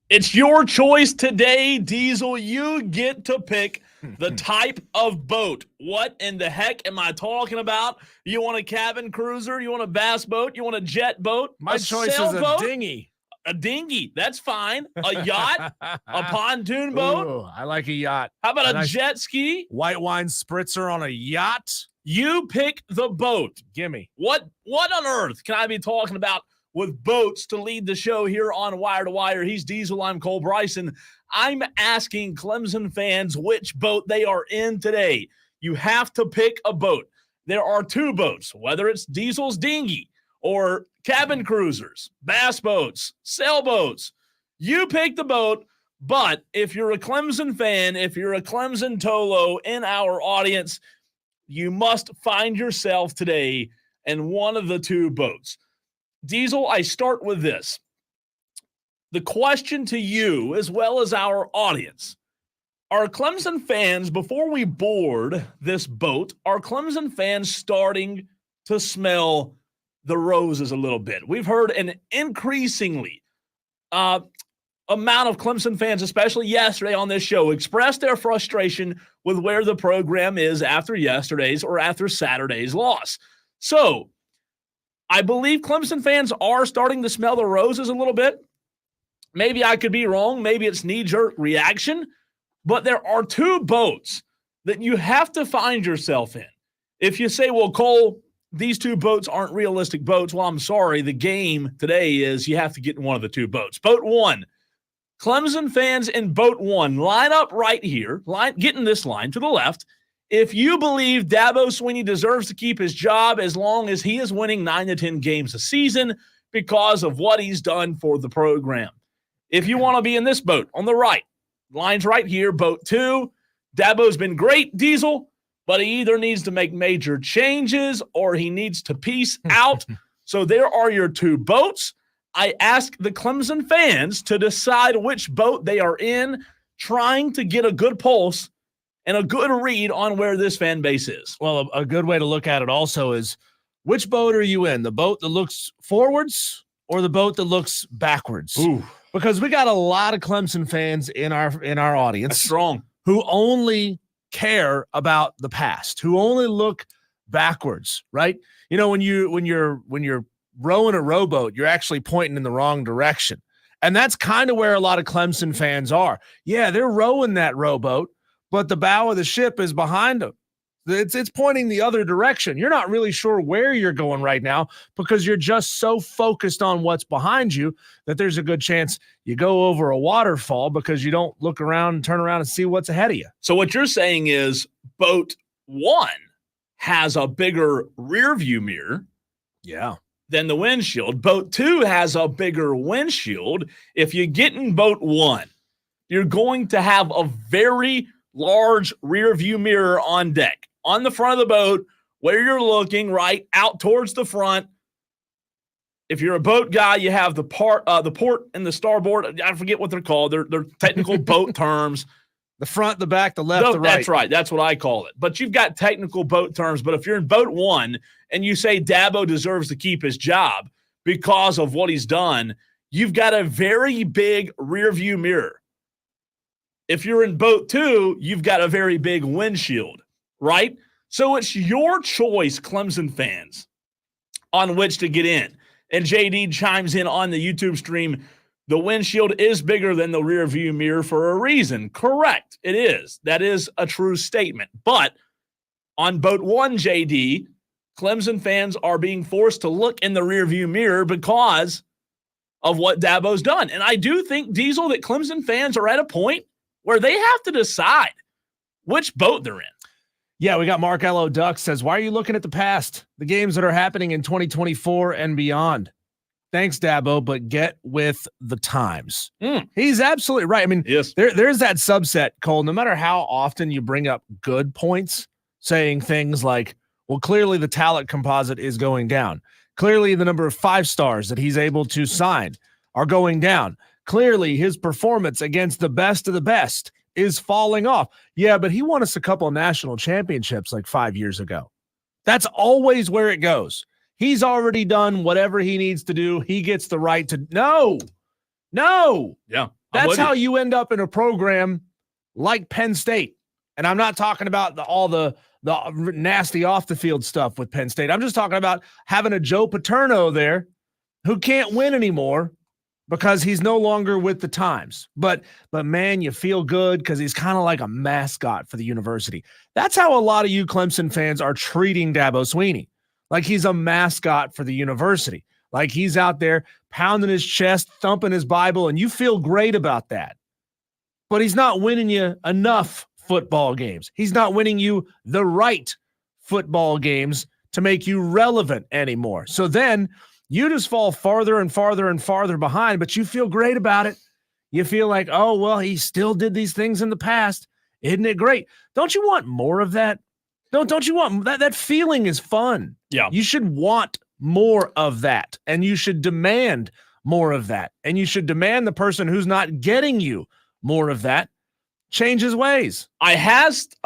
It's your choice today, Diesel. You get to pick the type of boat. What in the heck am I talking about? You want a cabin cruiser? You want a bass boat? You want a jet boat? My choice is a dinghy. A dinghy, that's fine. A yacht? A pontoon boat? Ooh, I like a yacht. How about a jet ski? White wine spritzer on a yacht? You pick the boat. Gimme. What on earth can I be talking about with boats to lead the show here on Wire to Wire? He's Diesel. I'm Cole Bryson. I'm asking Clemson fans which boat they are in today. You have to pick a boat. There are two boats, whether it's Diesel's dinghy or cabin cruisers, bass boats, sailboats. You pick the boat, but if you're a Clemson fan, if you're a Clemson Tolo in our audience, you must find yourself today in one of the two boats. Diesel, I start with this. The question to you, as well as our audience, are Clemson fans, before we board this boat, are Clemson fans starting to smell the roses a little bit? We've heard an increasingly amount of Clemson fans, especially yesterday on this show, express their frustration with where the program is after yesterday's or after Saturday's loss. So I believe Clemson fans are starting to smell the roses a little bit. Maybe I could be wrong. Maybe it's knee-jerk reaction. But there are two boats that you have to find yourself in. If you say, well, Cole, these two boats aren't realistic boats, well, I'm sorry. The game today is you have to get in one of the two boats. Boat one, Clemson fans in boat one, line up right here. Get in this line to the left. If you believe Dabo Swinney deserves to keep his job as long as he is winning 9 to 10 games a season because of what he's done for the program. If you want to be in this boat on the right, line's right here, boat two. Dabo's been great, Diesel, but he either needs to make major changes or he needs to peace out. So there are your two boats. I ask the Clemson fans to decide which boat they are in, trying to get a good pulse and a good read on where this fan base is. Well, a good way to look at it also is, which boat are you in? The boat that looks forwards or the boat that looks backwards? Ooh. Because we got a lot of Clemson fans in our audience. That's strong. Who only care about the past, who only look backwards, right? You know, when you're rowing a rowboat, you're actually pointing in the wrong direction. And that's kind of where a lot of Clemson fans are. Yeah, they're rowing that rowboat, but the bow of the ship is behind them. It's pointing the other direction. You're not really sure where you're going right now because you're just so focused on what's behind you that there's a good chance you go over a waterfall because you don't look around and turn around and see what's ahead of you. So what you're saying is boat one has a bigger rear view mirror. Yeah. Than the windshield. Boat two has a bigger windshield. If you get in boat one, you're going to have a very large rear view mirror on deck. On the front of the boat, where you're looking, right out towards the front. If you're a boat guy, you have the port and the starboard. I forget what they're called. They're technical boat terms. The front, the back, the left, the right. That's right. That's what I call it. But you've got technical boat terms. But if you're in boat one and you say Dabo deserves to keep his job because of what he's done, you've got a very big rear view mirror. If you're in boat two, you've got a very big windshield, right? So it's your choice, Clemson fans, on which to get in. And JD chimes in on the YouTube stream. The windshield is bigger than the rear view mirror for a reason. Correct. It is. That is a true statement. But on boat one, JD, Clemson fans are being forced to look in the rear view mirror because of what Dabo's done. And I do think, Diesel, that Clemson fans are at a point where they have to decide which boat they're in. Yeah, we got Mark L.O. Duck says, why are you looking at the past, the games that are happening in 2024 and beyond? Thanks, Dabo, but get with the times. He's absolutely right. I mean, yes. There's that subset, Cole, no matter how often you bring up good points, saying things like, well, clearly the talent composite is going down. Clearly the number of 5 stars that he's able to sign are going down. Clearly his performance against the best of the best is falling off. Yeah, but he won us a couple of national championships like 5 years ago. That's always where it goes. He's already done whatever he needs to do. He gets the right to no. Yeah. That's how you end up in a program like Penn State. And I'm not talking about all the nasty off the field stuff with Penn State. I'm just talking about having a Joe Paterno there who can't win anymore because he's no longer with the times. But man, you feel good because he's kind of like a mascot for the university. That's how a lot of you Clemson fans are treating Dabo Swinney. Like he's a mascot for the university. Like he's out there pounding his chest, thumping his Bible, and you feel great about that. But he's not winning you enough football games. He's not winning you the right football games to make you relevant anymore. So then you just fall farther and farther and farther behind, but you feel great about it. You feel like, oh, well, he still did these things in the past. Isn't it great? Don't you want more of that? Don't you want that? That feeling is fun. Yeah. You should want more of that, and you should demand more of that, and you should demand the person who's not getting you more of that change his ways. I asked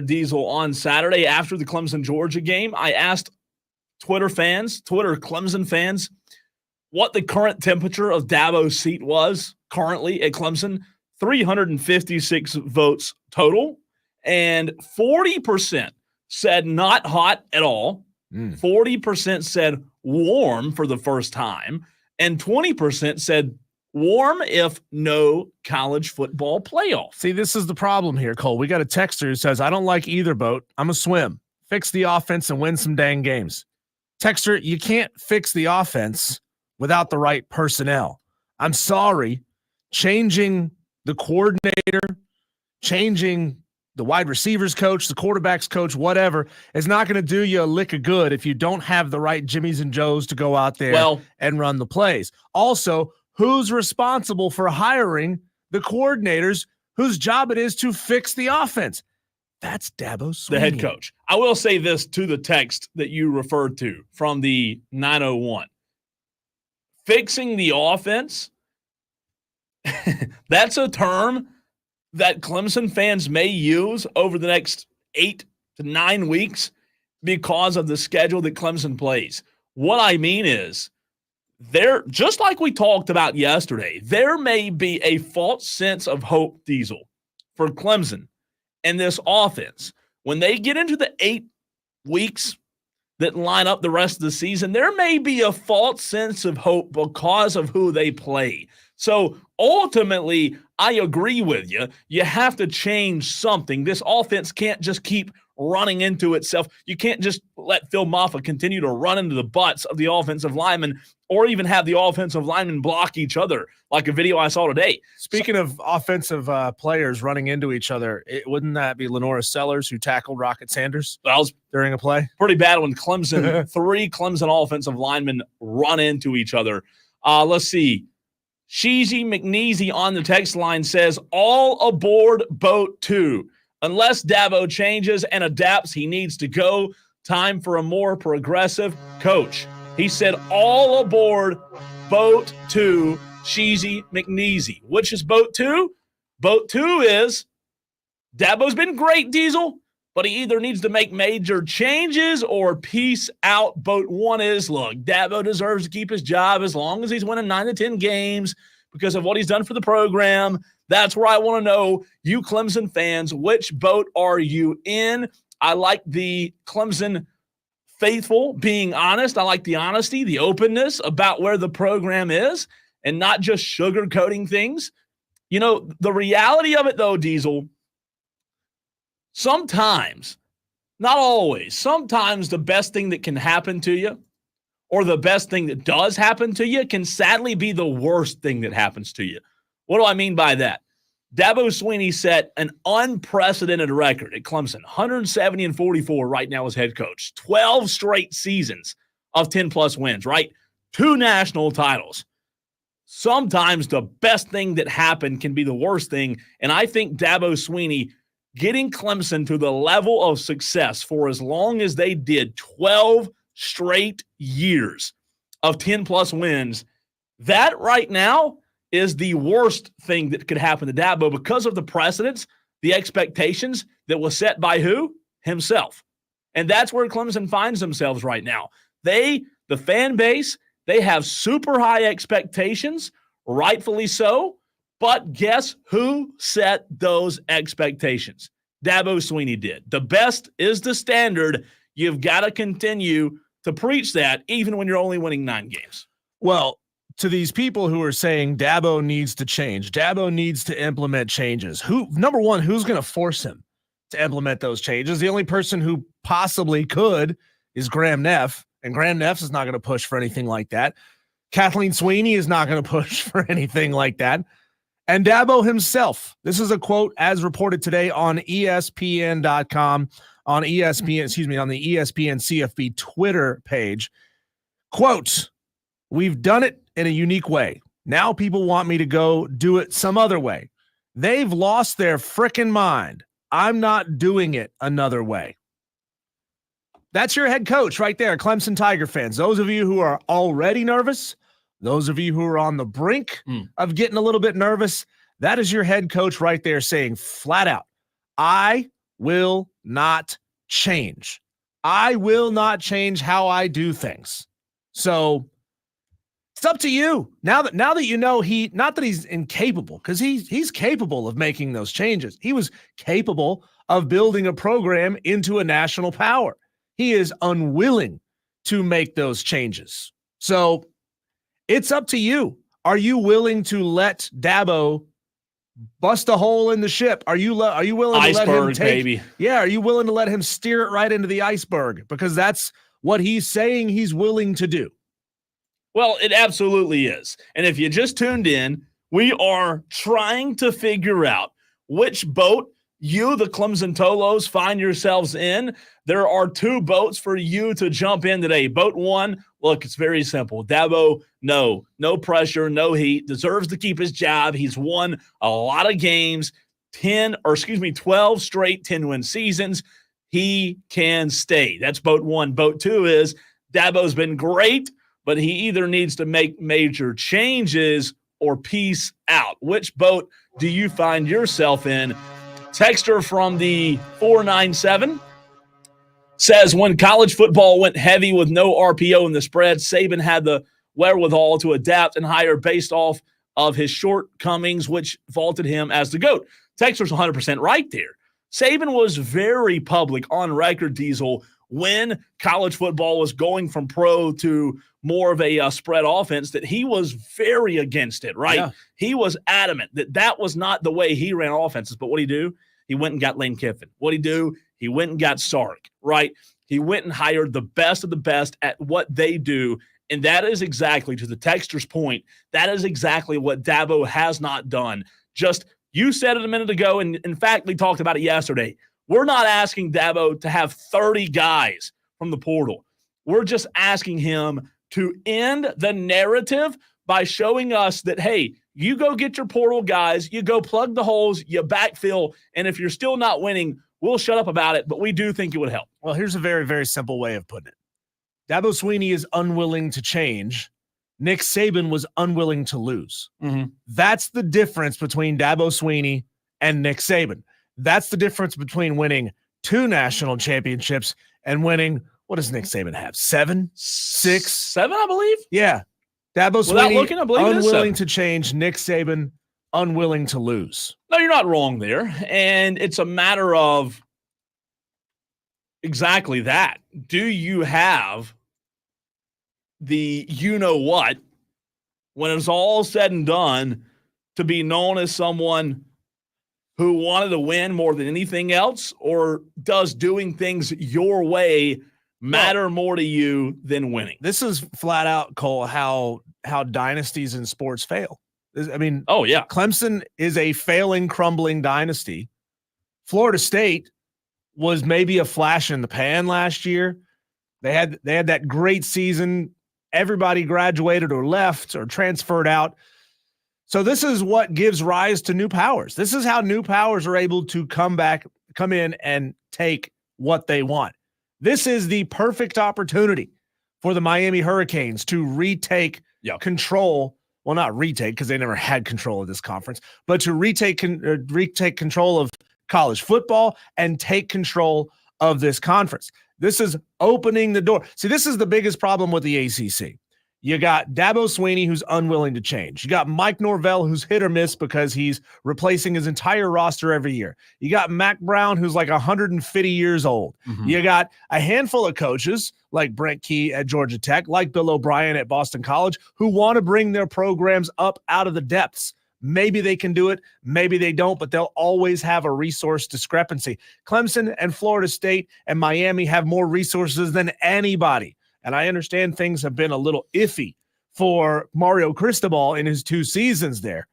Diesel on Saturday after the Clemson-Georgia game. I asked Twitter Clemson fans, what the current temperature of Dabo's seat was currently at Clemson. 356 votes total, and 40% said not hot at all. 40% said warm for the first time, and 20% said warm if no college football playoff. See, this is the problem here, Cole. We got a texter who says, I don't like either boat. I'm a swim. Fix the offense and win some dang games. Texter, you can't fix the offense without the right personnel. I'm sorry. Changing the coordinator, changing the wide receivers coach, the quarterbacks coach, whatever, is not going to do you a lick of good if you don't have the right Jimmies and Joes to go out there and run the plays. Also, who's responsible for hiring the coordinators whose job it is to fix the offense? That's Dabo Swinney, the head coach. I will say this to the text that you referred to from the 901. Fixing the offense, that's a term that Clemson fans may use over the next 8 to 9 weeks because of the schedule that Clemson plays. What I mean is, just like we talked about yesterday, there may be a false sense of hope, Diesel, for Clemson and this offense. When they get into the 8 weeks that line up the rest of the season, there may be a false sense of hope because of who they play. So ultimately, I agree with you. You have to change something. This offense can't just keep running into itself. You can't just let Phil Maffa continue to run into the butts of the offensive linemen or even have the offensive linemen block each other like a video I saw today. Speaking of offensive players running into each other, wouldn't that be Lenora Sellers who tackled Rocket Sanders during a play? Pretty bad when three Clemson offensive linemen run into each other. Let's see. Sheezy McNeasy on the text line says, all aboard boat 2. Unless Dabo changes and adapts, he needs to go. Time for a more progressive coach. He said, all aboard boat 2, Sheezy McNeasy. Which is boat 2? Boat 2 is Dabo's been great, Diesel, but he either needs to make major changes or peace out. Boat 1 is, look, Dabo deserves to keep his job as long as he's winning 9 to 10 games because of what he's done for the program. That's where I want to know, you Clemson fans, which boat are you in? I like the Clemson faithful being honest. I like the honesty, the openness about where the program is and not just sugarcoating things. You know, the reality of it, though, Diesel, sometimes, not always, sometimes the best thing that can happen to you or the best thing that does happen to you can sadly be the worst thing that happens to you. What do I mean by that? Dabo Swinney set an unprecedented record at Clemson, 170-44 right now as head coach, 12 straight seasons of 10-plus wins, right? 2 national titles. Sometimes the best thing that happened can be the worst thing, and I think Dabo Swinney getting Clemson to the level of success for as long as they did, 12 straight years of 10-plus wins, that right now is the worst thing that could happen to Dabo because of the precedents, the expectations that was set by who? Himself. And that's where Clemson finds themselves right now. The fan base, they have super high expectations rightfully so. But guess who set those expectations? Dabo Swinney did. The best is the standard. You've got to continue to preach that even when you're only winning 9 games. Well, to these people who are saying Dabo needs to change, Dabo needs to implement changes. Number one, who's going to force him to implement those changes? The only person who possibly could is Graham Neff, and Graham Neff is not going to push for anything like that. Kathleen Sweeney is not going to push for anything like that. And Dabo himself, this is a quote as reported today on ESPN.com, on the ESPN CFB Twitter page. Quote, "We've done it in a unique way. Now people want me to go do it some other way. They've lost their frickin' mind. I'm not doing it another way." That's your head coach right there, Clemson Tiger fans. Those of you who are already nervous, those of you who are on the brink of getting a little bit nervous, that is your head coach right there saying flat out, I will not change. I will not change how I do things. So it's up to you. Now that you know not that he's incapable, because he's capable of making those changes. He was capable of building a program into a national power. He is unwilling to make those changes. So it's up to you. Are you willing to let Dabo bust a hole in the ship? Are you willing to let him take? Baby. Yeah, are you willing to let him steer it right into the iceberg? Because that's what he's saying he's willing to do. Well, it absolutely is. And if you just tuned in, we are trying to figure out which boat you, the Clemson Tolos, find yourselves in. There are 2 boats for you to jump in today. Boat 1, look, it's very simple. Dabo, no pressure, no heat, deserves to keep his job. He's won a lot of games, 12 straight 10-win seasons. He can stay. That's boat 1. Boat 2 is Dabo's been great, but he either needs to make major changes or peace out. Which boat do you find yourself in? Texter from the 497 says, when college football went heavy with no RPO in the spread, Saban had the wherewithal to adapt and hire based off of his shortcomings, which vaulted him as the GOAT. Texter's 100% right there. Saban was very public on record, Diesel, when college football was going from pro to more of a spread offense, that he was very against it, right? Yeah. He was adamant that was not the way he ran offenses. But what did he do? He went and got Lane Kiffin. What did he do? He went and got Sark, right? He went and hired the best of the best at what they do. And that is exactly, to the texter's point, that is exactly what Dabo has not done. Just, you said it a minute ago, and in fact, we talked about it yesterday. We're not asking Dabo to have 30 guys from the portal. We're just asking him to end the narrative by showing us that, hey, you go get your portal guys, you go plug the holes, you backfill, and if you're still not winning, we'll shut up about it, but we do think it would help. Well, here's a very, very simple way of putting it. Dabo Swinney is unwilling to change. Nick Saban was unwilling to lose. Mm-hmm. That's the difference between Dabo Swinney and Nick Saban. That's the difference between winning 2 national championships and winning, what does Nick Saban have? 7? 6? 7, I believe. Yeah. Dabo Swinney, unwilling to change. Nick Saban, unwilling to lose. No, you're not wrong there. And it's a matter of exactly that. Do you have the you-know-what when it's all said and done to be known as someone who wanted to win more than anything else? Or does doing things your way matter more to you than winning? This is flat out, Cole, how dynasties in sports fail. I mean, oh yeah, Clemson is a failing, crumbling dynasty. Florida State was maybe a flash in the pan last year. They had that great season. Everybody graduated or left or transferred out. So this is what gives rise to new powers. This is how new powers are able to come in and take what they want. This is the perfect opportunity for the Miami Hurricanes to retake control. Well, not retake, because they never had control of this conference, but to retake control of college football and take control of this conference. This is opening the door. See, this is the biggest problem with the ACC. You got Dabo Sweeney, who's unwilling to change. You got Mike Norvell, who's hit or miss because he's replacing his entire roster every year. You got Mac Brown, who's like 150 years old. Mm-hmm. You got a handful of coaches like Brent Key at Georgia Tech, like Bill O'Brien at Boston College, who want to bring their programs up out of the depths. Maybe they can do it, maybe they don't, but they'll always have a resource discrepancy. Clemson and Florida State and Miami have more resources than anybody. And I understand things have been a little iffy for Mario Cristobal in his 2 seasons there.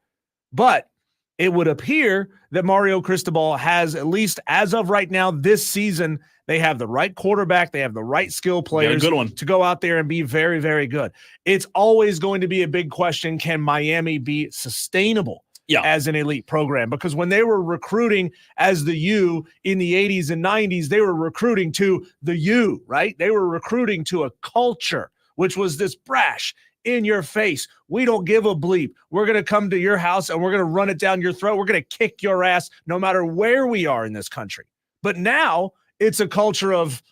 But it would appear that Mario Cristobal has, at least as of right now, this season, they have the right quarterback. They have the right skill players to go out there and be very, very good. It's always going to be a big question. Can Miami be sustainable as an elite program? Because when they were recruiting as the U in the 80s and 90s, they were recruiting to the U, right? They were recruiting to a culture, which was this brash, in your face. We don't give a bleep. We're going to come to your house and we're going to run it down your throat. We're going to kick your ass no matter where we are in this country. But now it's a culture of,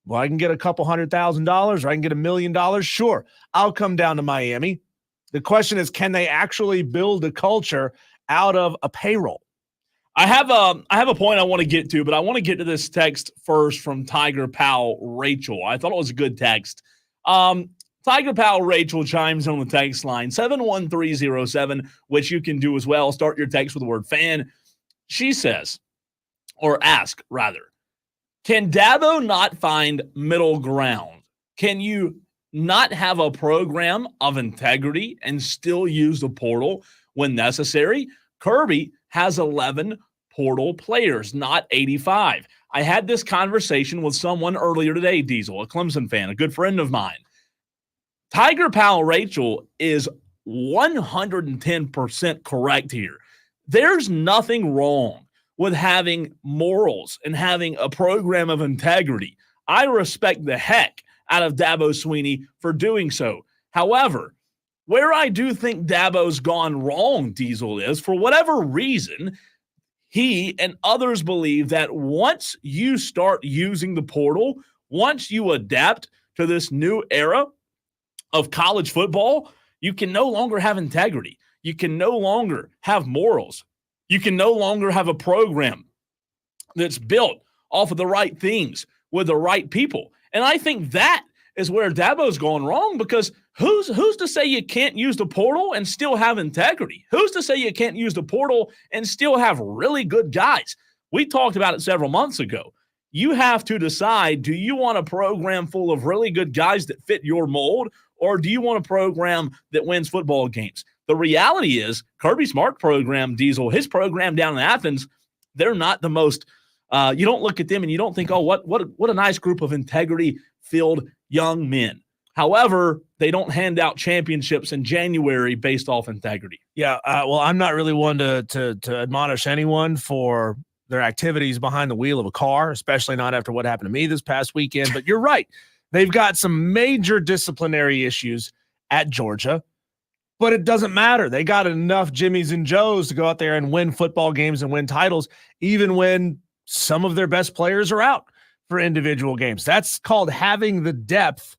well, I can get a couple $100,000 or I can get $1 million. Sure, I'll come down to Miami. The question is, can they actually build a culture out of a payroll? I have a point I want to get to, but I want to get to this text first from Tiger Pal Rachel. I thought it was a good text. Tiger Pal Rachel chimes in on the text line 71307, which you can do as well. Start your text with the word fan. She says, or ask rather, can Dabo not find middle ground? Can you not have a program of integrity and still use the portal when necessary? Kirby has 11 portal players, not 85. I had this conversation with someone earlier today, Diesel, a Clemson fan, a good friend of mine. Tiger Pal Rachel is 110% correct here. There's nothing wrong with having morals and having a program of integrity. I respect the heck out of Dabo Sweeney for doing so. However, where I do think Dabo's gone wrong, Diesel, is for whatever reason, he and others believe that once you start using the portal, once you adapt to this new era of college football, you can no longer have integrity. You can no longer have morals. You can no longer have a program that's built off of the right things with the right people. And I think that is where Dabo's going wrong, because who's to say you can't use the portal and still have integrity? Who's to say you can't use the portal and still have really good guys? We talked about it several months ago. You have to decide, do you want a program full of really good guys that fit your mold, or do you want a program that wins football games? The reality is Kirby Smart program, Diesel, his program down in Athens, they're not the most you don't look at them and you don't think, oh, what a nice group of integrity-filled young men. However, they don't hand out championships in January based off integrity. Yeah, well, I'm not really one to admonish anyone for their activities behind the wheel of a car, especially not after what happened to me this past weekend. But you're right. They've got some major disciplinary issues at Georgia, but it doesn't matter. They got enough Jimmies and Joes to go out there and win football games and win titles, even when some of their best players are out for individual games. That's called having the depth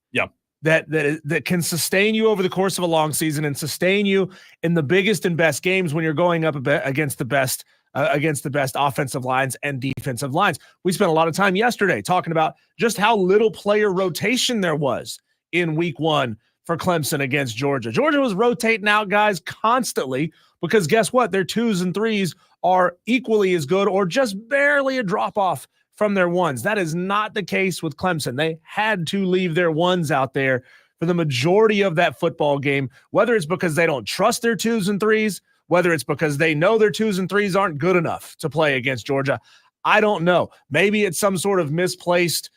that can sustain you over the course of a long season and sustain you in the biggest and best games when you're going up against the best offensive lines and defensive lines. We spent a lot of time yesterday talking about just how little player rotation there was in week 1 for Clemson against Georgia. Georgia was rotating out guys constantly because guess what? Their 2s and 3s are equally as good or just barely a drop off from their 1s. That is not the case with Clemson. They had to leave their 1s out there for the majority of that football game, whether it's because they don't trust their 2s and 3s, whether it's because they know their 2s and 3s aren't good enough to play against Georgia. I don't know. Maybe it's some sort of misplaced,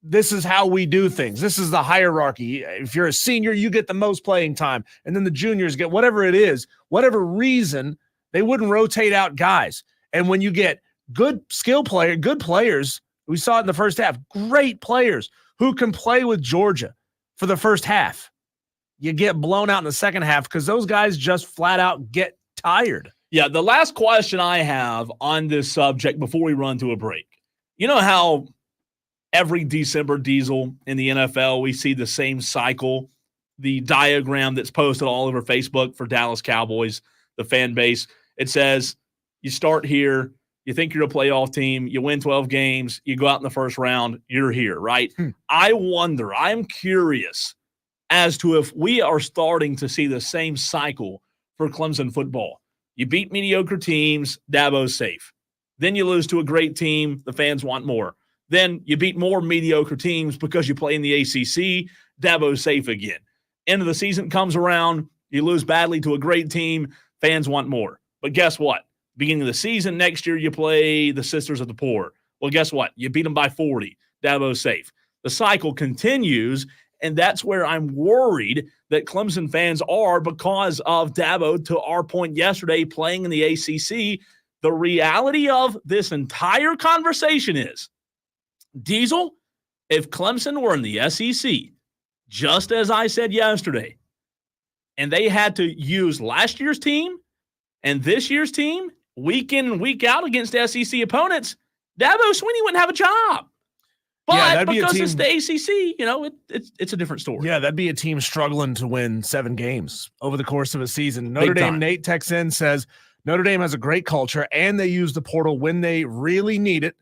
this is how we do things. This is the hierarchy. If you're a senior, you get the most playing time, and then the juniors get whatever it is. Whatever reason, they wouldn't rotate out guys. And when you get good players, we saw it in the first half, great players who can play with Georgia for the first half, you get blown out in the second half because those guys just flat out get tired. Yeah, the last question I have on this subject before we run to a break. You know how every December, Diesel, in the NFL, we see the same cycle the diagram that's posted all over Facebook for Dallas Cowboys, the fan base. It says you start here, you think you're a playoff team, you win 12 games, you go out in the first round, you're here, right? I wonder, I'm curious as to if we are starting to see the same cycle for Clemson football. You beat mediocre teams, Dabo's safe. Then you lose to a great team, the fans want more. Then you beat more mediocre teams because you play in the ACC, Dabo's safe again. End of the season comes around, you lose badly to a great team, fans want more. But guess what? Beginning of the season, next year you play the Sisters of the Poor. Well, guess what? You beat them by 40. Dabo's safe. The cycle continues, and that's where I'm worried that Clemson fans are because of Dabo, to our point yesterday, playing in the ACC. The reality of this entire conversation is, Diesel, if Clemson were in the SEC, just as I said yesterday, and they had to use last year's team and this year's team week in and week out against SEC opponents, Dabo Swinney wouldn't have a job. But because it's the ACC, it's a different story. Yeah, that'd be a team struggling to win 7 games over the course of a season. Notre Dame, Nate texts in, says, Notre Dame has a great culture, and they use the portal when they really need it,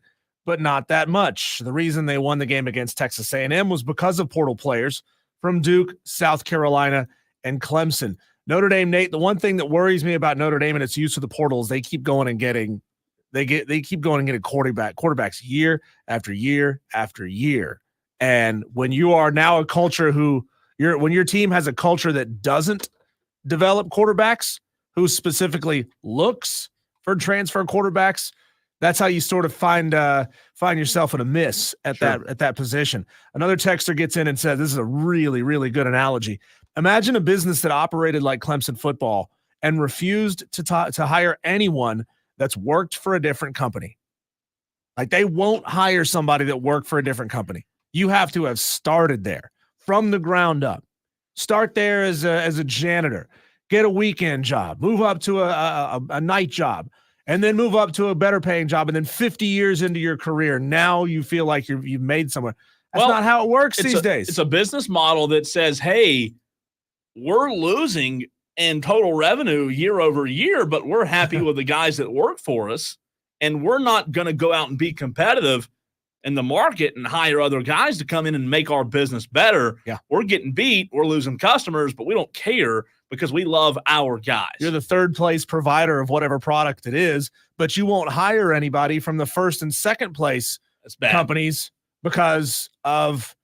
but not that much. The reason they won the game against Texas A&M was because of portal players from Duke, South Carolina, and Clemson. Notre Dame, Nate, the one thing that worries me about Notre Dame and its use of the portal is they keep going and getting quarterbacks year after year after year. And when you are now a culture when your team has a culture that doesn't develop quarterbacks, who specifically looks for transfer quarterbacks, that's how you sort of find yourself in a miss at that position. Another texter gets in and says, this is a really, really good analogy. Imagine a business that operated like Clemson football and refused to hire anyone that's worked for a different company. Like, they won't hire somebody that worked for a different company. You have to have started there from the ground up. Start there as a janitor, get a weekend job, move up to a night job, and then move up to a better paying job. And then 50 years into your career, now you feel like you've made someone. That's not how it works these days. It's a business model that says, hey, we're losing in total revenue year over year, but we're happy with the guys that work for us, and we're not going to go out and be competitive in the market and hire other guys to come in and make our business better. Yeah. We're getting beat, we're losing customers, but we don't care because we love our guys. You're the third place provider of whatever product it is, but you won't hire anybody from the first and second place companies because of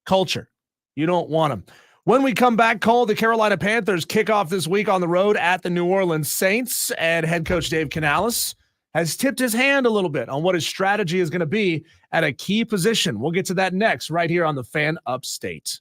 culture. You don't want them. When we come back, Cole, the Carolina Panthers kick off this week on the road at the New Orleans Saints, and head coach Dave Canales has tipped his hand a little bit on what his strategy is going to be at a key position. We'll get to that next right here on the Fan Upstate.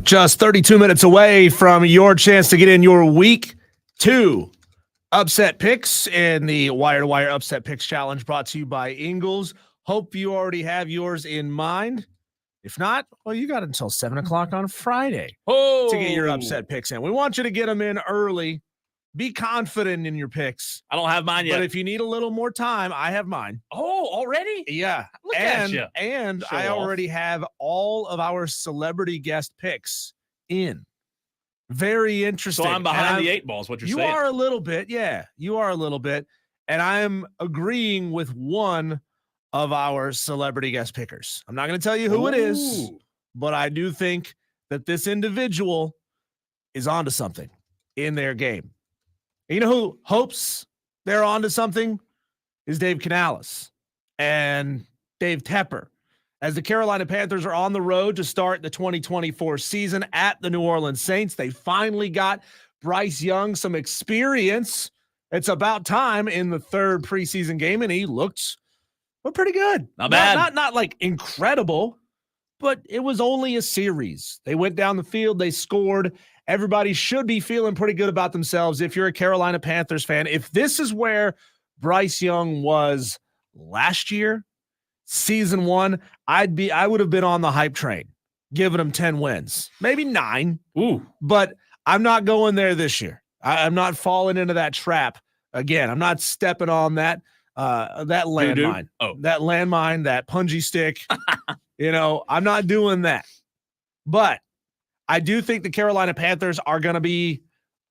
Just 32 minutes away from your chance to get in your week 2 upset picks in the Wire to Wire Upset Picks Challenge brought to you by Ingles. Hope you already have yours in mind. If not, well, you got until 7 o'clock on Friday to get your upset picks in. We want you to get them in early. Be confident in your picks. I don't have mine yet. But if you need a little more time, I have mine. Oh, already? Yeah. Look at you. And Show I off. already have all of our celebrity guest picks in. Very interesting. So I'm behind the 8 ball is what you're saying. You are a little bit. Yeah, you are a little bit. And I'm agreeing with one of our celebrity guest pickers. I'm not going to tell you who it is, but I do think that this individual is onto something in their game. And you know who hopes they're onto something is Dave Canales and Dave Tepper. As the Carolina Panthers are on the road to start the 2024 season at the New Orleans Saints, they finally got Bryce Young some experience. It's about time in the 3rd preseason game, and he looked pretty good. Not bad. Not like incredible, but it was only a series. They went down the field. They scored. Everybody should be feeling pretty good about themselves if you're a Carolina Panthers fan. If this is where Bryce Young was last year, season 1, I would have been on the hype train, giving him 10 wins, maybe 9. But I'm not going there this year. I'm not falling into that trap again. I'm not stepping on that landmine, that landmine, that punji stick. I'm not doing that. But I do think the Carolina Panthers are going to be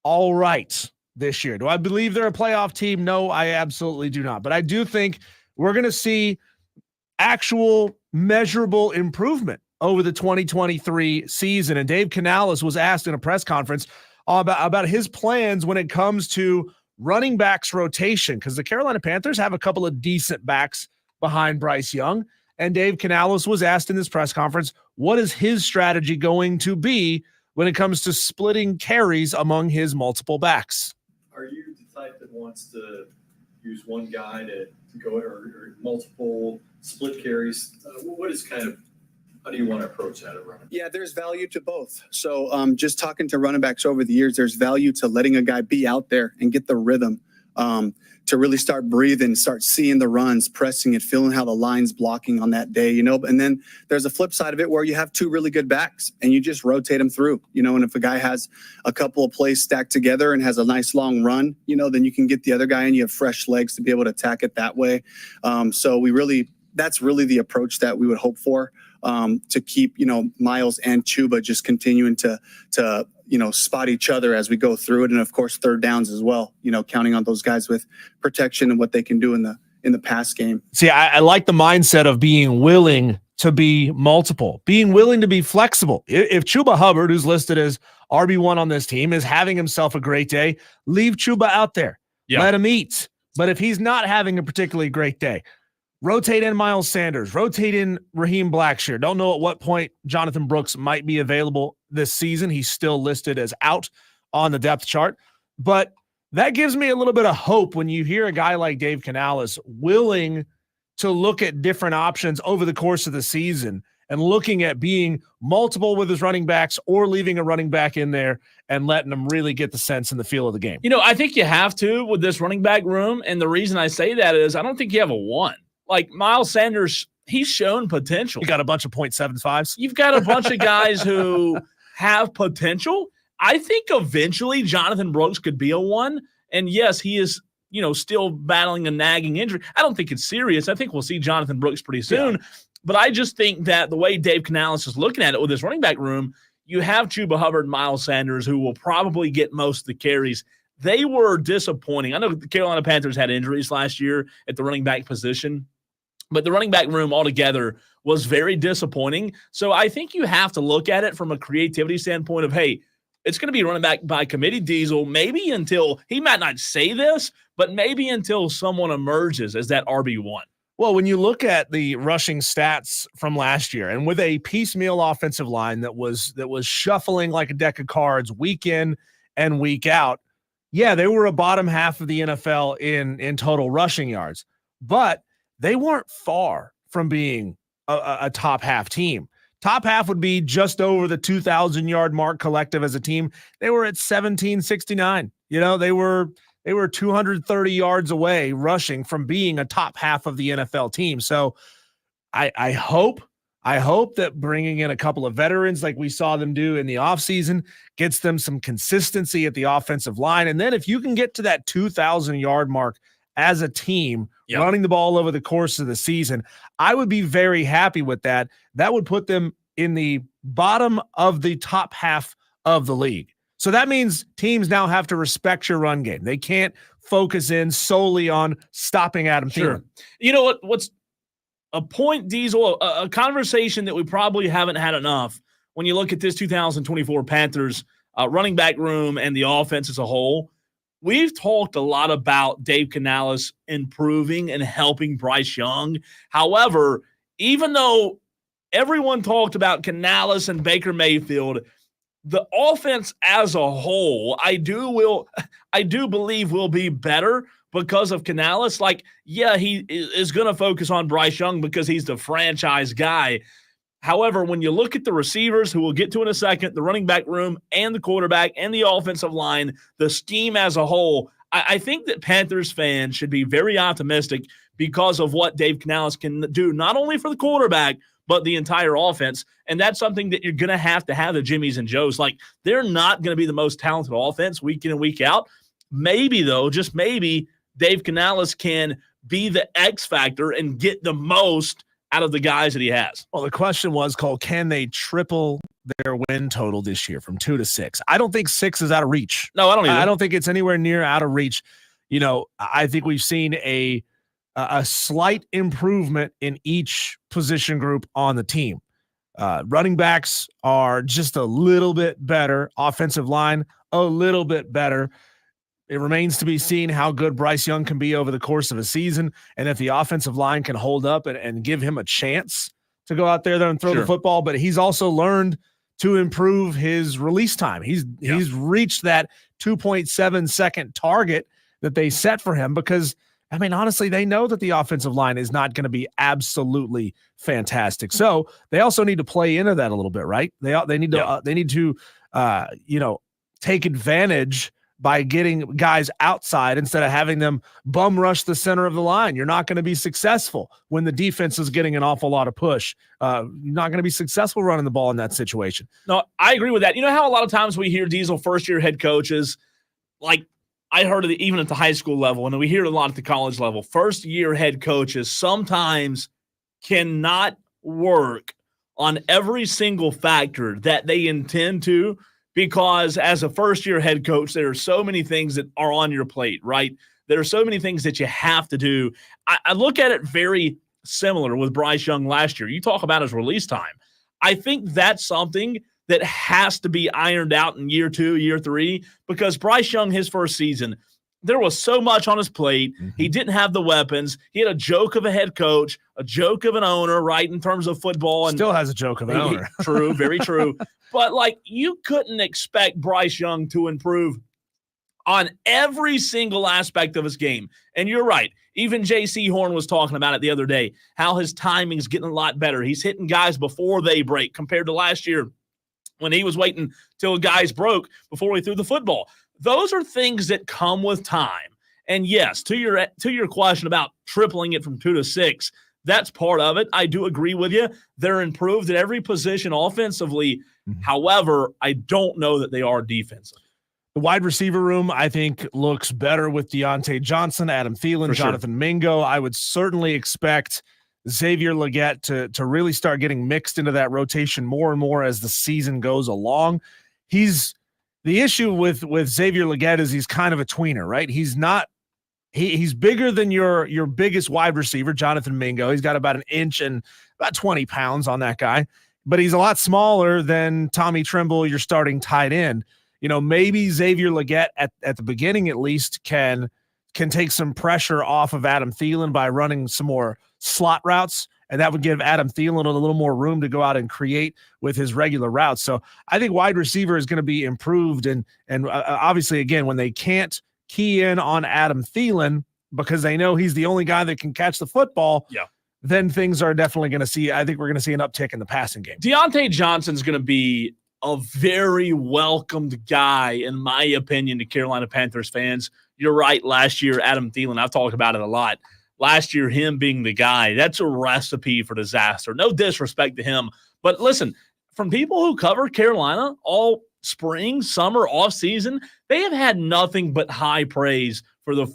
all right this year. Do I believe they're a playoff team? No, I absolutely do not. But I do think we're going to see actual measurable improvement over the 2023 season. And Dave Canales was asked in a press conference about his plans when it comes to running backs rotation, because the Carolina Panthers have a couple of decent backs behind Bryce Young. And Dave Canales was asked in this press conference, what is his strategy going to be when it comes to splitting carries among his multiple backs? Are you the type that wants to use one guy to go or multiple split carries? How do you want to approach that at running? Yeah, there's value to both. So just talking to running backs over the years, there's value to letting a guy be out there and get the rhythm to really start breathing, start seeing the runs, pressing it, feeling how the line's blocking on that day, and then there's a flip side of it where you have 2 really good backs and you just rotate them through, and if a guy has a couple of plays stacked together and has a nice long run, then you can get the other guy and you have fresh legs to be able to attack it that way. That's really the approach that we would hope for, to keep, Miles and Chuba just continuing to spot each other as we go through it. And of course, 3rd downs as well, counting on those guys with protection and what they can do in the pass game. See, I like the mindset of being willing to be multiple, being willing to be flexible. If Chuba Hubbard, who's listed as RB1 on this team, is having himself a great day, leave Chuba out there. Yeah. Let him eat. But if he's not having a particularly great day, rotate in Miles Sanders, rotate in Raheem Blackshear. Don't know at what point Jonathan Brooks might be available this season. He's still listed as out on the depth chart. But that gives me a little bit of hope when you hear a guy like Dave Canales willing to look at different options over the course of the season and looking at being multiple with his running backs or leaving a running back in there and letting them really get the sense and the feel of the game. I think you have to with this running back room. And the reason I say that is I don't think you have a 1. Like Miles Sanders, he's shown potential. You got a bunch of 0.75s. You've got a bunch of guys who have potential. I think eventually Jonathan Brooks could be a 1. And yes, he is, still battling a nagging injury. I don't think it's serious. I think we'll see Jonathan Brooks pretty soon. Yeah. But I just think that the way Dave Canales is looking at it with this running back room, you have Chuba Hubbard, Miles Sanders, who will probably get most of the carries. They were disappointing. I know the Carolina Panthers had injuries last year at the running back position, but the running back room altogether was very disappointing. So I think you have to look at it from a creativity standpoint of, hey, it's going to be running back by committee Diesel, maybe until – he might not say this, but maybe until someone emerges as that RB1. Well, when you look at the rushing stats from last year, and with a piecemeal offensive line that was shuffling like a deck of cards week in and week out, yeah, they were a bottom half of the NFL in total rushing yards, but they weren't far from being a top half team. Top half would be just over the 2,000-yard mark collective as a team. They were at 1,769. They were 230 yards away rushing from being a top half of the NFL team. So I hope that bringing in a couple of veterans like we saw them do in the offseason gets them some consistency at the offensive line. And then if you can get to that 2,000-yard mark as a team, running the ball over the course of the season, I would be very happy with that. That would put them in the bottom of the top half of the league. So that means teams now have to respect your run game. They can't focus in solely on stopping Adam Thielen. You know what's a point, Diesel, a conversation that we probably haven't had enough when you look at this 2024 Panthers running back room and the offense as a whole. We've talked a lot about Dave Canales improving and helping Bryce Young. However, even though everyone talked about Canales and Baker Mayfield, the offense as a whole, I do believe will be better because of Canales. He is going to focus on Bryce Young because he's the franchise guy. However, when you look at the receivers, who we'll get to in a second, the running back room and the quarterback and the offensive line, the scheme as a whole, I think that Panthers fans should be very optimistic because of what Dave Canales can do, not only for the quarterback, but the entire offense. And that's something that you're going to have the Jimmies and Joes. They're not going to be the most talented offense week in and week out. Maybe, though, just maybe, Dave Canales can be the X factor and get the most out of the guys that he has. Well, the question was called, can they triple their win total this year from 2 to 6? I don't think 6 is out of reach. No, I don't either. I don't think it's anywhere near out of reach. I think we've seen a slight improvement in each position group on the team. Running backs are just a little bit better. Offensive line, a little bit better. It remains to be seen how good Bryce Young can be over the course of a season, and if the offensive line can hold up and give him a chance to go out there and throw the football. But he's also learned to improve his release time. He's reached that 2.7 second target that they set for him because, honestly, they know that the offensive line is not going to be absolutely fantastic. So they also need to play into that a little bit, right? They need to take advantage by getting guys outside instead of having them bum rush the center of the line. You're not going to be successful when the defense is getting an awful lot of push. You're not going to be successful running the ball in that situation. No, I agree with that. You know how a lot of times we hear Diesel first-year head coaches, I heard it even at the high school level, and we hear it a lot at the college level, first-year head coaches sometimes cannot work on every single factor that they intend to, because as a first-year head coach, there are so many things that are on your plate, right? There are so many things that you have to do. I look at it very similar with Bryce Young last year. You talk about his release time. I think that's something that has to be ironed out in year 2, year 3, because Bryce Young, his first season, there was so much on his plate. Mm-hmm. He didn't have the weapons. He had a joke of a head coach, a joke of an owner, right, in terms of football. And still has a joke of an owner. True, very true. But, you couldn't expect Bryce Young to improve on every single aspect of his game. And you're right. Even J.C. Horn was talking about it the other day, how his timing's getting a lot better. He's hitting guys before they break compared to last year when he was waiting till guys broke before he threw the football. Those are things that come with time. And yes, to your question about tripling it from 2 to 6, that's part of it. I do agree with you. They're improved at every position offensively. Mm-hmm. However, I don't know that they are defensive. The wide receiver room, I think, looks better with Deontay Johnson, Adam Thielen, Jonathan Mingo. I would certainly expect Xavier Legette to really start getting mixed into that rotation more and more as the season goes along. The issue with Xavier Legette is he's kind of a tweener, right? He's bigger than your biggest wide receiver, Jonathan Mingo. He's got about 1 inch and about 20 pounds on that guy, but he's a lot smaller than Tommy Tremble, your starting tight end. Maybe Xavier Legette at the beginning at least can take some pressure off of Adam Thielen by running some more slot routes, and that would give Adam Thielen a little more room to go out and create with his regular routes. So I think wide receiver is going to be improved, and obviously, again, when they can't key in on Adam Thielen because they know he's the only guy that can catch the football, then things are definitely going to see, I think we're going to see an uptick in the passing game. Deontay Johnson's going to be a very welcomed guy, in my opinion, to Carolina Panthers fans. You're right. Last year, Adam Thielen, I've talked about it a lot. Last year, him being the guy, that's a recipe for disaster. No disrespect to him. But listen, from people who cover Carolina all spring, summer, off season, they have had nothing but high praise for the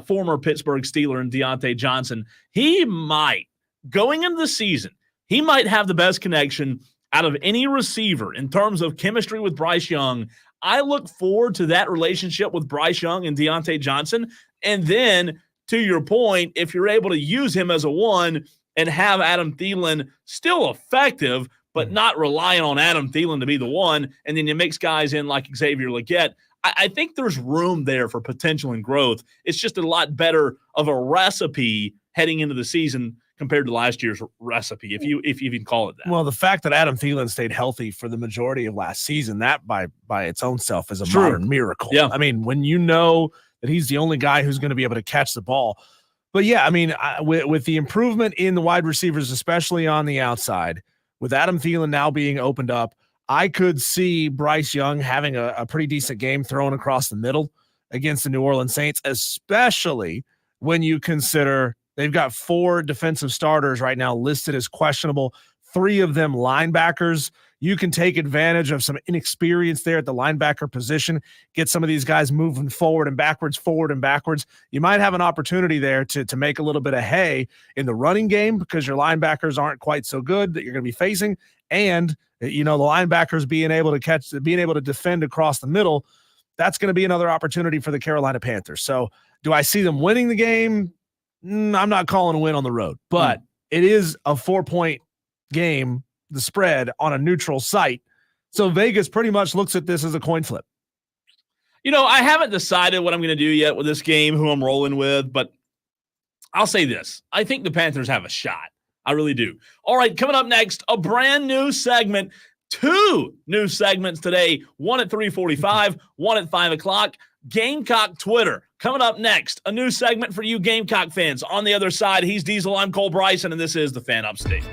former Pittsburgh Steeler and Deontay Johnson. He might, going into the season, he might have the best connection out of any receiver in terms of chemistry with Bryce Young. I look forward to that relationship with Bryce Young and Deontay Johnson. And then, to your point, if you're able to use him as a one and have Adam Thielen still effective, but not relying on Adam Thielen to be the one, and then you mix guys in like Xavier Legette, I think there's room there for potential and growth. It's just a lot better of a recipe heading into the season compared to last year's recipe, if you can call it that. Well, the fact that Adam Thielen stayed healthy for the majority of last season, that by its own self is a modern miracle. Yeah. I mean, when you know that he's the only guy who's going to be able to catch the ball. But yeah, I mean, with the improvement in the wide receivers, especially on the outside, with Adam Thielen now being opened up, I could see Bryce Young having a pretty decent game thrown across the middle against the New Orleans Saints, especially when you consider they've got 4 defensive starters right now listed as questionable, 3 of them linebackers. You can take advantage of some inexperience there at the linebacker position, get some of these guys moving forward and backwards. You might have an opportunity there to make a little bit of hay in the running game because your linebackers aren't quite so good that you're going to be facing. And, you know, the linebackers being able to defend across the middle, that's going to be another opportunity for the Carolina Panthers. So do I see them winning the game? I'm not calling a win on the road, but it is a 4-point game, the spread on a neutral site. So Vegas pretty much looks at this as a coin flip. You know, I haven't decided what I'm going to do yet with this game, who I'm rolling with, but I'll say this. I think the Panthers have a shot. I really do. All right, coming up next, a brand new segment. 2 new segments today, one at 3:45, one at 5 o'clock. Gamecock Twitter. Coming up next, a new segment for you Gamecock fans. On the other side, he's Diesel, I'm Cole Bryson, and this is the Fan Upstate.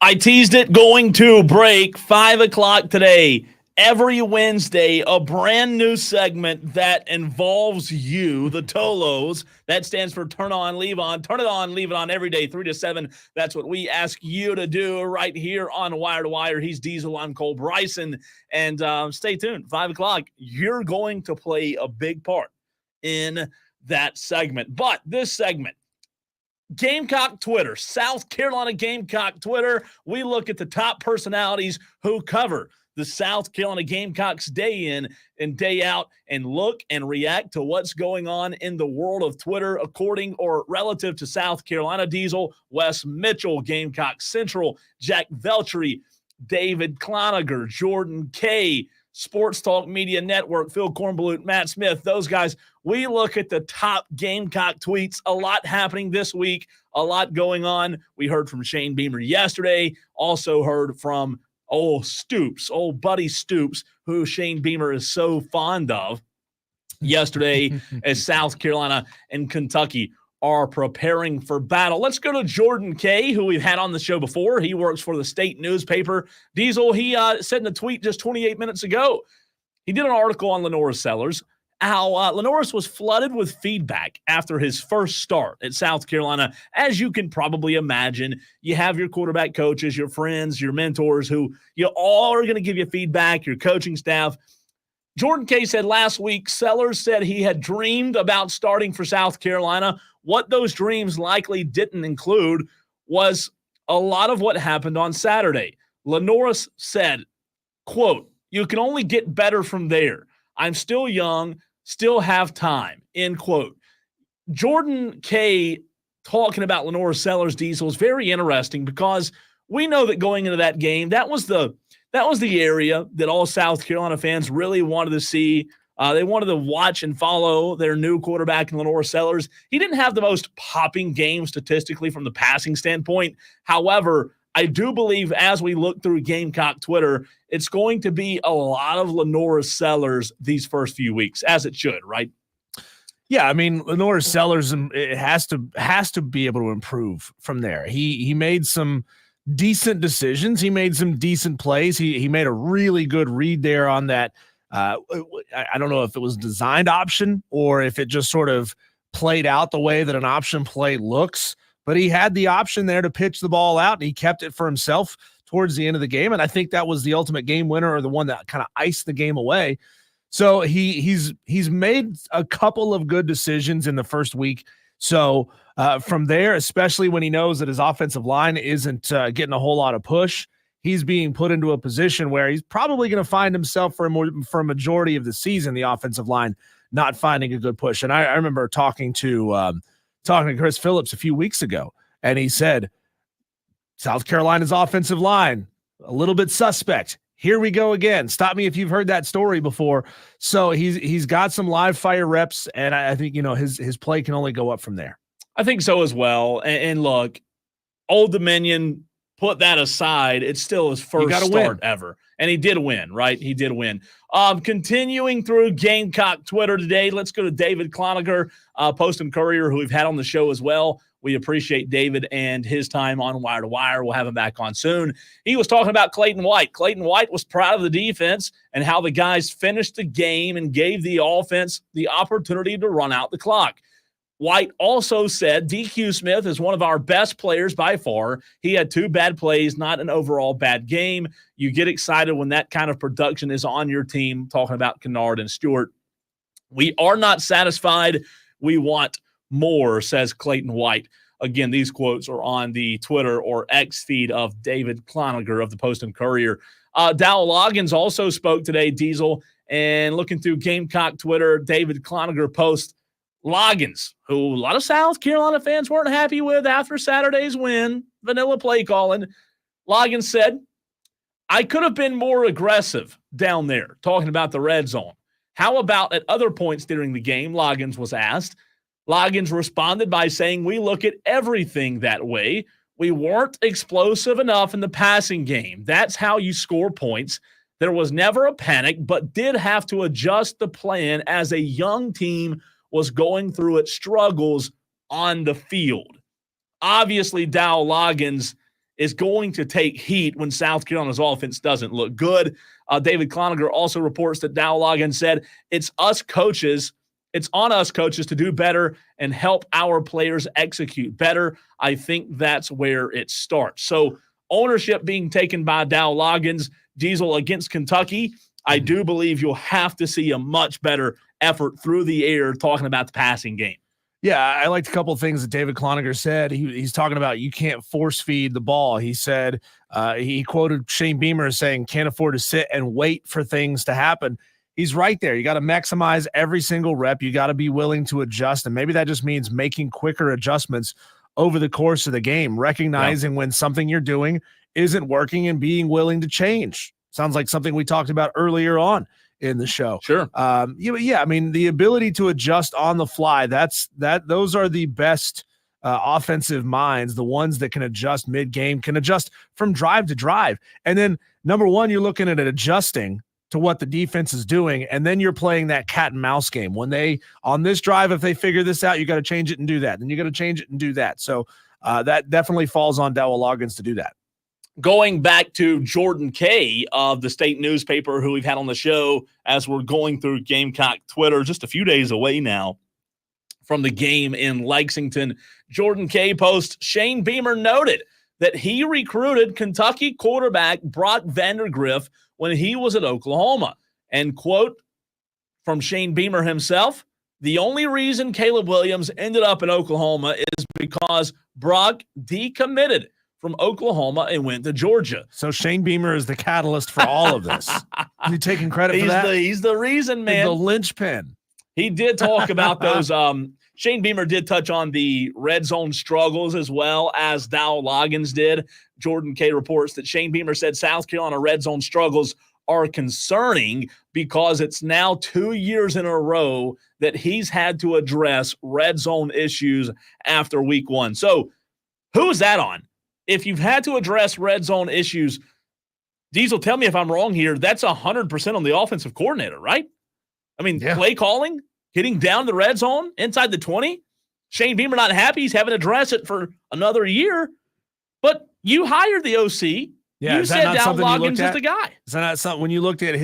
I teased it going to break 5 o'clock today. Every Wednesday, a brand new segment that involves you, the Tolos. That stands for Turn On, Leave On. Turn it on, leave it on every day, 3 to 7. That's what we ask you to do right here on Wire to Wire. He's Diesel. I'm Cole Bryson. And stay tuned. 5 o'clock, you're going to play a big part in that segment. But this segment, Gamecock Twitter, South Carolina Gamecock Twitter. We look at the top personalities who cover the South Carolina Gamecocks day in and day out and look and react to what's going on in the world of Twitter according or relative to South Carolina. Diesel, Wes Mitchell, Gamecock Central, Jack Veltri, David Cloninger, Jordan Kay, Sports Talk Media Network, Phil Kornblut, Matt Smith, those guys. We look at the top Gamecock tweets. A lot happening this week, a lot going on. We heard from Shane Beamer yesterday, also heard from old buddy Stoops, who Shane Beamer is so fond of, yesterday as South Carolina and Kentucky are preparing for battle. Let's go to Jordan Kay, who we've had on the show before. He works for the state newspaper. Diesel, he said in a tweet just 28 minutes ago, he did an article on Lenora Sellers, how Lenoris was flooded with feedback after his first start at South Carolina. As you can probably imagine, you have your quarterback coaches, your friends, your mentors, who you all are going to give you feedback, your coaching staff. Jordan Kay said last week, Sellers said he had dreamed about starting for South Carolina. What those dreams likely didn't include was a lot of what happened on Saturday. Lenoris said, quote, "You can only get better from there. I'm still young, still have time," end quote. Jordan Kay talking about Lenora Sellers, Diesel, is very interesting because we know that going into that game, that was the area that all South Carolina fans really wanted to see. They wanted to watch and follow their new quarterback in Lenora Sellers. He didn't have the most popping game statistically from the passing standpoint. However, I do believe as we look through Gamecock Twitter, it's going to be a lot of Lenora Sellers these first few weeks, as it should, right? Yeah, I mean, Lenora Sellers, it has to be able to improve from there. He made some decent decisions. He made some decent plays. He made a really good read there on that. I don't know if it was designed option or if it just sort of played out the way that an option play looks. But he had the option there to pitch the ball out, and he kept it for himself towards the end of the game. And I think that was the ultimate game winner, or the one that kind of iced the game away. So he's made a couple of good decisions in the first week. So from there, especially when he knows that his offensive line isn't getting a whole lot of push, he's being put into a position where he's probably going to find himself for a majority of the season, the offensive line not finding a good push. And I remember talking to Chris Phillips a few weeks ago, and he said, South Carolina's offensive line, a little bit suspect. Here we go again. Stop me if you've heard that story before. So he's got some live fire reps, and I think, his play can only go up from there. I think so as well. And look, Old Dominion, put that aside, it's still his first start ever. And he did win, right? He did win. Continuing through Gamecock Twitter today, let's go to David Cloninger, Post and Courier, who we've had on the show as well. We appreciate David and his time on Wire to Wire. We'll have him back on soon. He was talking about Clayton White. Clayton White was proud of the defense and how the guys finished the game and gave the offense the opportunity to run out the clock. White also said DQ Smith is one of our best players by far. He had 2 bad plays, not an overall bad game. You get excited when that kind of production is on your team, talking about Kennard and Stewart. We are not satisfied. We want more, says Clayton White. Again, these quotes are on the Twitter or X feed of David Cloninger of the Post and Courier. Dow Loggins also spoke today, Diesel, and looking through Gamecock Twitter, David Cloninger posts, Loggins, who a lot of South Carolina fans weren't happy with after Saturday's win, vanilla play calling. Loggins said, I could have been more aggressive down there, talking about the red zone. How about at other points during the game, Loggins was asked. Loggins responded by saying, we look at everything that way. We weren't explosive enough in the passing game. That's how you score points. There was never a panic, but did have to adjust the plan as a young team was going through its struggles on the field. Obviously, Dow Loggins is going to take heat when South Carolina's offense doesn't look good. David Cloninger also reports that Dow Loggins said, it's on us coaches to do better and help our players execute better. I think that's where it starts. So ownership being taken by Dow Loggins, Diesel against Kentucky, I do believe you'll have to see a much better effort through the air talking about the passing game. Yeah, I liked a couple of things that David Cloninger said. He's talking about you can't force feed the ball. He said he quoted Shane Beamer as saying can't afford to sit and wait for things to happen. He's right there. You got to maximize every single rep. You got to be willing to adjust, and maybe that just means making quicker adjustments over the course of the game, recognizing when something you're doing isn't working and being willing to change. Sounds like something we talked about earlier on in the show. Sure. I mean, the ability to adjust on the fly, those are the best offensive minds, the ones that can adjust mid-game, can adjust from drive to drive. And then number one, you're looking at it adjusting to what the defense is doing, and then you're playing that cat and mouse game. When they, on this drive, if they figure this out, you got to change it and do that. Then you got to change it and do that. So that definitely falls on Dabo Loggins to do that. Going back to Jordan Kay of the state newspaper, who we've had on the show as we're going through Gamecock Twitter, just a few days away now from the game in Lexington. Jordan Kay posts, Shane Beamer noted that he recruited Kentucky quarterback Brock Vandergriff when he was at Oklahoma. And quote from Shane Beamer himself, the only reason Caleb Williams ended up in Oklahoma is because Brock decommitted from Oklahoma and went to Georgia. So Shane Beamer is the catalyst for all of this. Is he taking credit for that? He's the reason, man. The linchpin. He did talk about those. Shane Beamer did touch on the red zone struggles as well as Dow Loggins did. Jordan Kay reports that Shane Beamer said South Carolina red zone struggles are concerning because it's now 2 years in a row that he's had to address red zone issues after week one. So who is that on? If you've had to address red zone issues, Diesel, tell me if I'm wrong here, that's 100% on the offensive coordinator, right? I mean, play calling, getting down the red zone, inside the 20. Shane Beamer not happy. He's having to address it for another year. But you hired the OC. Yeah, you said Dow Loggins is the guy. Is that not something when you looked at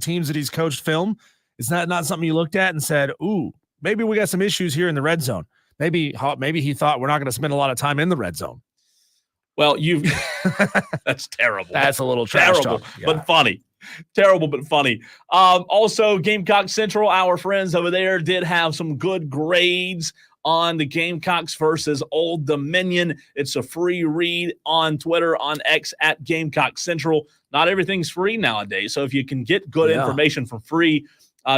teams that he's coached film, is that not something you looked at and said, ooh, maybe we got some issues here in the red zone. Maybe he thought we're not going to spend a lot of time in the red zone. Well, that's terrible. That's a little trash terrible, talk. But funny. Terrible, but funny. Also, Gamecock Central, our friends over there did have some good grades on the Gamecocks versus Old Dominion. It's a free read on Twitter, on X at Gamecock Central. Not everything's free nowadays. So if you can get good information for free,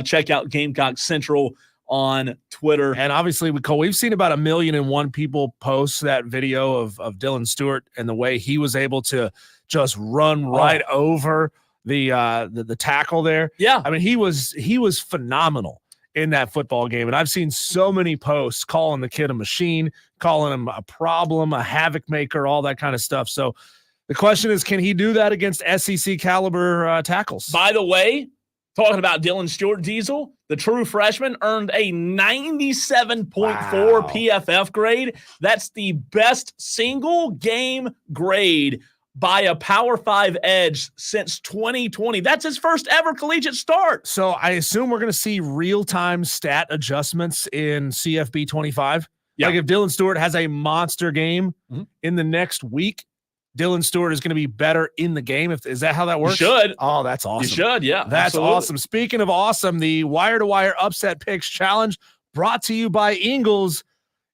check out Gamecock Central on Twitter. And obviously, we've seen about 1,000,001 people post that video of Dylan Stewart and the way he was able to just run right over the tackle there. Yeah. I mean, he was phenomenal in that football game. And I've seen so many posts calling the kid a machine, calling him a problem, a havoc maker, all that kind of stuff. So the question is, can he do that against SEC caliber tackles? By the way, talking about Dylan Stewart, Diesel, the true freshman earned a 97.4 PFF grade. That's the best single game grade by a Power 5 edge since 2020. That's his first ever collegiate start. So I assume we're going to see real-time stat adjustments in CFB 25. Yeah. Like if Dylan Stewart has a monster game in the next week, Dylan Stewart is going to be better in the game. Is that how that works? You should. Oh, that's awesome. You should, yeah. That's absolutely. awesome. Speaking of awesome, the Wire-to-Wire Upset Picks Challenge brought to you by Ingles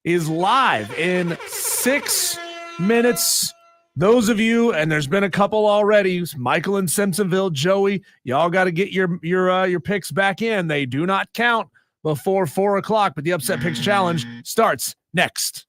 is live in 6 minutes. Those of you, and there's been a couple already, Michael and Simpsonville, Joey, y'all got to get your picks back in. They do not count before 4 o'clock, but the Upset Picks Challenge starts next.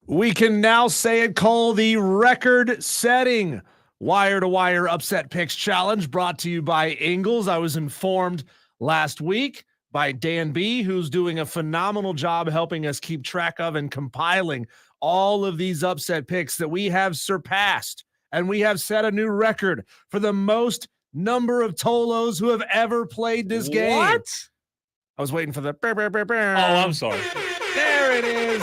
We can now say it, Cole, the record-setting wire-to-wire upset picks challenge brought to you by Ingles. I was informed last week by Dan B., who's doing a phenomenal job helping us keep track of and compiling all of these upset picks, that we have surpassed and we have set a new record for the most number of Tolos who have ever played this game. What? I was waiting for the Oh, I'm sorry. There it is.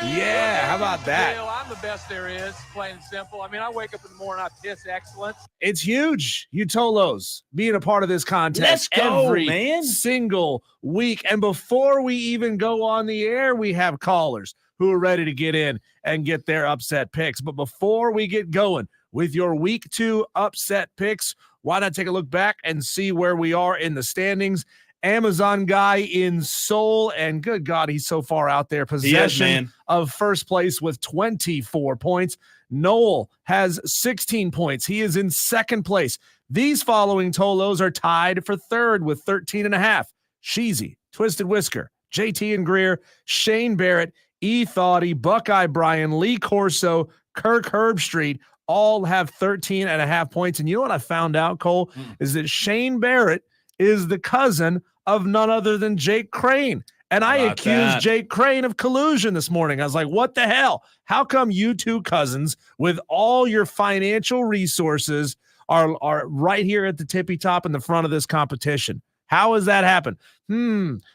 Yeah, how about that? I'm the best there is, plain and simple. I mean, I wake up in the morning, I piss excellence. It's huge, you Tolos, being a part of this contest. Let's go, every man. single week. And before we even go on the air, we have callers who are ready to get in and get their upset picks. But before we get going with your week 2 upset picks, why not take a look back and see where we are in the standings? Amazon guy in Seoul, and good God, he's so far out there. Possession of first place with 24 points. Noel has 16 points. He is in second place. These following Tolos are tied for third with 13.5. Sheezy, Twisted Whisker, JT and Greer, Shane Barrett, E. Thoughty, Buckeye Brian, Lee Corso, Kirk Herbstreet all have 13.5 points. And you know what I found out, Cole, is that Shane Barrett is the cousin of none other than Jake Crane. And I accused Jake Crane of collusion this morning. I was like, what the hell? How come you two cousins with all your financial resources are right here at the tippy top in the front of this competition? How has that happened?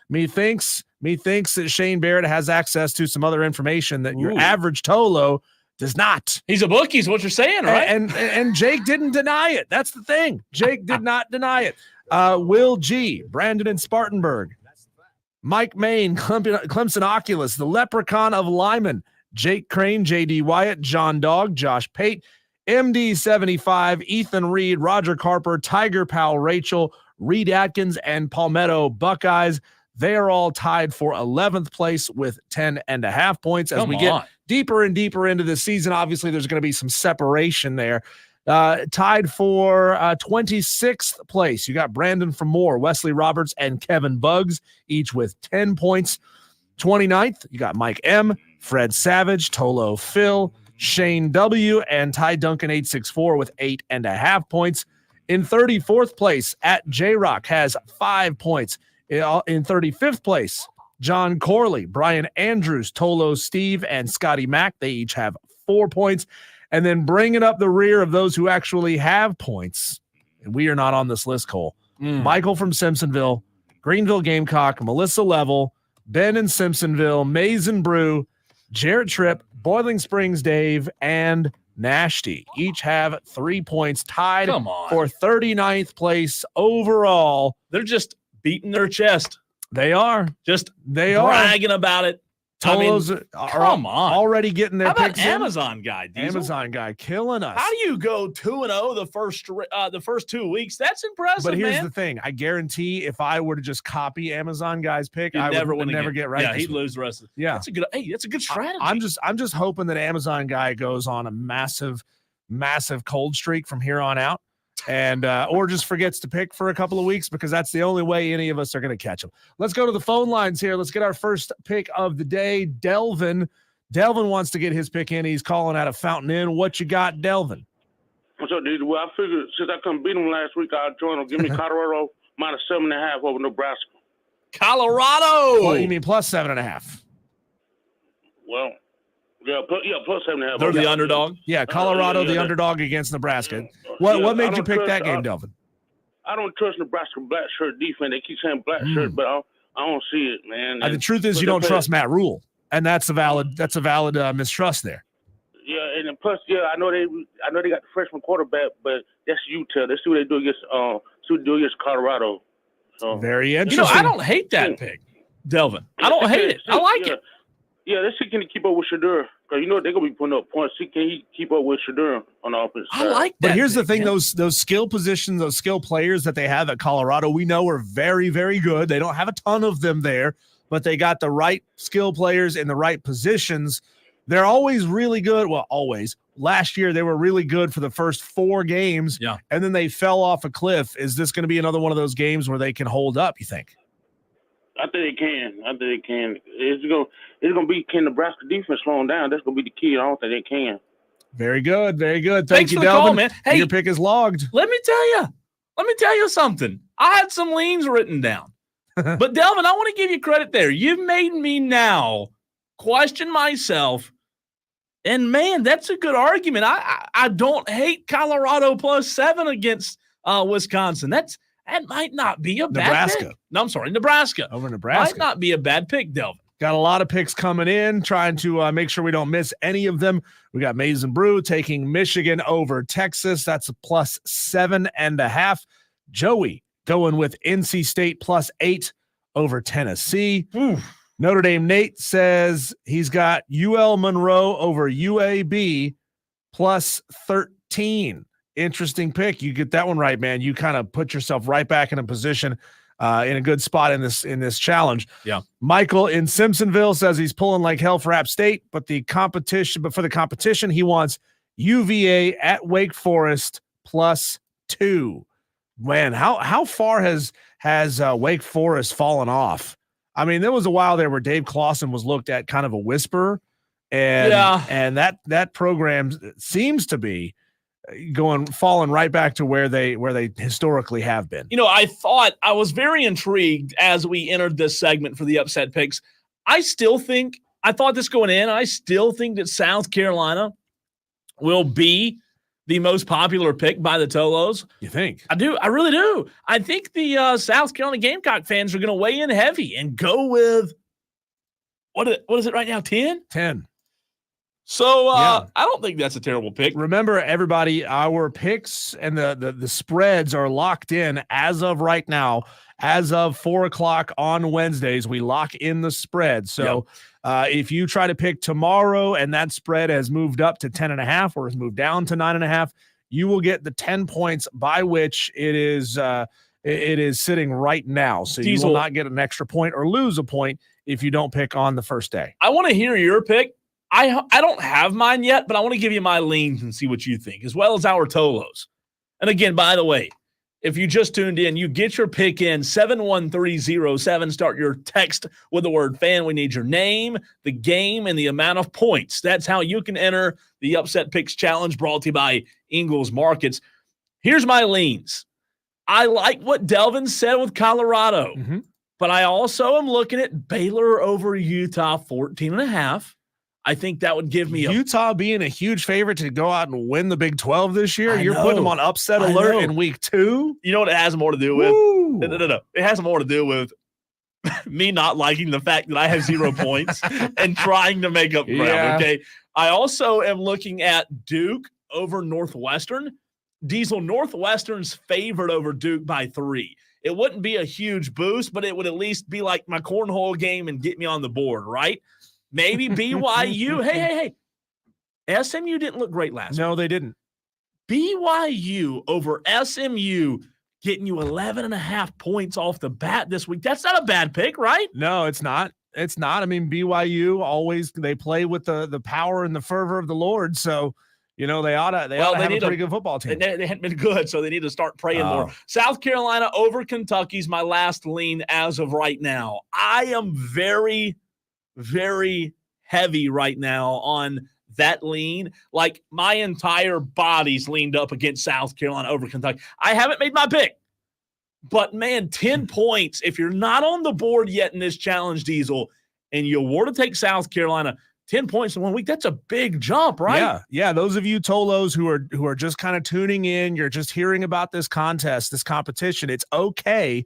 Methinks that Shane Barrett has access to some other information that your average Tolo does not. He's a bookie is what you're saying, right? And Jake didn't deny it. That's the thing. Jake did not deny it. Will G, Brandon and Spartanburg, Mike Main, Clemson Oculus, the Leprechaun of Lyman, Jake Crane, JD Wyatt, John Dog, Josh Pate, MD75, Ethan Reed, Roger Carper, Tiger Powell, Rachel, Reed Atkins, and Palmetto Buckeyes. They are all tied for 11th place with 10.5 points. As we get deeper and deeper into the season, obviously there's going to be some separation there. Tied for 26th place, you got Brandon from Moore, Wesley Roberts, and Kevin Buggs, each with 10 points. 29th, you got Mike M, Fred Savage, Tolo Phil, Shane W, and Ty Duncan 864 with 8.5 points. In 34th place, at J-Rock has 5 points. In 35th place, John Corley, Brian Andrews, Tolo Steve, and Scotty Mack. They each have 4 points. And then bringing up the rear of those who actually have points, and we are not on this list, Cole. Michael from Simpsonville, Greenville Gamecock, Melissa Level, Ben in Simpsonville, Mason Brew, Jarrett Tripp, Boiling Springs Dave, and Nashty. Each have 3 points, tied for 39th place overall. They're just beating their chest. They are. They are bragging about it. Tolos are already getting their picks in. Amazon guy, Diesel? Amazon guy killing us. How do you go 2-0 the first 2 weeks? That's impressive. But here's the thing: I guarantee if I were to just copy Amazon guy's pick, I would never get right. Yeah, he'd lose the rest of it. Yeah, that's a good strategy. I'm just hoping that Amazon guy goes on a massive cold streak from here on out. And or just forgets to pick for a couple of weeks, because that's the only way any of us are going to catch him. Let's go to the phone lines here. Let's get our first pick of the day. Delvin wants to get his pick in. He's calling out of Fountain Inn. What you got, Delvin? What's up, dude? Well, I figured since I couldn't beat him last week, I'll join him. Give me Colorado minus 7.5 over Nebraska. Colorado. Well, you mean plus 7.5? Well. Plus 7.5. They're the underdog. Yeah, Colorado, the underdog against Nebraska. What made you pick that game, Delvin? I don't trust Nebraska black shirt defense. They keep saying black shirt, but I don't see it, man. The truth is, you don't trust Matt Rule, and that's a valid mistrust there. Yeah, and then plus, I know they got the freshman quarterback, but that's UTEP. Let's see what they do against Colorado. So very interesting. I don't hate that pick, Delvin. I don't hate it. I like it. Yeah, let's see, can he keep up with Shadur? Because they're going to be putting up points. See, can he keep up with Shadur on the offense side? I like that. But here's the thing, those skill positions, those skill players that they have at Colorado, we know are very, very good. They don't have a ton of them there, but they got the right skill players in the right positions. They're always really good. Well, always. Last year, they were really good for the first 4 games, and then they fell off a cliff. Is this going to be another one of those games where they can hold up, you think? I think they can. It's gonna be, can Nebraska defense slow them down? That's gonna be the key. I don't think they can. Very good. Very good. Thanks Thank you, for the Delvin. call, man. Hey, your pick is logged. let me tell you something. I had some leans written down. But Delvin, I want to give you credit there. You've made me now question myself. And man, that's a good argument. I don't hate Colorado +7 against Wisconsin. That might not be a bad pick. No, I'm sorry, Nebraska. Over Nebraska. Might not be a bad pick, Delvin. Got a lot of picks coming in, trying to make sure we don't miss any of them. We got Maize and Brew taking Michigan over Texas. That's a +7.5. Joey going with NC State +8 over Tennessee. Oof. Notre Dame Nate says he's got UL Monroe over UAB +13. Interesting pick. You get that one right, man. You kind of put yourself right back in a position in a good spot in this challenge. Yeah. Michael in Simpsonville says he's pulling like hell for App State, but for the competition, he wants UVA at Wake Forest +2. Man, how far has Wake Forest fallen off? I mean, there was a while there where Dave Clawson was looked at kind of a whisper, and that program seems to be falling right back to where they historically have been. You know, I was very intrigued as we entered this segment for the upset picks. I thought this going in, I still think that South Carolina will be the most popular pick by the Tolos. You think? I do. I really do. I think the South Carolina Gamecock fans are going to weigh in heavy and go with what is it right now? 10? 10. So I don't think that's a terrible pick. Remember, everybody, our picks and the spreads are locked in as of right now. As of 4:00 on Wednesdays, we lock in the spread. So if you try to pick tomorrow and that spread has moved up to 10.5 or has moved down to 9.5, you will get the 10 points by which it is sitting right now. So you will not get an extra point or lose a point if you don't pick on the first day. I want to hear your pick. I don't have mine yet, but I want to give you my leans and see what you think, as well as our Tolos. And again, by the way, if you just tuned in, you get your pick in 71307. Start your text with the word fan. We need your name, the game, and the amount of points. That's how you can enter the Upset Picks Challenge brought to you by Ingles Markets. Here's my leans. I like what Delvin said with Colorado, but I also am looking at Baylor over Utah 14.5. I think that would give me Utah being a huge favorite to go out and win the Big 12 this year. You're putting them on upset alert in week 2. You know what it has more to do with? No. It has more to do with me not liking the fact that I have 0 points and trying to make up ground. Okay. I also am looking at Duke over Northwestern. Diesel, Northwestern's favored over Duke by 3. It wouldn't be a huge boost, but it would at least be like my cornhole game and get me on the board, right? Maybe BYU. Hey. SMU didn't look great last week. No, they didn't. BYU over SMU getting you 11.5 points off the bat this week. That's not a bad pick, right? No, it's not. It's not. I mean, BYU they play with the power and the fervor of the Lord. So, they ought to have a pretty good football team. They hadn't been good, so they need to start praying more. South Carolina over Kentucky's my last lean as of right now. I am very, very heavy right now on that lean. Like, my entire body's leaned up against South Carolina over Kentucky. I haven't made my pick, but man, 10 points. If you're not on the board yet in this challenge, Diesel, and you were to take South Carolina, 10 points in 1 week, that's a big jump, right? Yeah. Those of you Tolos who are just kind of tuning in, you're just hearing about this contest, this competition, it's okay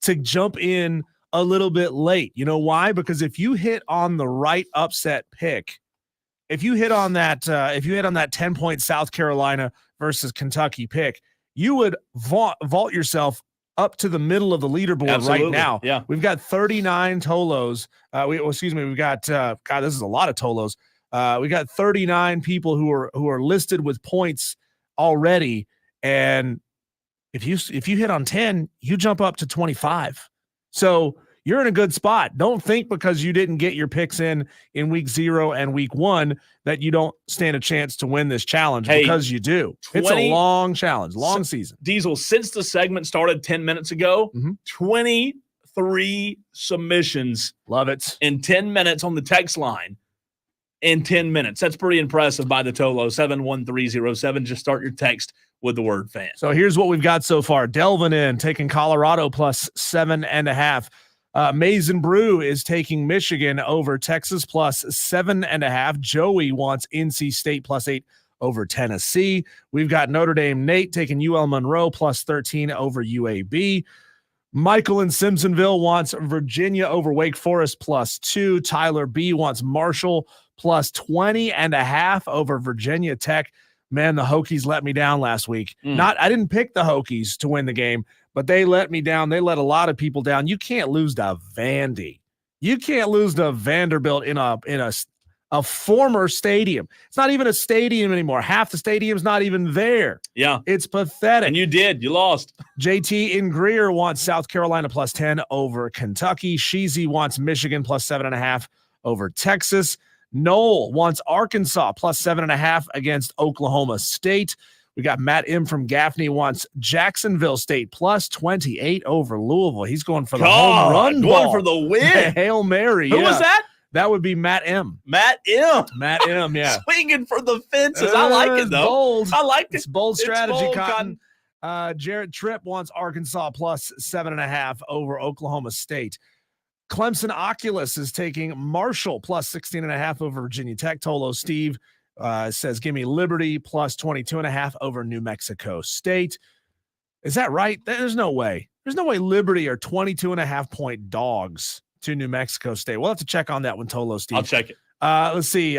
to jump in a little bit late. You know why? Because if you hit on the right upset pick, if you hit on that 10-point South Carolina versus Kentucky pick, you would vault yourself up to the middle of the leaderboard right now. Yeah. We've got 39 Tolos. We've got this is a lot of Tolos. We got 39 people who are listed with points already. And if you hit on 10, you jump up to 25. So you're in a good spot. Don't think because you didn't get your picks in week 0 and week 1 that you don't stand a chance to win this challenge, because you do. It's a long challenge, long season. Diesel, since the segment started 10 minutes ago, 20 3 submissions Love it. in 10 minutes on the text line. In 10 minutes. That's pretty impressive by the Tolo. 71307. Just start your text with the word fan. So here's what we've got so far. Delvin in, taking Colorado plus 7.5. Mason Brew is taking Michigan over Texas plus 7.5. Joey wants NC State plus 8 over Tennessee. We've got Notre Dame Nate taking UL Monroe plus 13 over UAB. Michael in Simpsonville wants Virginia over Wake Forest plus 2. Tyler B wants Marshall plus 20.5 over Virginia Tech. Man, the Hokies let me down last week. I didn't pick the Hokies to win the game, but they let me down. They let a lot of people down. You can't lose to Vandy. You can't lose to Vanderbilt in a former stadium. It's not even a stadium anymore. Half the stadium's not even there. Yeah. It's pathetic. And you did. You lost. JT in Greer wants South Carolina plus 10 over Kentucky. Sheezy wants Michigan plus 7.5 over Texas. Noel wants Arkansas plus 7.5 against Oklahoma State. We got Matt M from Gaffney wants Jacksonville State plus 28 over Louisville. He's going for the home run going ball. for the win. Hail Mary. Who was that? That would be Matt M. Matt M. Matt M, yeah. Swinging for the fences. I like it, though. Bold. I like it. It's bold strategy, bold, Cotton. Jared Tripp wants Arkansas plus 7.5 over Oklahoma State. Clemson Oculus is taking Marshall plus 16.5 over Virginia Tech. Tolo Steve says, give me Liberty plus 22.5 over New Mexico State. Is that right? There's no way. There's no way Liberty are 22.5 point dogs to New Mexico State. We'll have to check on that one, Tolo Steve. I'll check it. Let's see.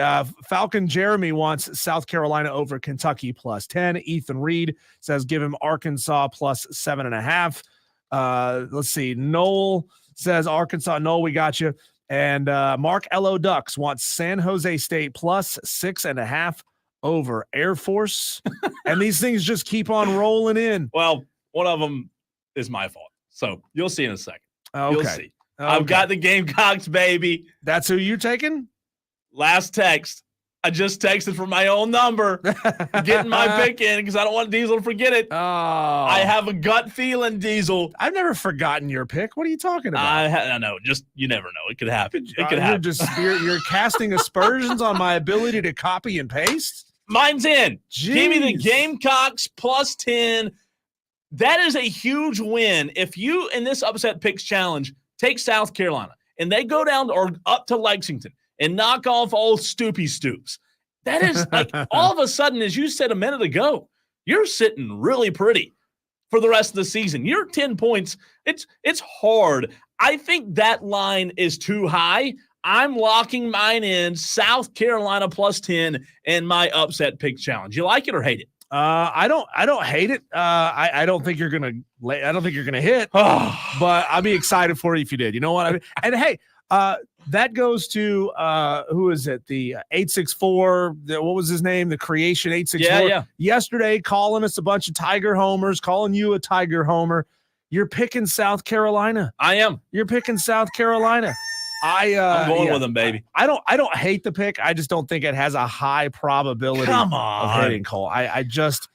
Falcon Jeremy wants South Carolina over Kentucky plus 10. Ethan Reed says, give him Arkansas plus 7.5. Let's see. Noel says Arkansas. Noel, we got you. And Mark L.O. Ducks wants San Jose State plus 6.5 over Air Force. And these things just keep on rolling in. Well, one of them is my fault. So you'll see in a second. Okay. You'll see. Okay. I've got the Gamecocks, baby. That's who you're taking? Last text. I just texted from my own number, getting my pick in because I don't want Diesel to forget it. Oh. I have a gut feeling, Diesel. I've never forgotten your pick. What are you talking about? I know. Just you never know. It could happen. It could happen. You're casting aspersions on my ability to copy and paste? Mine's in. Jeez. Give me the Gamecocks plus 10. That is a huge win. If you, in this upset picks challenge, take South Carolina and they go down or up to Lexington and knock off all Stoopy Stoops. That is like all of a sudden, as you said a minute ago, you're sitting really pretty for the rest of the season. You're 10 points. It's hard. I think that line is too high. I'm locking mine in South Carolina plus 10 in my upset pick challenge. You like it or hate it? I don't hate it. I don't think you're gonna hit, but I'd be excited for you if you did. You know what I mean? And hey, that goes to who is it? The 864. What was his name? The Creation 864. Yeah. Yesterday, calling us a bunch of Tiger homers, calling you a Tiger homer. You're picking South Carolina. I am. You're picking South Carolina. I'm going with them, baby. I don't hate the pick. I just don't think it has a high probability of hitting, Cole. I just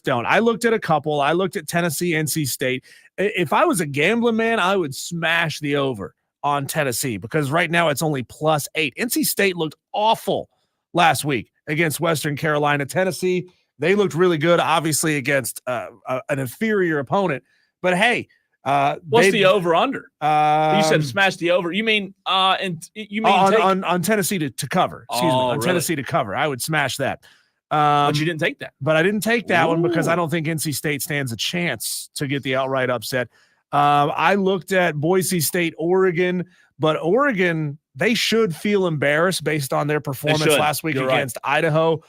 don't. I looked at a couple. I looked at Tennessee, NC State. If I was a gambling man, I would smash the over on Tennessee because right now it's only plus 8. NC State looked awful last week against Western Carolina. Tennessee, they looked really good, obviously, against an inferior opponent. But hey, what's the over under? You said smash the over. You mean on Tennessee to cover? Excuse me, on really? Tennessee to cover. I would smash that. But you didn't take that. But I didn't take that one because I don't think NC State stands a chance to get the outright upset. I looked at Boise State, Oregon, but Oregon, they should feel embarrassed based on their performance last week against Idaho.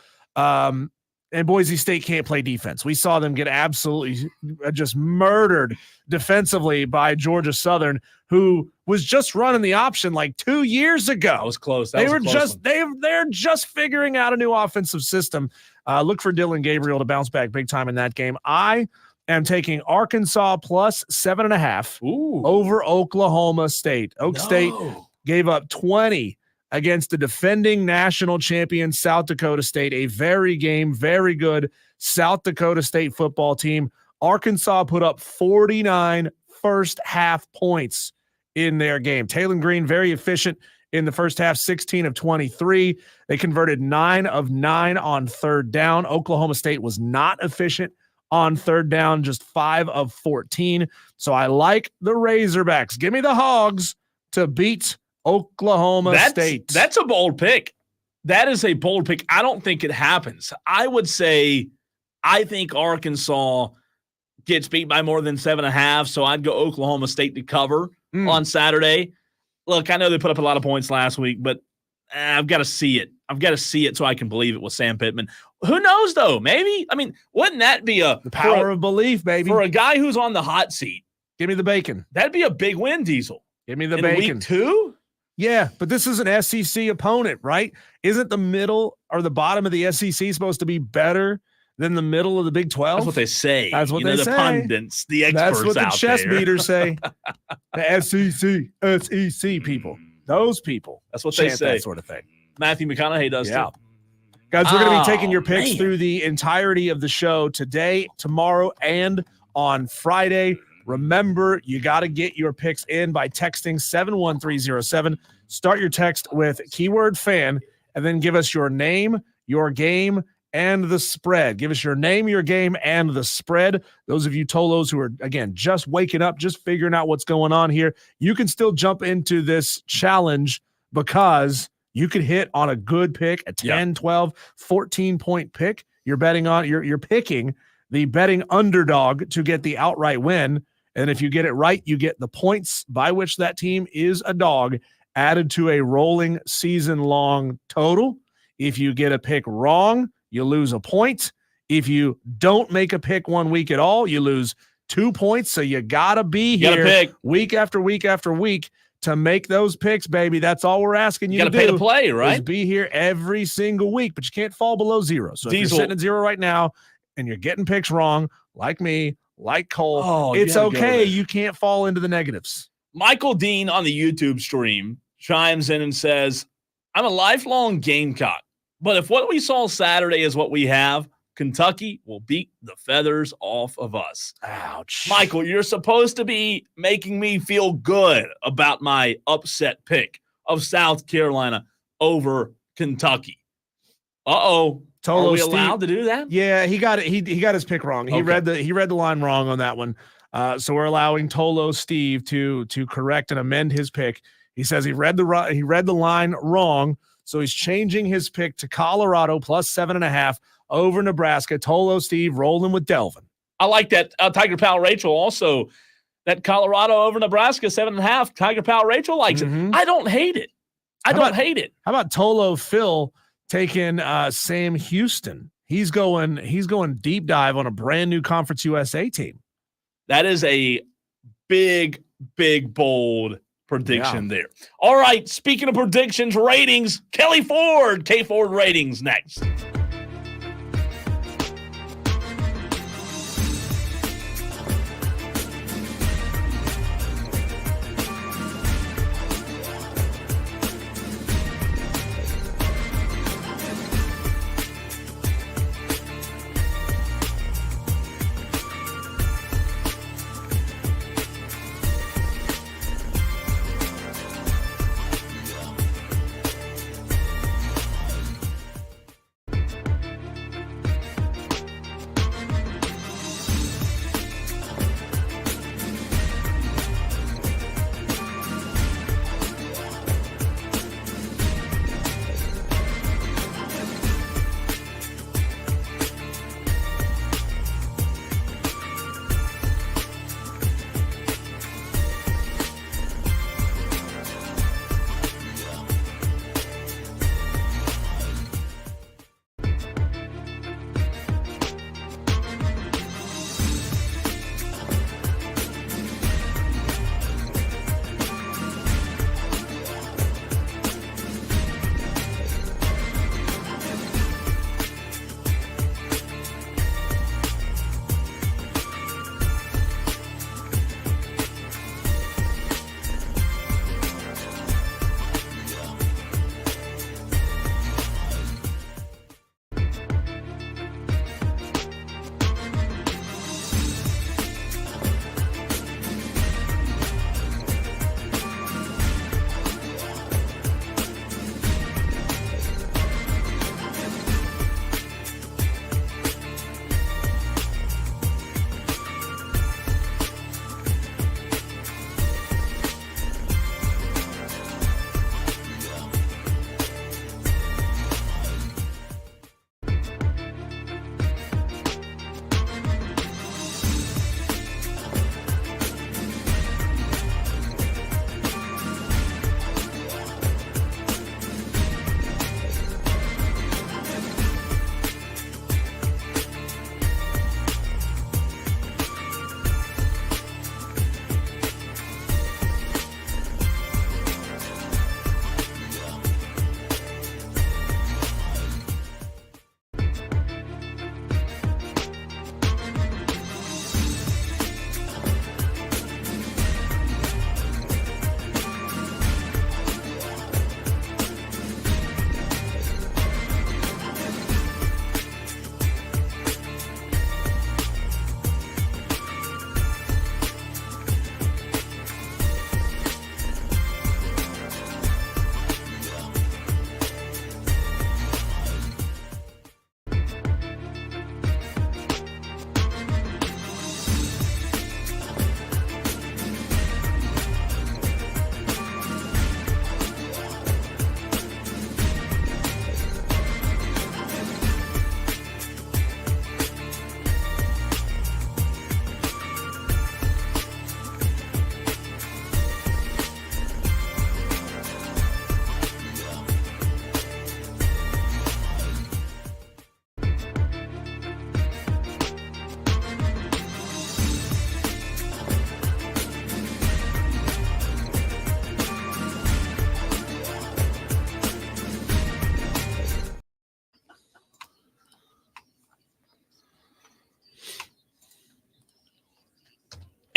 And Boise State can't play defense. We saw them get absolutely just murdered defensively by Georgia Southern, who was just running the option like 2 years ago. That was close. They're just figuring out a new offensive system. Look for Dylan Gabriel to bounce back big time in that game. I am taking Arkansas plus 7.5 over Oklahoma State. State gave up 20 against the defending national champion South Dakota State, a very good South Dakota State football team. Arkansas put up 49 first half points in their game. Taylor Green, very efficient in the first half, 16 of 23. They converted 9 of 9 on third down. Oklahoma State was not efficient on third down, just 5 of 14. So I like the Razorbacks. Give me the Hogs to beat Oklahoma State. That's a bold pick. That is a bold pick. I don't think it happens. I would say I think Arkansas gets beat by more than 7.5, so I'd go Oklahoma State to cover on Saturday. Look, I know they put up a lot of points last week, but I've got to see it. I've got to see it so I can believe it with Sam Pittman. Who knows, though? Maybe. I mean, wouldn't that be the power of belief, baby? For a guy who's on the hot seat. Give me the bacon. That'd be a big win, Diesel. Give me the in bacon. Week 2? Yeah, but this is an SEC opponent, right? Isn't the middle or the bottom of the SEC supposed to be better than the middle of the Big 12? That's what they say. That's what they say. The pundits, the experts out there. That's what the chess beaters say. The SEC people. Those people. That's what they say. That sort of thing. Matthew McConaughey does too. Guys, we're going to be taking your picks through the entirety of the show today, tomorrow, and on Friday. Remember, you got to get your picks in by texting 71307. Start your text with keyword fan, and then give us your name, your game, and the spread. Give us your name, your game, and the spread. Those of you Tolos who are, again, just waking up, just figuring out what's going on here, you can still jump into this challenge because you could hit on a good pick, a 10, 12, 14-point pick. You're betting on, you're picking the betting underdog to get the outright win. And if you get it right, you get the points by which that team is a dog added to a rolling season-long total. If you get a pick wrong, you lose a point. If you don't make a pick 1 week at all, you lose 2 points. So you got to be here week after week after week to make those picks, baby. That's all we're asking you to do. You got to pay to play, right? Be here every single week, but you can't fall below 0. So if you're sitting at 0 right now and you're getting picks wrong, like me, like Cole, it's okay. You can't fall into the negatives. Michael Dean on the YouTube stream chimes in and says, I'm a lifelong Gamecock, but if what we saw Saturday is what we have, Kentucky will beat the feathers off of us. Ouch. Michael, you're supposed to be making me feel good about my upset pick of South Carolina over Kentucky. Uh-oh. Are we allowed to do that? Yeah, he got it. He got his pick wrong. He read the line wrong on that one. So we're allowing Tolo Steve to correct and amend his pick. He says he read the line wrong, so he's changing his pick to Colorado plus 7.5 over Nebraska. Tolo Steve rolling with Delvin. I like that. Tiger Pal Rachel also, that Colorado over Nebraska 7.5. Tiger Pal Rachel likes it. I don't hate it. I don't hate it. How about Tolo Phil taking Sam Houston? He's going deep dive on a brand new Conference USA team. That is a big, bold prediction there. All right. Speaking of predictions, ratings, Kelley Ford, K Ford ratings next.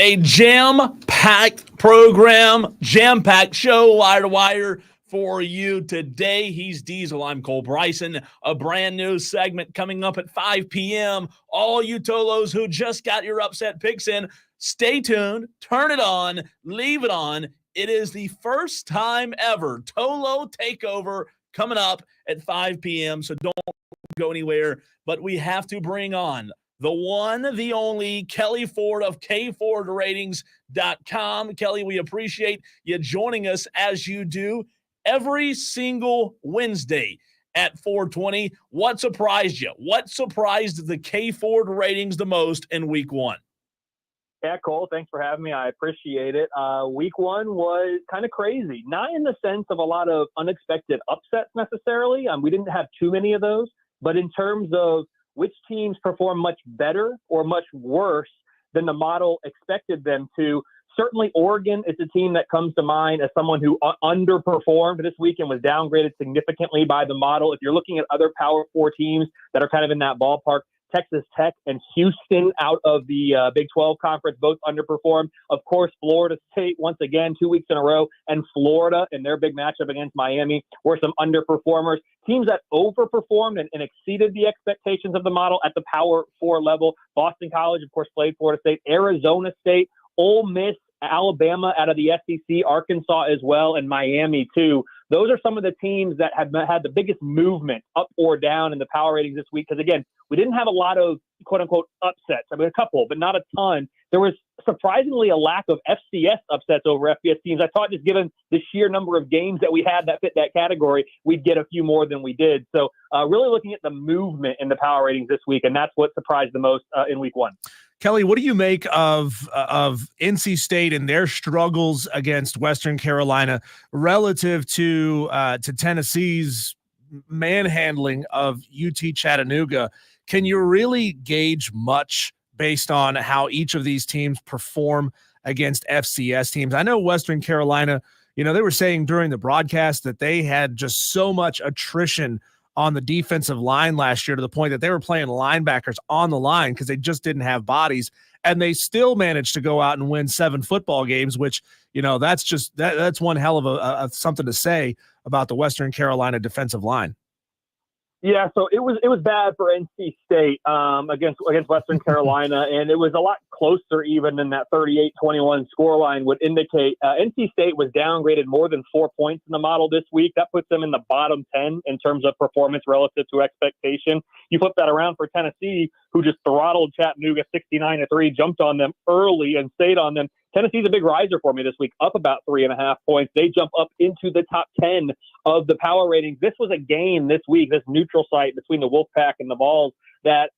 A jam-packed program, jam-packed show, wire to wire for you today. He's Diesel. I'm Cole Bryson. A brand new segment coming up at 5 p.m. All you Tolos who just got your upset picks in, stay tuned, turn it on, leave it on. It is the first time ever Tolo Takeover coming up at 5 p.m., so don't go anywhere. But we have to bring on the one, the only, Kelley Ford of KFordRatings.com. Kelley, we appreciate you joining us as you do every single Wednesday at 4:20. What surprised you? What surprised the K Ford ratings the most in week one? Yeah, Cole, thanks for having me. I appreciate it. Week one was kind of crazy, not in the sense of a lot of unexpected upsets necessarily. We didn't have too many of those, but in terms of which teams perform much better or much worse than the model expected them to. Certainly Oregon is a team that comes to mind as someone who underperformed this week and was downgraded significantly by the model. If you're looking at other Power 4 teams that are kind of in that ballpark, Texas Tech and Houston out of the Big 12 conference both underperformed. Of course, Florida State, once again, 2 weeks in a row, and Florida in their big matchup against Miami were some underperformers. Teams that overperformed and exceeded the expectations of the model at the Power 4 level. Boston College, of course, played Florida State. Arizona State, Ole Miss, Alabama out of the SEC, Arkansas as well, and Miami too. Those are some of the teams that have had the biggest movement up or down in the power ratings this week. Because again, we didn't have a lot of quote unquote upsets. I mean, a couple, but not a ton. There was surprisingly a lack of FCS upsets over FBS teams. I thought just given the sheer number of games that we had that fit that category, we'd get a few more than we did. So really looking at the movement in the power ratings this week, and that's what surprised the most in week one. Kelley, what do you make of NC State and their struggles against Western Carolina relative to Tennessee's manhandling of UT Chattanooga? Can you really gauge much based on how each of these teams perform against FCS teams? I know Western Carolina, they were saying during the broadcast that they had just so much attrition on the defensive line last year to the point that they were playing linebackers on the line because they just didn't have bodies, and they still managed to go out and win 7 football games, which, that's one hell of a something to say about the Western Carolina defensive line. Yeah, so it was bad for NC State against Western Carolina, and it was a lot closer even than that 38-21 scoreline would indicate. NC State was downgraded more than 4 points in the model this week. That puts them in the bottom 10 in terms of performance relative to expectation. You flip that around for Tennessee, who just throttled Chattanooga 69-3, jumped on them early and stayed on them. Tennessee's a big riser for me this week, up about 3.5 points. They jump up into the top 10 of the power ratings. This was a game this week, this neutral site between the Wolfpack and the Vols, that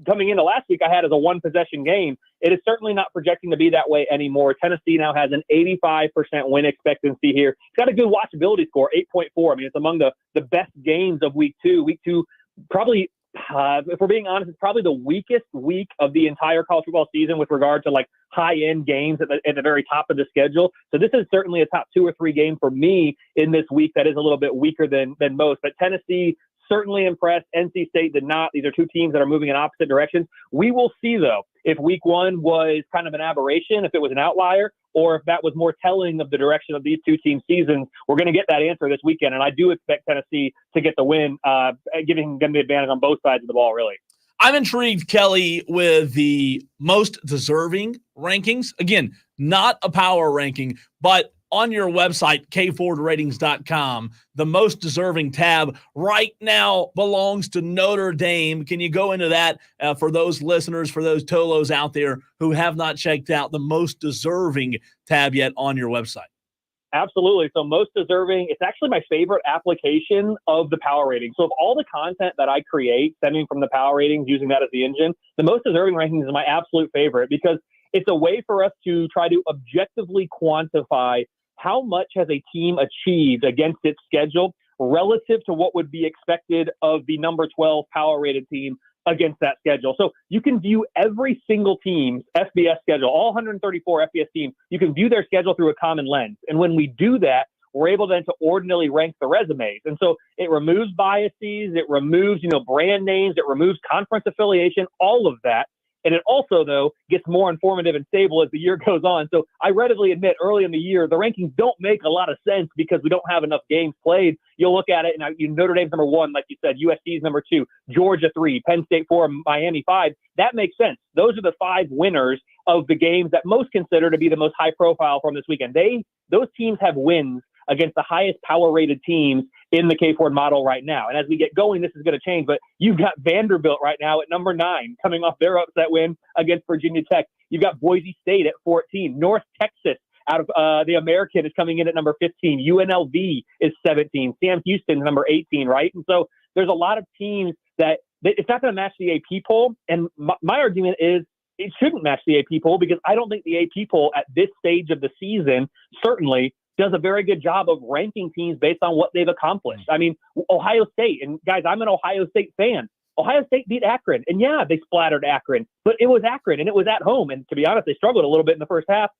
coming into last week I had as a one-possession game. It is certainly not projecting to be that way anymore. Tennessee now has an 85% win expectancy here. It's got a good watchability score, 8.4. I mean, it's among the best games of week two. Week two, probably, if we're being honest, it's probably the weakest week of the entire college football season with regard to like high-end games at the very top of the schedule. So this is certainly a top 2 or 3 game for me in this week that is a little bit weaker than most. But Tennessee certainly impressed. NC State did not. These are two teams that are moving in opposite directions. We will see, though, if week one was kind of an aberration, if it was an outlier, or if that was more telling of the direction of these two team seasons. We're going to get that answer this weekend, and I do expect Tennessee to get the win, giving them the advantage on both sides of the ball, really. I'm intrigued, Kelley, with the most deserving rankings. Again, not a power ranking, but on your website, KFordRatings.com, the most deserving tab right now belongs to Notre Dame. Can you go into that for those listeners, for those Tolos out there who have not checked out the most deserving tab yet on your website? Absolutely. So most deserving, it's actually my favorite application of the power rating. So of all the content that I create stemming from the power ratings, using that as the engine, the most deserving rankings is my absolute favorite because it's a way for us to try to objectively quantify how much has a team achieved against its schedule relative to what would be expected of the number 12 power rated team against that schedule. So you can view every single team's FBS schedule, all 134 FBS teams, you can view their schedule through a common lens. And when we do that, we're able then to ordinarily rank the resumes. And so it removes biases, it removes, brand names, it removes conference affiliation, all of that. And it also, though, gets more informative and stable as the year goes on. So I readily admit early in the year, the rankings don't make a lot of sense because we don't have enough games played. You'll look at it and Notre Dame's number 1, like you said, USC's number 2, Georgia 3, Penn State 4, Miami 5. That makes sense. Those are the 5 winners of the games that most consider to be the most high profile from this weekend. Those teams have wins against the highest power rated teams in the K-Ford model right now. And as we get going, this is going to change, but you've got Vanderbilt right now at number 9 coming off their upset win against Virginia Tech. You've got Boise State at 14. North Texas out of the American is coming in at number 15. UNLV is 17. Sam Houston is number 18, right? And so there's a lot of teams that it's not going to match the AP poll. And my argument is it shouldn't match the AP poll because I don't think the AP poll at this stage of the season certainly does a very good job of ranking teams based on what they've accomplished. I mean, Ohio State, and guys, I'm an Ohio State fan. Ohio State beat Akron, and yeah, they splattered Akron, but it was Akron, and it was at home. And to be honest, they struggled a little bit in the first half.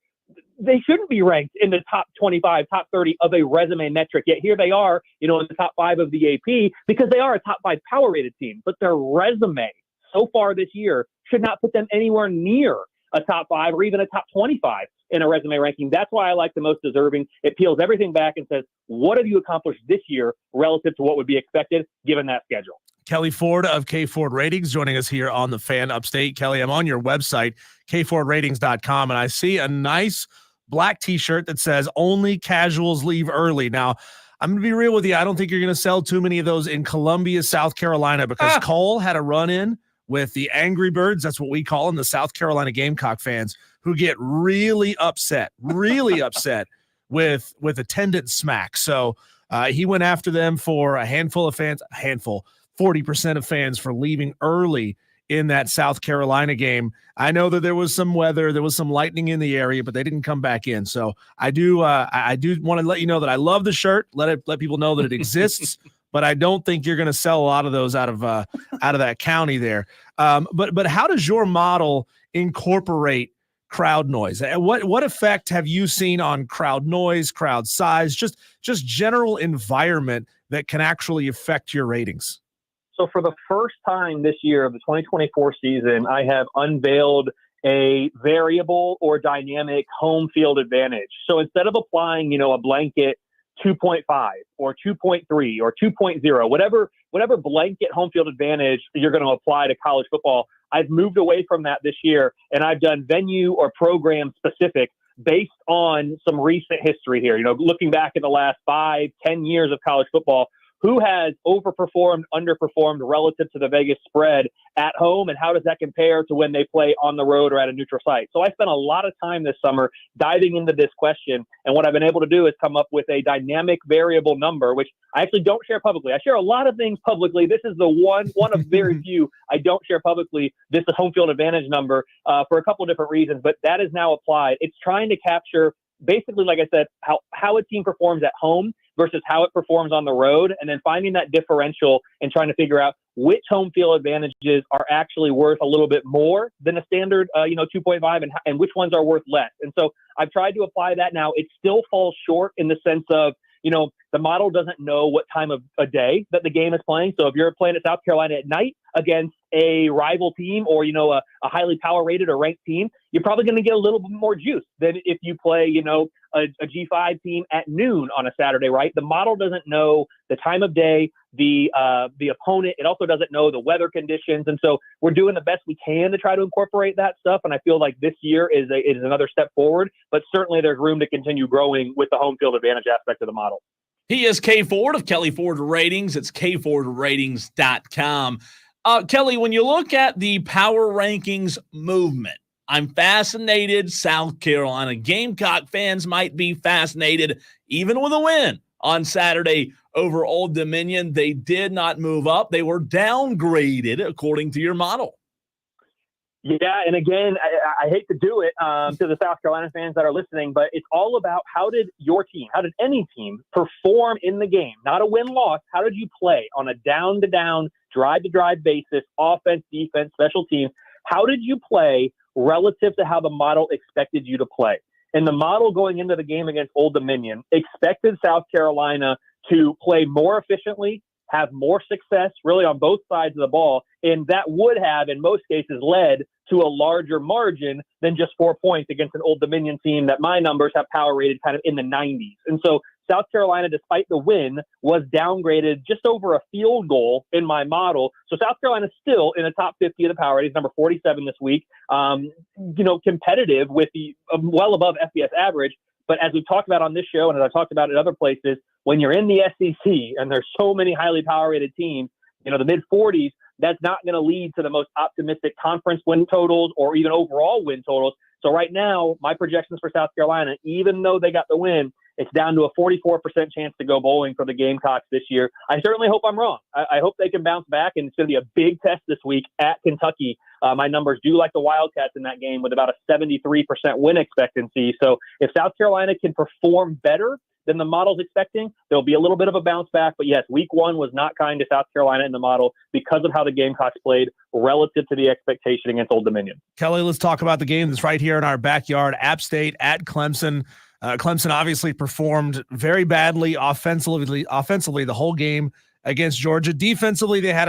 They shouldn't be ranked in the top 25, top 30 of a resume metric. Yet here they are, in the top 5 of the AP because they are a top 5 power rated team. But their resume so far this year should not put them anywhere near a top 5 or even a top 25 in a resume ranking. That's why I like the most deserving. It peels everything back and says, what have you accomplished this year relative to what would be expected given that schedule? Kelley Ford of K-Ford Ratings joining us here on the Fan Upstate. Kelley, I'm on your website, kfordratings.com, and I see a nice black t-shirt that says only casuals leave early. Now, I'm going to be real with you. I don't think you're going to sell too many of those in Columbia, South Carolina, because Cole had a run-in with the Angry Birds. That's what we call them, the South Carolina Gamecock fans, who get really upset with attendance smack. So he went after them for a handful of fans, 40% of fans for leaving early in that South Carolina game. I know that there was some weather, there was some lightning in the area, but they didn't come back in. So I do want to let you know that I love the shirt. Let people know that it exists, but I don't think you're going to sell a lot of those out of that county there. But how does your model incorporate crowd noise? What effect have you seen on crowd noise, crowd size, just general environment that can actually affect your ratings? So for the first time this year of the 2024 season, I have unveiled a variable or dynamic home field advantage. So instead of applying, a blanket 2.5 or 2.3 or 2.0, whatever blanket home field advantage you're going to apply to college football, I've moved away from that this year, and I've done venue or program specific based on some recent history here. Looking back in the last 5-10 years of college football, who has overperformed, underperformed relative to the Vegas spread at home, and how does that compare to when they play on the road or at a neutral site? So I spent a lot of time this summer diving into this question, and what I've been able to do is come up with a dynamic variable number, which I actually don't share publicly. I share a lot of things publicly. This is the one of very few I don't share publicly. This is home field advantage number for a couple of different reasons, but that is now applied. It's trying to capture basically, like I said, how a team performs at home versus how it performs on the road, and then finding that differential and trying to figure out which home field advantages are actually worth a little bit more than a standard, 2.5, and which ones are worth less. And so I've tried to apply that now. It still falls short in the sense of, the model doesn't know what time of a day that the game is playing. So if you're playing at South Carolina at night against a rival team or, a highly power rated or ranked team, you're probably going to get a little bit more juice than if you play, a G5 team at noon on a Saturday, right? The model doesn't know the time of day, the opponent. It also doesn't know the weather conditions. And so we're doing the best we can to try to incorporate that stuff. And I feel like this year is another step forward, but certainly there's room to continue growing with the home field advantage aspect of the model. He is K Ford of Kelley Ford Ratings. It's kfordratings.com. Kelley, when you look at the power rankings movement, I'm fascinated. South Carolina Gamecock fans might be fascinated, even with a win on Saturday over Old Dominion. They did not move up. They were downgraded according to your model. Yeah, and again, I hate to do it to the South Carolina fans that are listening, but it's all about how did any team perform in the game? Not a win-loss. How did you play on a down-to-down, drive-to-drive basis, offense, defense, special teams? How did you play relative to how the model expected you to play? And the model going into the game against Old Dominion expected South Carolina to play more efficiently, have more success really on both sides of the ball. And that would have, in most cases, led to a larger margin than just 4 points against an Old Dominion team that my numbers have power rated kind of in the 90s. And so South Carolina, despite the win, was downgraded just over a field goal in my model. So South Carolina is still in the top 50 of the power ratings, number 47 this week, competitive with the well above FBS average. But as we've talked about on this show and as I've talked about at other places, when you're in the SEC and there's so many highly power rated teams, the mid 40s, that's not going to lead to the most optimistic conference win totals or even overall win totals. So right now, my projections for South Carolina, even though they got the win, it's down to a 44% chance to go bowling for the Gamecocks this year. I certainly hope I'm wrong. I hope they can bounce back, and it's going to be a big test this week at Kentucky. My numbers do like the Wildcats in that game with about a 73% win expectancy. So if South Carolina can perform better than the model's expecting, there'll be a little bit of a bounce back. But yes, week one was not kind to South Carolina in the model because of how the Gamecocks played relative to the expectation against Old Dominion. Kelley, let's talk about the game that's right here in our backyard. App State at Clemson. Clemson obviously performed very badly offensively the whole game against Georgia. Defensively, they had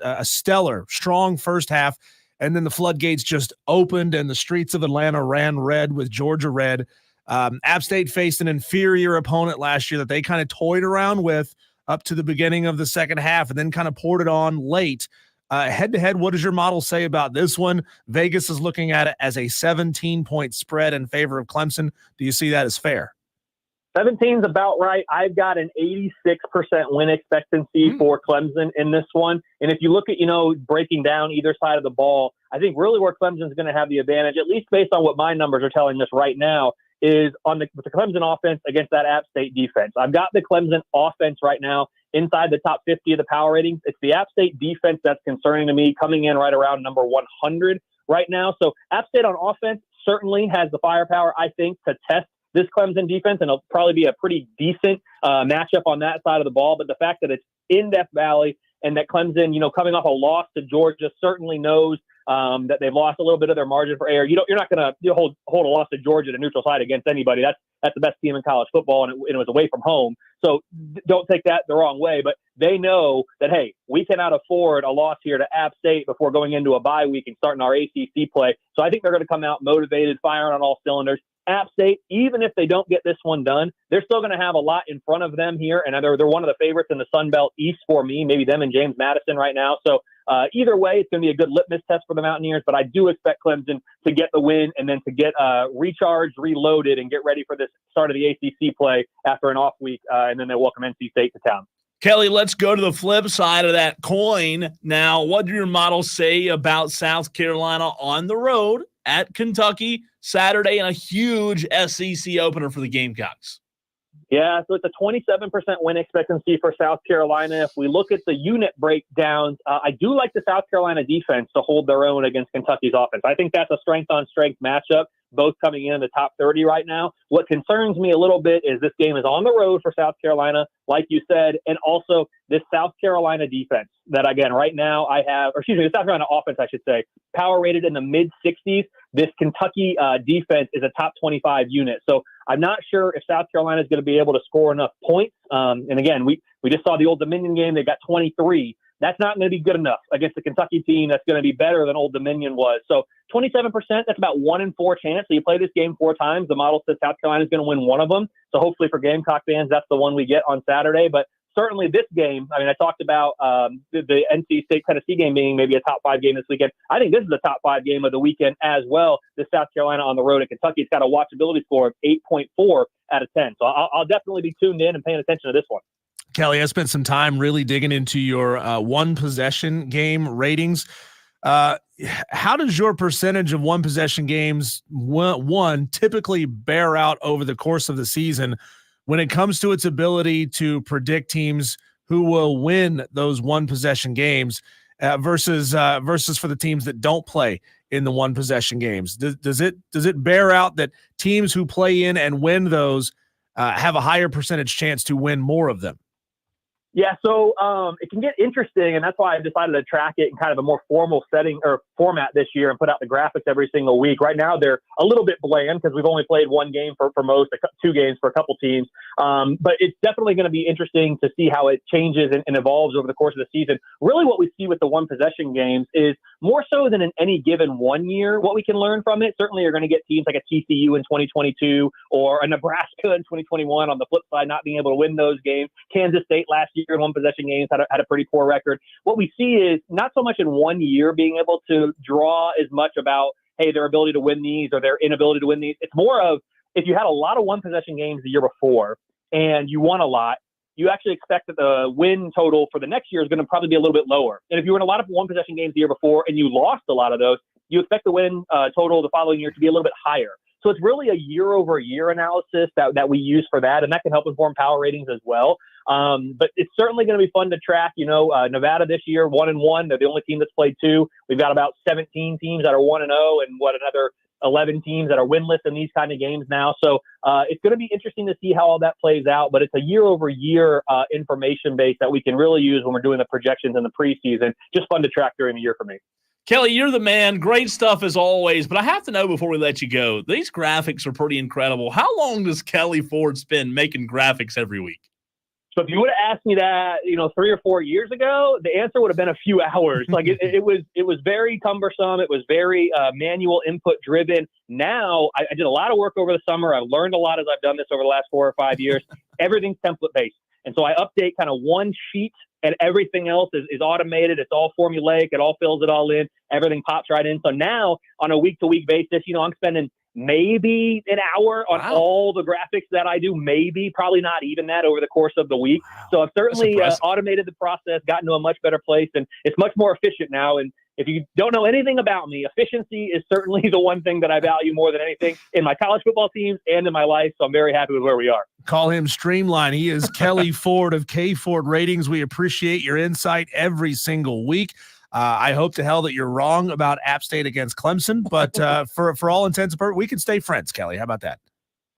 a stellar, strong first half, and then the floodgates just opened and the streets of Atlanta ran red with Georgia red. App State faced an inferior opponent last year that they kind of toyed around with up to the beginning of the second half and then kind of poured it on late. Head-to-head, what does your model say about this one? Vegas is looking at it as a 17-point spread in favor of Clemson. Do you see that as fair? 17 is about right. I've got an 86% win expectancy for Clemson in this one. And if you look at, breaking down either side of the ball, I think really where Clemson's going to have the advantage, at least based on what my numbers are telling us right now, is with the Clemson offense against that App State defense. I've got the Clemson offense right now inside the top 50 of the power ratings. It's the App State defense that's concerning to me, coming in right around number 100 right now. So App State on offense certainly has the firepower, I think, to test this Clemson defense, and it'll probably be a pretty decent matchup on that side of the ball. But the fact that it's in Death Valley and that Clemson, coming off a loss to Georgia, certainly knows that they've lost a little bit of their margin for error. You're not going to hold a loss to Georgia to neutral site against anybody. That's the best team in college football, and it was away from home. So don't take that the wrong way. But they know that, hey, we cannot afford a loss here to App State before going into a bye week and starting our ACC play. So I think they're going to come out motivated, firing on all cylinders. App State, even if they don't get this one done, they're still going to have a lot in front of them here, and they're one of the favorites in the Sun Belt East for me, maybe them and James Madison right now. So either way, it's going to be a good litmus test for the Mountaineers, but I do expect Clemson to get the win and then to get recharged, reloaded, and get ready for this start of the ACC play after an off week, and then they welcome NC State to town. Kelley, let's go to the flip side of that coin. Now, what do your models say about South Carolina on the road at Kentucky Saturday and a huge SEC opener for the Gamecocks? Yeah, so it's a 27% win expectancy for South Carolina. If we look at the unit breakdowns, I do like the South Carolina defense to hold their own against Kentucky's offense. I think that's a strength-on-strength matchup, both coming in the top 30 right now. What concerns me a little bit is this game is on the road for South Carolina, like you said, and also this South Carolina defense that, again, right now the South Carolina offense, I should say, power rated in the mid-60s. This Kentucky defense is a top 25 unit. So I'm not sure if South Carolina is going to be able to score enough points. And again, we just saw the Old Dominion game. They got 23. That's not going to be good enough against the Kentucky team that's going to be better than Old Dominion was. So 27%, that's about 1 in 4 chance. So you play this game 4 times. The model says South Carolina is going to win one of them. So hopefully for Gamecock fans, that's the one we get on Saturday. But certainly this game, I talked about the NC State-Tennessee game being maybe a top 5 game this weekend. I think this is the top 5 game of the weekend as well. The South Carolina on the road at Kentucky. It's got a watchability score of 8.4 out of 10. So I'll definitely be tuned in and paying attention to this one. Kelley, I spent some time really digging into your one-possession game ratings. How does your percentage of one-possession games, typically bear out over the course of the season when it comes to its ability to predict teams who will win those one-possession games versus for the teams that don't play in the one-possession games? Does it bear out that teams who play in and win those have a higher percentage chance to win more of them? Yeah, so it can get interesting, and that's why I decided to track it in kind of a more formal setting or format this year and put out the graphics every single week. Right now, they're a little bit bland because we've only played one game for most, 2 games for a couple teams. But it's definitely going to be interesting to see how it changes and evolves over the course of the season. Really, what we see with the one-possession games is more so than in any given 1 year, what we can learn from it. Certainly, you're going to get teams like a TCU in 2022 or a Nebraska in 2021 on the flip side, not being able to win those games. Kansas State last year in one-possession games had a pretty poor record. What we see is not so much in 1 year being able to draw as much about, hey, their ability to win these or their inability to win these. It's more of if you had a lot of one-possession games the year before and you won a lot, you actually expect that the win total for the next year is going to probably be a little bit lower. And if you were in a lot of one-possession games the year before and you lost a lot of those, you expect the win total the following year to be a little bit higher. So it's really a year-over-year analysis that we use for that, and that can help inform power ratings as well. But it's certainly going to be fun to track. Nevada this year, 1-1. They're the only team that's played 2. We've got about 17 teams that are 1-0 and another 11 teams that are winless in these kind of games now. So it's going to be interesting to see how all that plays out. But it's a year-over-year information base that we can really use when we're doing the projections in the preseason. Just fun to track during the year for me. Kelley, you're the man. Great stuff as always. But I have to know before we let you go, these graphics are pretty incredible. How long does Kelley Ford spend making graphics every week? So if you would have asked me that, 3 or 4 years ago, the answer would have been a few hours. Like it was very cumbersome. It was very manual input driven. Now I did a lot of work over the summer. I've learned a lot as I've done this over the last 4 or 5 years. Everything's template based. And so I update kind of one sheet and everything else is automated. It's all formulaic. It all fills it all in. Everything pops right in. So now on a week-to-week basis, I'm spending maybe an hour on all the graphics that I do, probably not even that over the course of the week. Wow. So I've certainly automated the process, gotten to a much better place, and it's much more efficient now. And if you don't know anything about me, efficiency is certainly the one thing that I value more than anything in my college football teams and in my life. So I'm very happy with where we are. Call him Streamline. He is Kelley Ford of K Ford Ratings. We appreciate your insight every single week. I hope to hell that you're wrong about App State against Clemson, but for all intents and purposes, we can stay friends, Kelley. How about that?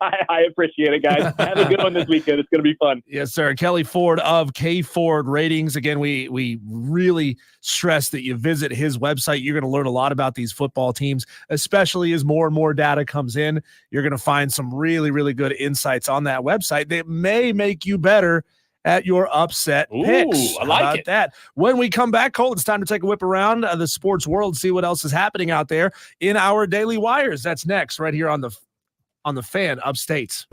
I appreciate it, guys. Have a good one this weekend. It's going to be fun. Yes, sir. Kelley Ford of K Ford Ratings. Again, we really stress that you visit his website. You're going to learn a lot about these football teams, especially as more and more data comes in. You're going to find some really, really good insights on that website that may make you better at your upset picks. I like it. That. When we come back, Cole, it's time to take a whip around the sports world, see what else is happening out there in our Daily Wires. That's next, right here on the Fan Upstate.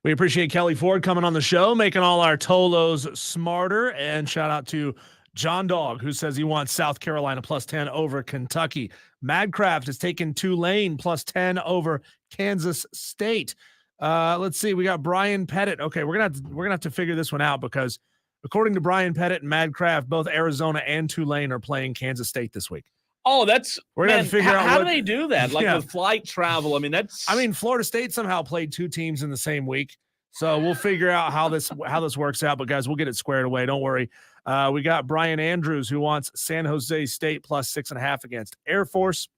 We appreciate Kelley Ford coming on the show, making all our Tolos smarter. And shout out to John Dog, who says he wants South Carolina +10 over Kentucky. Madcraft has taken Tulane +10 over Kansas State. Let's see. We got Brian Pettit. Okay, we're gonna have to figure this one out because according to Brian Pettit and Madcraft, both Arizona and Tulane are playing Kansas State this week. Oh, we're gonna have to figure out how do they do that? Like Yeah. with flight travel. I mean, Florida State somehow played two teams in the same week. So we'll figure out how this works out. But guys, we'll get it squared away. Don't worry. We got Brian Andrews who wants San Jose State +6.5 against Air Force.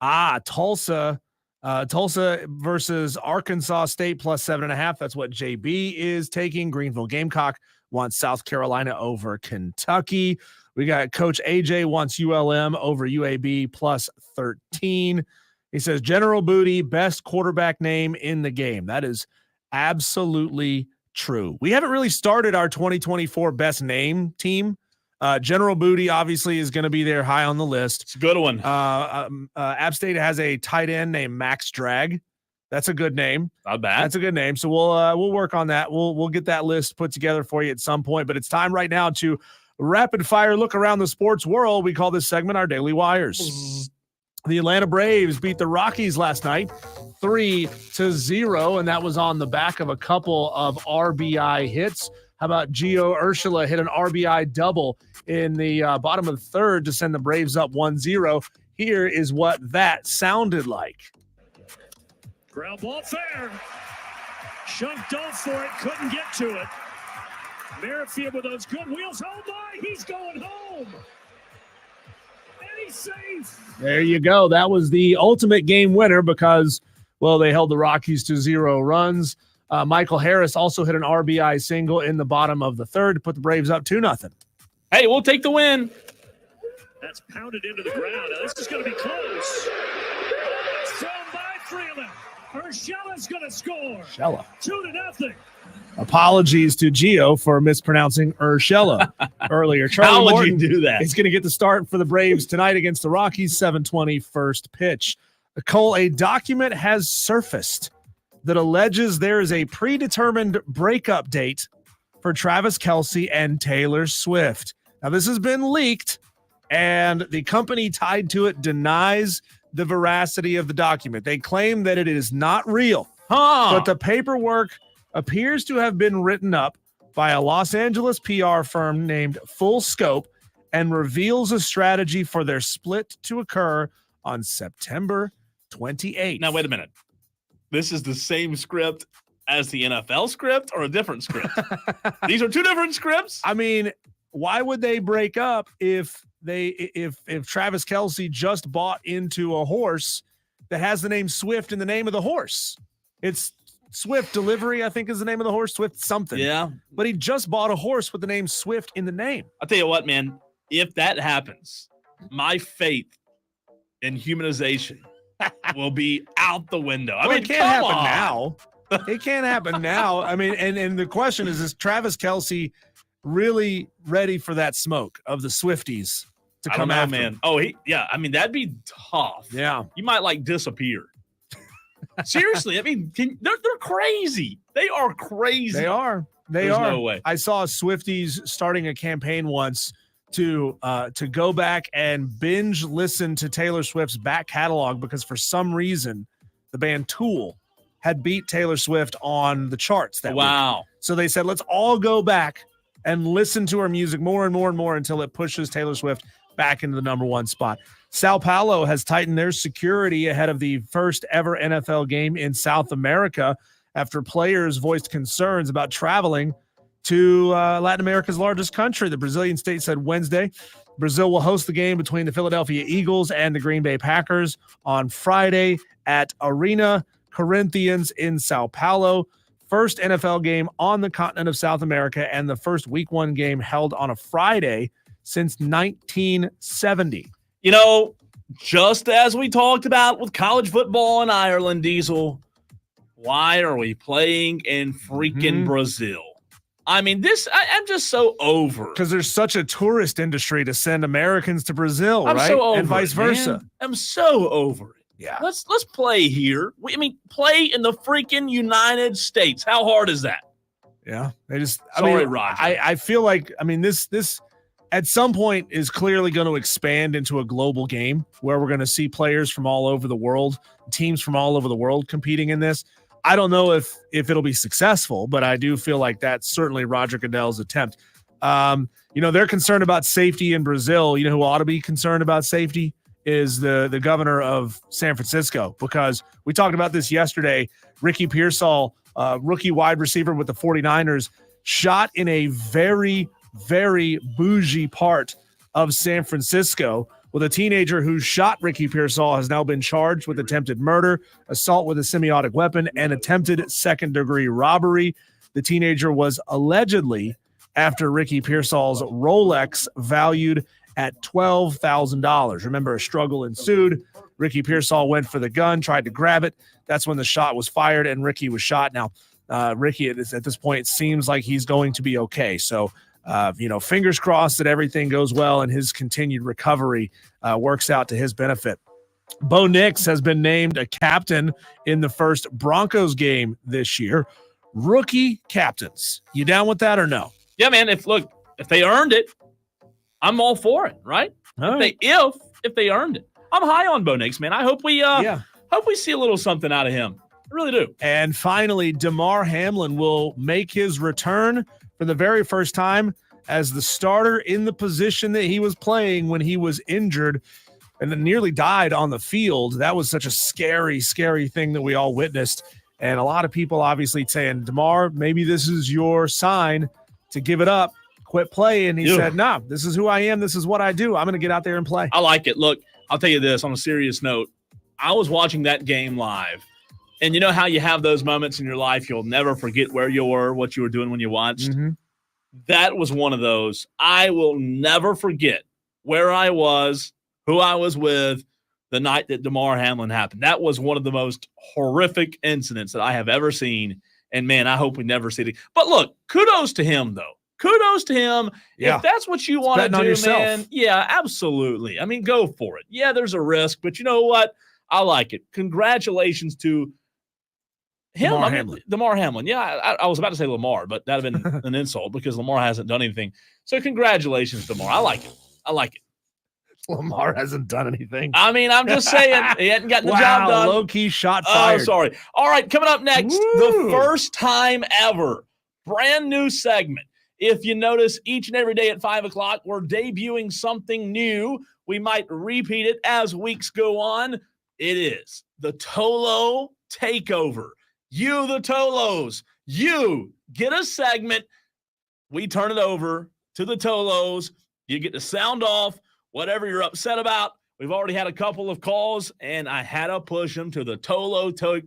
Tulsa versus Arkansas State +7.5. That's what JB is taking. Greenville Gamecock wants South Carolina over Kentucky. We got Coach AJ wants ULM over UAB +13. He says General Booty, best quarterback name in the game. That is absolutely true. We haven't really started our 2024 best name team. General Booty obviously is going to be there high on the list. It's a good one. App State has a tight end named Max Drag. That's a good name. Not bad. That's a good name. So we'll work on that. We'll get that list put together for you at some point. But it's time right now to rapid fire look around the sports world. We call this segment our Daily Wires. The Atlanta Braves beat the Rockies last night 3-0, and that was on the back of a couple of RBI hits. How about Gio Urshela hit an RBI double in the bottom of the third to send the Braves up 1-0. Here is what that sounded like. Ground ball fair. Shunk dove for it, couldn't get to it. Merrifield with those good wheels. Oh my, he's going home. And he's safe. There you go. That was the ultimate game winner because, well, they held the Rockies to 0 runs. Michael Harris also hit an RBI single in the bottom of the third to put the Braves up 2-0. Hey, we'll take the win. That's pounded into the ground. Now, this is going to be close. It's thrown by Freeland. Urshela's going to score. Urshela. 2-0. Apologies to Gio for mispronouncing Urshela earlier. How Charlie would Morton you do that? is going to get the start for the Braves tonight against the Rockies, 7:20 first pitch. Cole, a document has surfaced that alleges there is a predetermined breakup date for Travis Kelce and Taylor Swift. Now, this has been leaked, and the company tied to it denies the veracity of the document. They claim that it is not real, but the paperwork appears to have been written up by a Los Angeles PR firm named Full Scope and reveals a strategy for their split to occur on September 28th. Now, wait a minute. This is the same script as the NFL script or a different script? These are two different scripts? I mean, why would they break up if Travis Kelce just bought into a horse that has the name Swift in the name of the horse? It's Swift Delivery, I think is the name of the horse, Swift something. Yeah. But he just bought a horse with the name Swift in the name. I'll tell you what, man, if that happens, my faith in humanization will be out the window. I mean, it can't happen now. It can't happen now. I mean, and the question is Travis Kelce really ready for that smoke of the Swifties to come out, after man? him? Oh, I mean, that'd be tough. Yeah. You might like disappear. Seriously, I mean, they're crazy. They are crazy. They are. There's no way. I saw Swifties starting a campaign once to go back and binge listen to Taylor Swift's back catalog because for some reason the band Tool had beat Taylor Swift on the charts that wow. week. So they said, let's all go back and listen to her music more and more and more until it pushes Taylor Swift back into the number one spot. Sao Paulo has tightened their security ahead of the first ever NFL game in South America after players voiced concerns about traveling to Latin America's largest country. The Brazilian state said Wednesday Brazil will host the game between the Philadelphia Eagles and the Green Bay Packers on Friday at Arena Corinthians in Sao Paulo. First NFL game on the continent of South America and the first Week 1 game held on a Friday since 1970. You know, just as we talked about with college football in Ireland, Diesel, why are we playing in freaking Brazil? I mean, I'm just so over. Because there's such a tourist industry to send Americans to Brazil, I'm right? so over and vice it, versa. Man. I'm so over it. Yeah. Let's play here. Play in the freaking United States. How hard is that? Yeah. They just Sorry, Roger. I feel like this at some point is clearly going to expand into a global game where we're going to see players from all over the world, teams from all over the world competing in this. I don't know if it'll be successful, but I do feel like that's certainly Roger Goodell's attempt. They're concerned about safety in Brazil. You know who ought to be concerned about safety is the governor of San Francisco, because we talked about this yesterday. Ricky Pearsall, rookie wide receiver with the 49ers, shot in a very, very bougie part of San Francisco with a teenager who shot Ricky Pearsall has now been charged with attempted murder, assault with a semi-automatic weapon, and attempted second-degree robbery. The teenager was allegedly after Ricky Pearsall's Rolex valued at $12,000. Remember, a struggle ensued. Ricky Pearsall went for the gun, tried to grab it. That's when the shot was fired and Ricky was shot. Now, Ricky at this point seems like he's going to be okay. So, fingers crossed that everything goes well and his continued recovery works out to his benefit. Bo Nix has been named a captain in the first Broncos game this year. Rookie captains. You down with that or no? Yeah, man. If they earned it, I'm all for it, right? If they earned it. I'm high on Bo Nix, man. I hope we hope we see a little something out of him. I really do. And finally, Damar Hamlin will make his return for the very first time as the starter in the position that he was playing when he was injured and then nearly died on the field. That was such a scary, scary thing that we all witnessed. And a lot of people obviously saying, Damar, maybe this is your sign to give it up, quit playing. He said, no, this is who I am. This is what I do. I'm going to get out there and play. I like it. Look, I'll tell you this on a serious note. I was watching that game live. And you know how you have those moments in your life you'll never forget where you were, what you were doing when you watched? Mm-hmm. That was one of those. I will never forget where I was, who I was with the night that Damar Hamlin happened. That was one of the most horrific incidents that I have ever seen. And, man, I hope we never see it. But, look, kudos to him, though. Kudos to him. Yeah. If that's what you want to do, man, yeah, absolutely. I mean, go for it. Yeah, there's a risk, but you know what? I like it. Congratulations to him. Damar Hamlin. Yeah, I was about to say Lamar, but that would have been an insult because Lamar hasn't done anything. So congratulations, Damar. I like it. Lamar hasn't done anything. I mean, I'm just saying he hadn't gotten the job done. Low-key shot fired. Oh, sorry. All right, coming up next, the first time ever, brand new segment. If you notice, each and every day at 5 o'clock, we're debuting something new. We might repeat it as weeks go on. It is the Tolo Takeover. You, the Tolos, you get a segment. We turn it over to the Tolos. You get to sound off whatever you're upset about. We've already had a couple of calls, and I had to push them to the Tolo to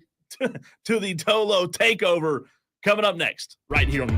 the Tolo Takeover. Coming up next, right here on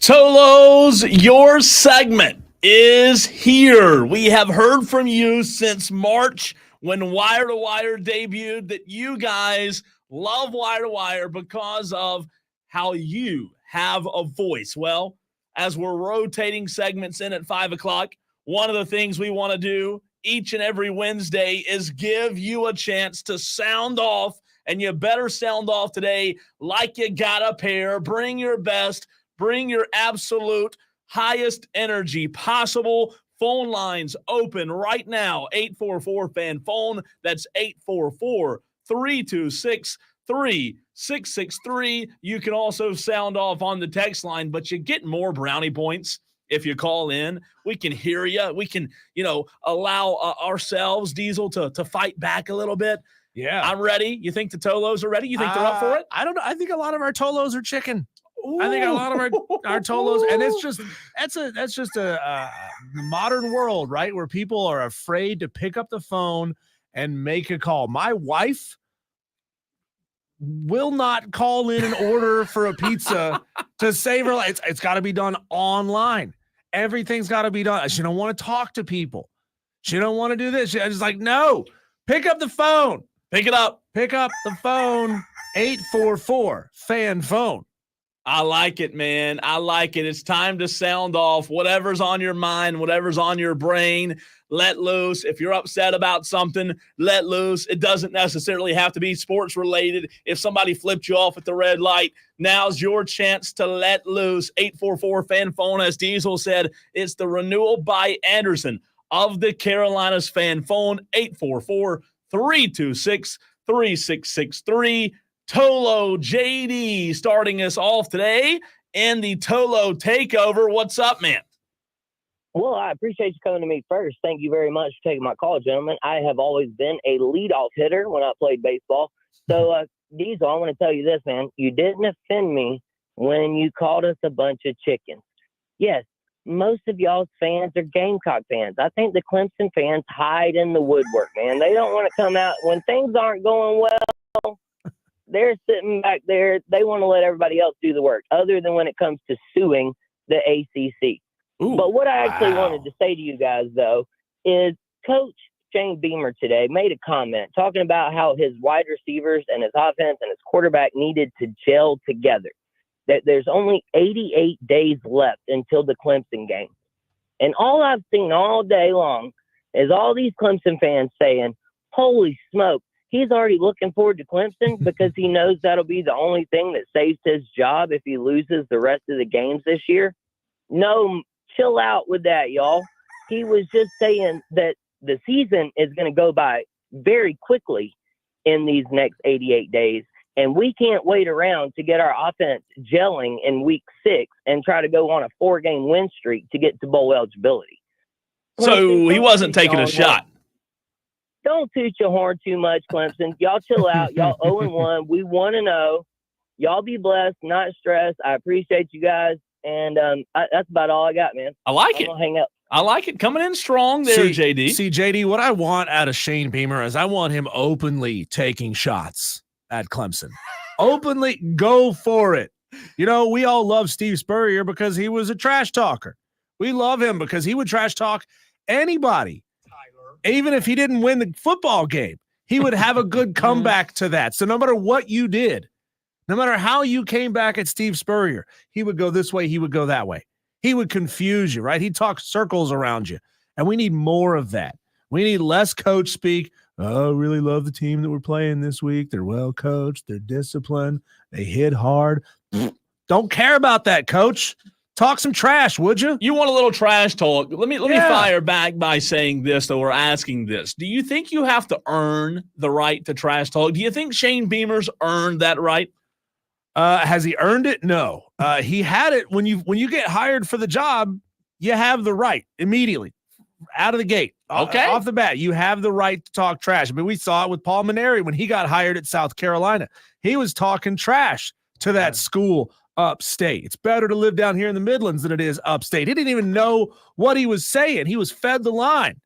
Tolos, your segment is here. We have heard from you since March when Wire to Wire debuted that you guys love Wire to Wire because of how you have a voice. Well, as we're rotating segments in at 5 o'clock, one of the things we want to do each and every Wednesday is give you a chance to sound off, and you better sound off today like you got a pair. Bring your best. Bring your absolute highest energy possible. Phone lines open right now. 844-FAN-PHONE. That's 844-326-3663. You can also sound off on the text line, but you get more brownie points if you call in. We can hear you. We can, allow ourselves, Diesel, to fight back a little bit. Yeah. I'm ready. You think the Tolos are ready? You think they're up for it? I don't know. I think a lot of our Tolos are chicken. I think a lot of our Tolos, and that's just a modern world, right? Where people are afraid to pick up the phone and make a call. My wife will not call in an order for a pizza to save her life. It's got to be done online. Everything's got to be done. She don't want to talk to people. She don't want to do this. She's just like, no, pick up the phone. Pick it up. Pick up the phone. 844-FAN-PHONE. I like it, man. I like it. It's time to sound off. Whatever's on your mind, whatever's on your brain, let loose. If you're upset about something, let loose. It doesn't necessarily have to be sports related. If somebody flipped you off at the red light, now's your chance to let loose. 844-FAN-PHONE, as Diesel said, it's the renewal by Anderson of the Carolinas Fan Phone. 844-326-3663. Tolo JD starting us off today and the Tolo Takeover. What's up, man? Well, I appreciate you coming to me first. Thank you very much for taking my call, gentlemen. I have always been a leadoff hitter when I played baseball. So, Diesel, I want to tell you this, man. You didn't offend me when you called us a bunch of chickens. Yes, most of y'all's fans are Gamecock fans. I think the Clemson fans hide in the woodwork, man. They don't want to come out when things aren't going well. They're sitting back there. They want to let everybody else do the work, other than when it comes to suing the ACC. Ooh, but what I actually wanted to say to you guys, though, is Coach Shane Beamer today made a comment talking about how his wide receivers and his offense and his quarterback needed to gel together, that there's only 88 days left until the Clemson game. And all I've seen all day long is all these Clemson fans saying, holy smoke, he's already looking forward to Clemson because he knows that'll be the only thing that saves his job if he loses the rest of the games this year. No, chill out with that, y'all. He was just saying that the season is going to go by very quickly in these next 88 days, and we can't wait around to get our offense gelling in week 6 and try to go on a 4-game win streak to get to bowl eligibility. So he wasn't taking a shot. Don't toot your horn too much, Clemson. Y'all chill out. Y'all 0-1. We 1-0. Y'all be blessed, not stressed. I appreciate you guys. And that's about all I got, man. I like it. I'm going to hang up. I like it. Coming in strong there, JD. See, JD, what I want out of Shane Beamer is I want him openly taking shots at Clemson. Openly go for it. We all love Steve Spurrier because he was a trash talker. We love him because he would trash talk anybody. Even if he didn't win the football game, he would have a good comeback to that. So no matter what you did, no matter how you came back at Steve Spurrier, he would go this way, he would go that way. He would confuse you, right? He'd talk circles around you. And we need more of that. We need less coach speak. Oh, I really love the team that we're playing this week. They're well coached. They're disciplined. They hit hard. Don't care about that, coach. Talk some trash, would you? You want a little trash talk. Let me fire back by saying this, though, or asking this. Do you think you have to earn the right to trash talk? Do you think Shane Beamer's earned that right? Has he earned it? No. He had it when you get hired for the job, you have the right immediately out of the gate. Okay. Off the bat, you have the right to talk trash. I mean, we saw it with Paul Maneri when he got hired at South Carolina. He was talking trash to that school upstate. It's better to live down here in the Midlands than it is upstate. He didn't even know what he was saying. He was fed the line.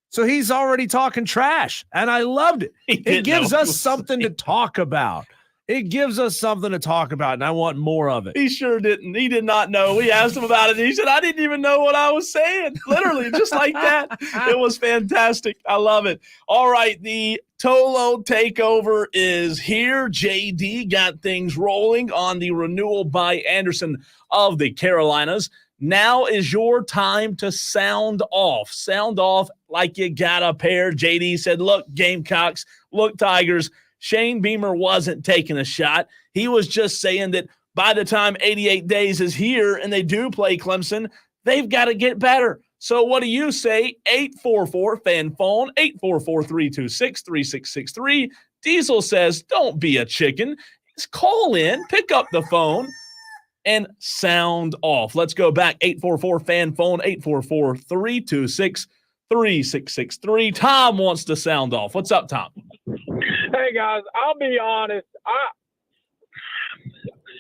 So he's already talking trash, and I loved it. It gives us something to talk about. It gives us something to talk about, and I want more of it. He sure didn't. He did not know. We asked him about it, and he said, I didn't even know what I was saying. Literally, just like that. It was fantastic. I love it. All right, the Tolo takeover is here. JD got things rolling on the renewal by Anderson of the Carolinas. Now is your time to sound off. Sound off like you got a pair. JD said, look, Gamecocks, look, Tigers, Shane Beamer wasn't taking a shot. He was just saying that by the time 88 days is here and they do play Clemson, they've got to get better. So what do you say? 844-FAN phone, 844-326-3663. Diesel says, don't be a chicken. Just call in, pick up the phone, and sound off. Let's go back. 844-FAN phone, 844-326-3663. Tom wants to sound off. What's up, Tom? Hey guys, I'll be honest.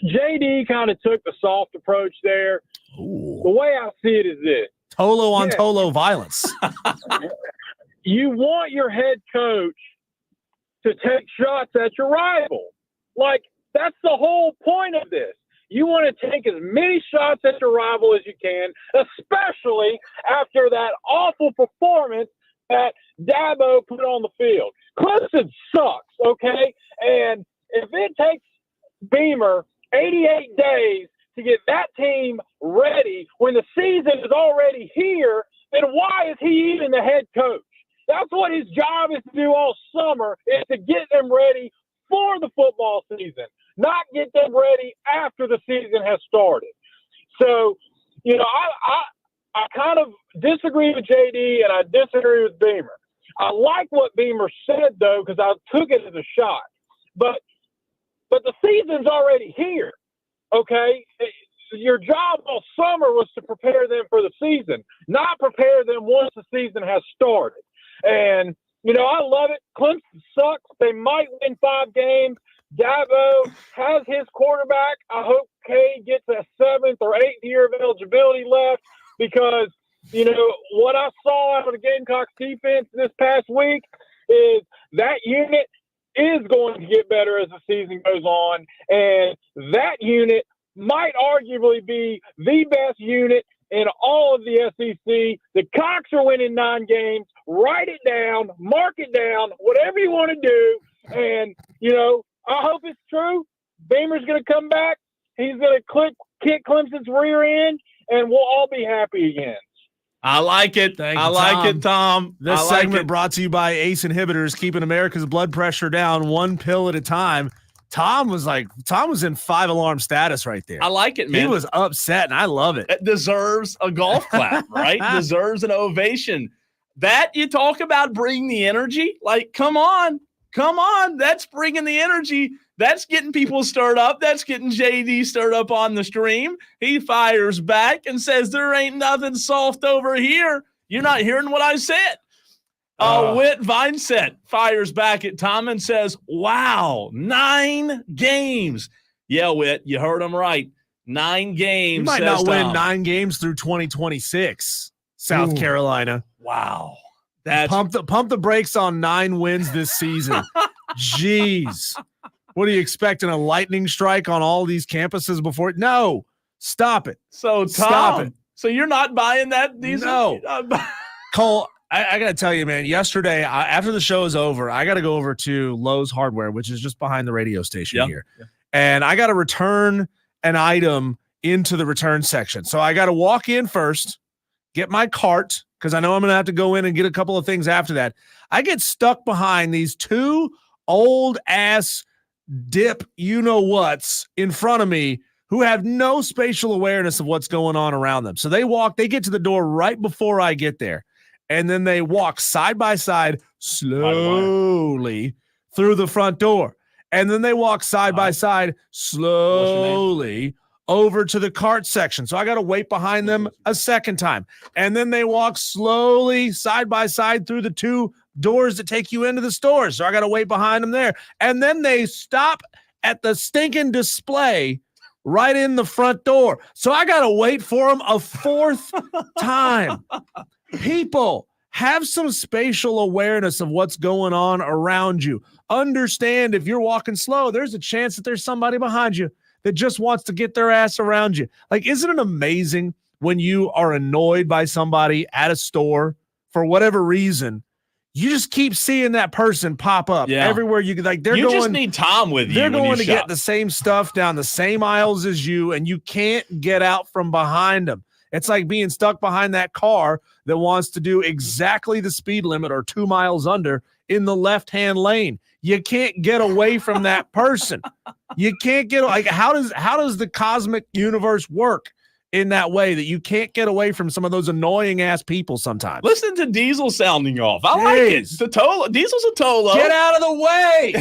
JD kind of took the soft approach there. Ooh. The way I see it is this: Tolo on Tolo violence. You want your head coach to take shots at your rival. Like, that's the whole point of this. You want to take as many shots at your rival as you can, especially after that awful performance that Dabo put on the field. Clemson sucks, okay? And if it takes Beamer 88 days to get that team ready when the season is already here, then why is he even the head coach? That's what his job is to do all summer, is to get them ready for the football season, not get them ready after the season has started. So, you know, I kind of disagree with JD and I disagree with Beamer. I like what Beamer said, though, because I took it as a shot. But the season's already here, okay? Your job all summer was to prepare them for the season, not prepare them once the season has started. And, you know, I love it. Clemson sucks. They might win 5 games. Dabo has his quarterback. I hope K gets a 7th or 8th year of eligibility left, because, you know, what I saw out of the Gamecocks defense this past week is that unit is going to get better as the season goes on. And that unit might arguably be the best unit in all of the SEC. The Cocks are winning 9 games. Write it down, mark it down, whatever you want to do. And, you know, I hope it's true. Beamer's going to come back. He's going to kick Clemson's rear end, and we'll all be happy again. I like it. I like it, Tom. This segment brought to you by ACE inhibitors, keeping America's blood pressure down one pill at a time. Tom was in 5-alarm status right there. I like it, man. He was upset, and I love it. It deserves a golf clap, right? Deserves an ovation. That, you talk about bring the energy. Like, come on. That's bringing the energy. That's getting people stirred up. That's getting JD stirred up on the stream. He fires back and says, there ain't nothing soft over here. You're not hearing what I said. Whit Vineset fires back at Tom and says, wow, 9 games. Yeah, Whit, you heard him right. 9 games. You might not win 9 games through 2026, South Carolina. Wow. Pump the brakes on 9 wins this season. Jeez. What are you expecting, a lightning strike on all these campuses before? No. Stop it. So, Tom, stop it. So you're not buying that? No. Cole, I got to tell you, man, yesterday, after the show is over, I got to go over to Lowe's Hardware, which is just behind the radio station here. Yep. And I got to return an item into the return section. So I got to walk in first, get my cart, because I know I'm going to have to go in and get a couple of things after that. I get stuck behind these 2 old-ass dip you-know-whats in front of me who have no spatial awareness of what's going on around them. So they get to the door right before I get there. And then they walk side by side slowly through the front door. And then they walk side by side slowly over to the cart section. So I got to wait behind them a second time. And then they walk slowly side by side through the 2 doors that take you into the store. So I got to wait behind them there. And then they stop at the stinking display right in the front door. So I got to wait for them a 4th time. People Have some spatial awareness of what's going on around you. Understand if you're walking slow, there's a chance that there's somebody behind you that just wants to get their ass around you. Like, isn't it amazing when you are annoyed by somebody at a store for whatever reason? You just keep seeing that person pop up everywhere you like. You just need Tom with you. They're going to get the same stuff down the same aisles as you, and you can't get out from behind them. It's like being stuck behind that car that wants to do exactly the speed limit or 2 miles under in the left-hand lane. You can't get away from that person. You can't get like how does the cosmic universe work in that way that you can't get away from some of those annoying ass people sometimes? Listen to Diesel sounding off. I like it. The Tolo. Diesel's a Tolo. Get out of the way.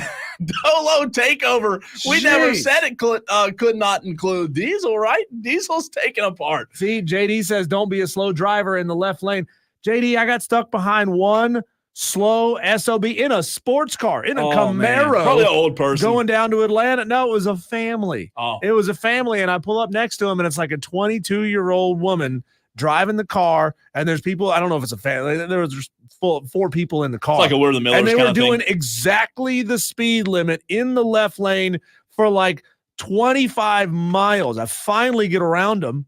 Tolo takeover. We never said it could not include Diesel, right? Diesel's taken apart. See, JD says don't be a slow driver in the left lane. JD, I got stuck behind one slow SOB in a sports car, in a Camaro. Man. Probably an old person. Going down to Atlanta. No, it was a family. Oh. It was a family, and I pull up next to him, and it's like a 22-year-old woman driving the car, and there's people, I don't know if it's a family, there was just 4 people in the car. It's like a We're the Millers and they kind were of doing thing. exactly the speed limit in the left lane for like 25 miles. I finally get around them.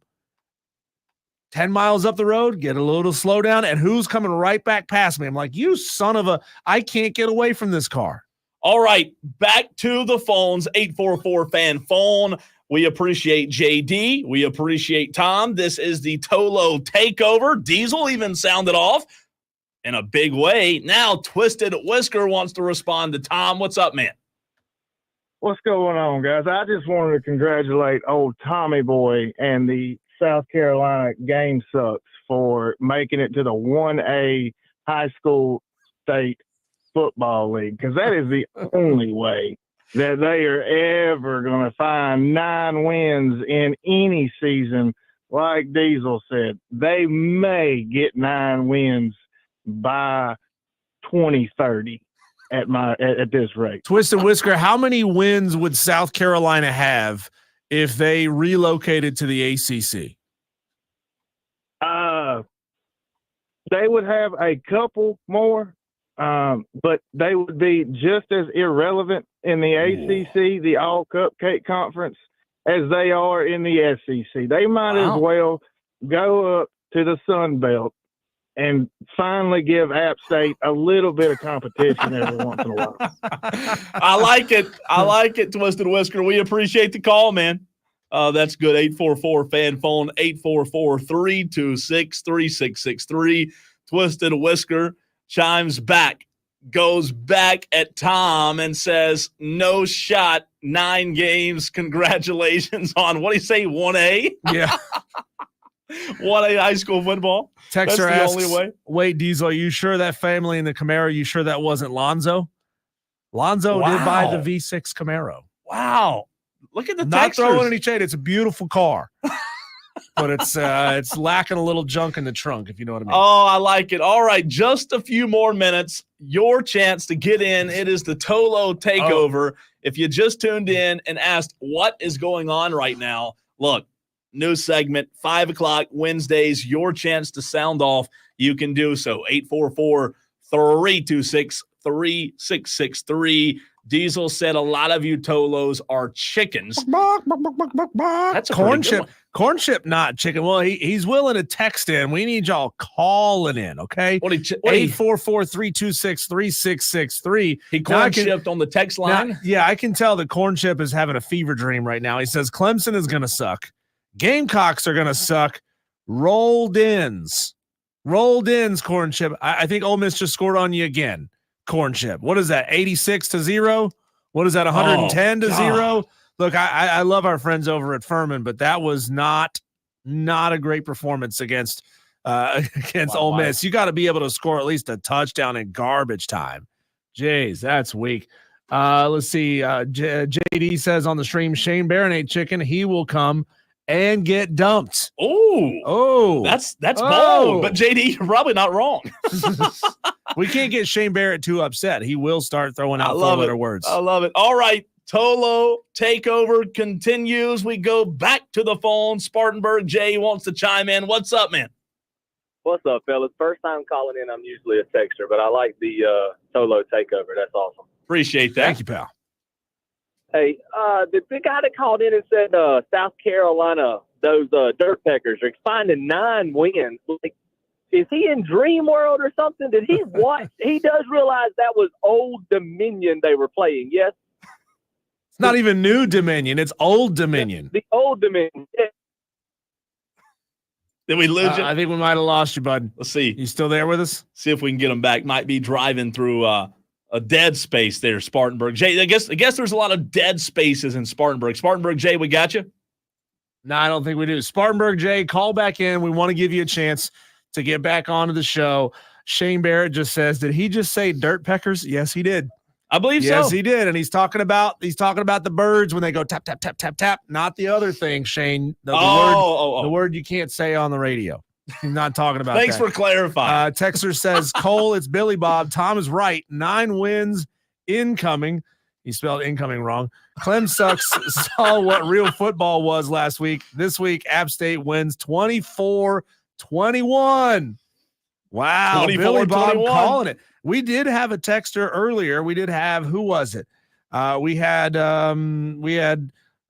10 miles up the road, get a little slowdown, and who's coming right back past me? I'm like, you son of a, I can't get away from this car. All right, back to the phones, 844 fan phone. We appreciate JD. We appreciate Tom. This is the Tolo takeover. Diesel even sounded off in a big way. Now Twisted Whisker wants to respond to Tom. What's up, man? What's going on, guys? I just wanted to congratulate old Tommy Boy and the South Carolina Game Sucks for making it to the 1A high school state football league, because that is the only way that they are ever going to find 9 wins in any season. Like Diesel said, they may get 9 wins by 2030 at this rate. Twisted Whisker, how many wins would South Carolina have if they relocated to the ACC? They would have a couple more, but they would be just as irrelevant in the ACC, the All Cupcake Conference, as they are in the SEC. They might as well go up to the Sun Belt and finally give App State a little bit of competition every once in a while. I like it. I like it, Twisted Whisker. We appreciate the call, man. That's good. 844 fan phone, 844-326-3663. Twisted Whisker chimes back, goes back at Tom and says, no shot, 9 games. Congratulations on, what do you say, 1A? Yeah. 1A high school football. Texter That's the asks, only way. wait, Diesel, are you sure that family in the Camaro, you sure that wasn't Lonzo? Lonzo did buy the V6 Camaro. Wow. Look at the Not texters. throwing any shade. It's a beautiful car. But it's lacking a little junk in the trunk, if you know what I mean. Oh, I like it. All right, just a few more minutes. Your chance to get in. It is the Tolo takeover. If you just tuned in and asked what is going on right now, look, new segment, 5 o'clock Wednesdays, your chance to sound off. You can do so. 844-326-3663. Diesel said a lot of you Tolos are chickens. That's a corn chip. Corn chip, not chicken. Well, he's willing to text in. We need y'all calling in, okay? 844-326-3663. He corn chipped on the text line? Now, yeah, I can tell that corn chip is having a fever dream right now. He says Clemson is going to suck. Gamecocks are going to suck. Rolled ins, corn chip. I think Ole Miss just scored on you again. Corn chip. What is that? 86-0? What is that? 110-0? Look, I love our friends over at Furman, but that was not a great performance against Ole Miss. You got to be able to score at least a touchdown in garbage time. Jeez, that's weak. Let's see. JD says on the stream, Shane Barron ate chicken. He will come and get dumped. Oh, that's bold. But JD, you're probably not wrong. We can't get Shane Barrett too upset. He will start throwing out 4-letter words. I love it. All right. Tolo takeover continues. We go back to the phone. Spartanburg Jay wants to chime in. What's up, man? What's up, fellas? First time calling in. I'm usually a texter, but I like the solo takeover. That's awesome. Appreciate that. Thank you, pal. Hey, the guy that called in and said South Carolina, those dirt peckers are finding 9 wins. Like, is he in Dream World or something? Did he watch? He does realize that was Old Dominion they were playing, yes? It's not even New Dominion. It's Old Dominion. The Old Dominion. Did we lose you? I think we might have lost you, bud. Let's see. You still there with us? See if we can get him back. Might be driving through a dead space there, Spartanburg. Jay, I guess there's a lot of dead spaces in Spartanburg. Spartanburg, Jay, we got you? No, I don't think we do. Spartanburg, Jay, call back in. We want to give you a chance to get back onto the show. Shane Barrett just says, did he just say dirt peckers? Yes, he did. I believe so. Yes, he did. And he's talking about the birds when they go tap, tap, tap, tap, tap. Not the other thing, Shane. The word you can't say on the radio. He's not talking about Thanks that. for clarifying. Texter says, Cole, it's Billy Bob. Tom is right. 9 wins incoming. He spelled incoming wrong. Clem sucks saw what real football was last week. This week, App State wins 24-21. Wow. Billy Bob calling it. We did have a texter earlier. We did have, who was it? We had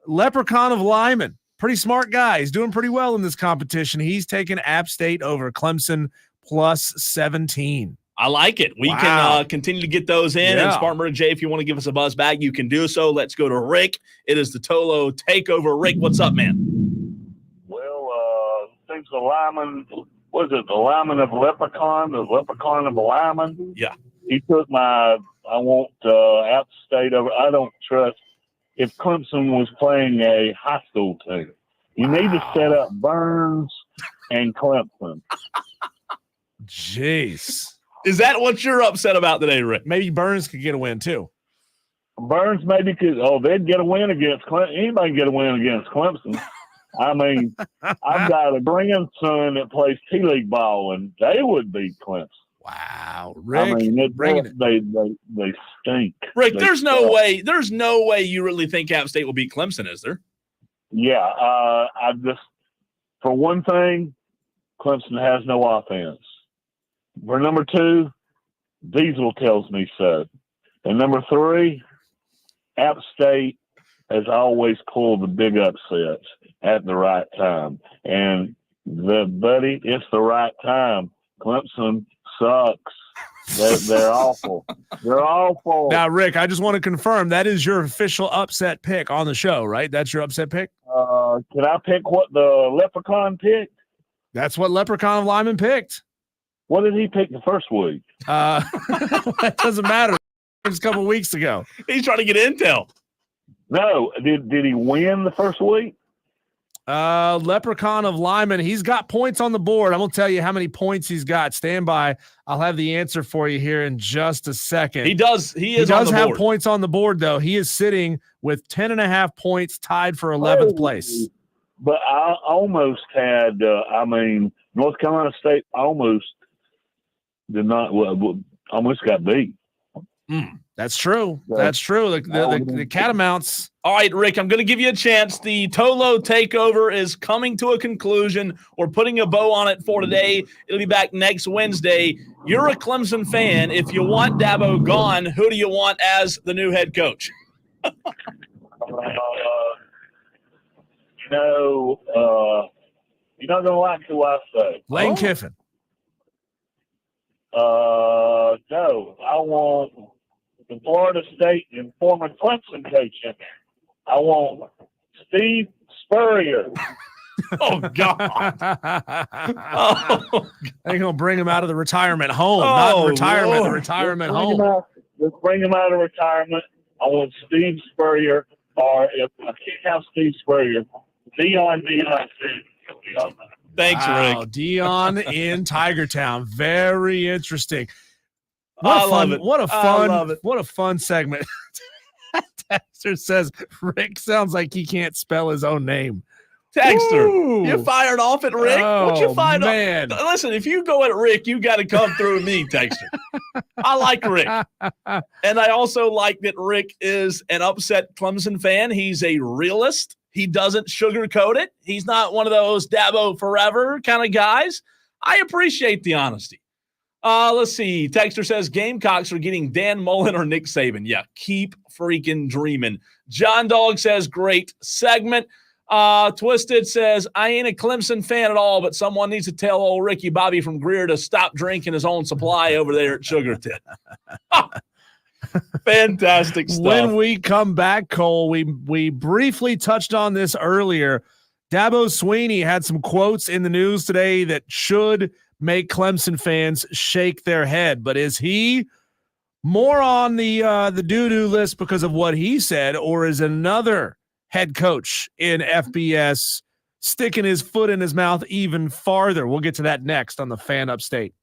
Leprechaun of Lyman. Pretty smart guy. He's doing pretty well in this competition. He's taking App State over Clemson plus 17. I like it. We can continue to get those in. Yeah. And Spartanburg Jay, if you want to give us a buzz back, you can do so. Let's go to Rick. It is the Tolo takeover. Rick, what's up, man? Well, thanks to Lyman. Was it the Lyman of Leprechaun? The Leprechaun of Lyman? Yeah. He took I want App State over. I don't trust. If Clemson was playing a high school team, you need to set up Burns and Clemson. Jeez. Is that what you're upset about today, Rick? Maybe Burns could get a win too. Burns maybe could. Oh, they'd get a win against Clemson. Anybody can get a win against Clemson. I mean, I've got a grandson that plays T-League ball, and they would beat Clemson. Wow, Rick, I mean, they stink. Rick, there's no way you really think App State will beat Clemson, is there? Yeah, I just, for one thing, Clemson has no offense. For number 2, Diesel tells me so. And number 3, App State has always pulled the big upsets at the right time. And buddy, it's the right time. Clemson sucks. They're awful. They're awful. Now, Rick, I just want to confirm that is your official upset pick on the show, right? That's your upset pick? Can I pick what the Leprechaun picked? That's what Leprechaun of Lyman picked. What did he pick the first week? That doesn't matter. It was a couple weeks ago. He's trying to get intel. No. Did he win the first week? Leprechaun of Lyman, he's got points on the board. I'm going to tell you how many points he's got. Stand by. I'll have the answer for you here in just a second. He does have points on the board, though. He is sitting with 10.5 points, tied for 11th place. But I almost had, North Carolina State almost did not, almost got beat. That's true. That's true. The Catamounts. All right, Rick, I'm going to give you a chance. The Tolo takeover is coming to a conclusion. We're putting a bow on it for today. It'll be back next Wednesday. You're a Clemson fan. If you want Dabo gone, who do you want as the new head coach? You're not going to like who I say. Lane Kiffin. No, I want the Florida State and former Clemson coach in there. I want Steve Spurrier. Oh, God. They're going to bring him out of the retirement home. Not retirement, Lord. The retirement home. Let's bring him out of retirement. I want Steve Spurrier, or if I can't have Steve Spurrier, Dion. Thanks, wow, Rick. Dion in Tiger Town. Very interesting. I love it. What a fun segment. Texter says Rick sounds like he can't spell his own name. Texter, Ooh. you fired off at Rick? What you fired man. off? Listen, if you go at Rick, you got to come through me, Texter. I like Rick. And I also like that Rick is an upset Clemson fan. He's a realist. He doesn't sugarcoat it. He's not one of those Dabo forever kind of guys. I appreciate the honesty. Let's see. Texter says Gamecocks are getting Dan Mullen or Nick Saban. Yeah, keep freaking dreaming. John Dog says great segment. Twisted says I ain't a Clemson fan at all, but someone needs to tell old Ricky Bobby from Greer to stop drinking his own supply over there at Sugar Tit. Fantastic stuff. When we come back, Cole, we briefly touched on this earlier. Dabo Sweeney had some quotes in the news today that should make Clemson fans shake their head. But is he more on the doo-doo list because of what he said, or is another head coach in FBS sticking his foot in his mouth even farther? We'll get to that next on the Fan Upstate.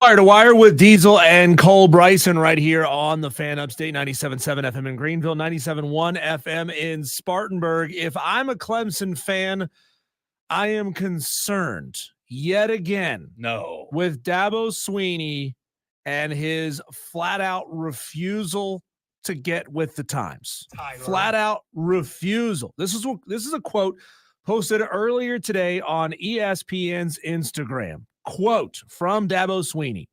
Wire to Wire with Diesel and Cole Bryson right here on the Fan Upstate 97.7 FM in Greenville, 97.1 FM in Spartanburg. If I'm a Clemson fan, I am concerned yet again with Dabo Swinney and his flat-out refusal to get with the times. Flat-out refusal. This is a quote posted earlier today on ESPN's Instagram. Quote from Dabo Swinney: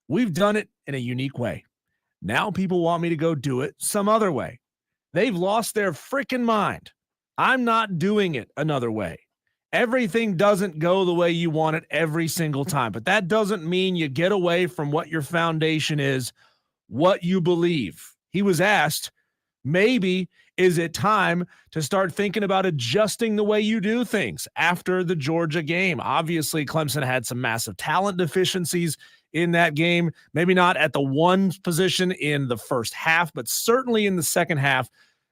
"We've done it in a unique way. Now people want me to go do it some other way. They've lost their freaking mind. I'm not doing it another way. Everything doesn't go the way you want it every single time, but that doesn't mean you get away from what your foundation is, what you believe." He was asked, maybe is it time to start thinking about adjusting the way you do things after the Georgia game? Obviously, Clemson had some massive talent deficiencies in that game, maybe not at the one position in the first half, but certainly in the second half.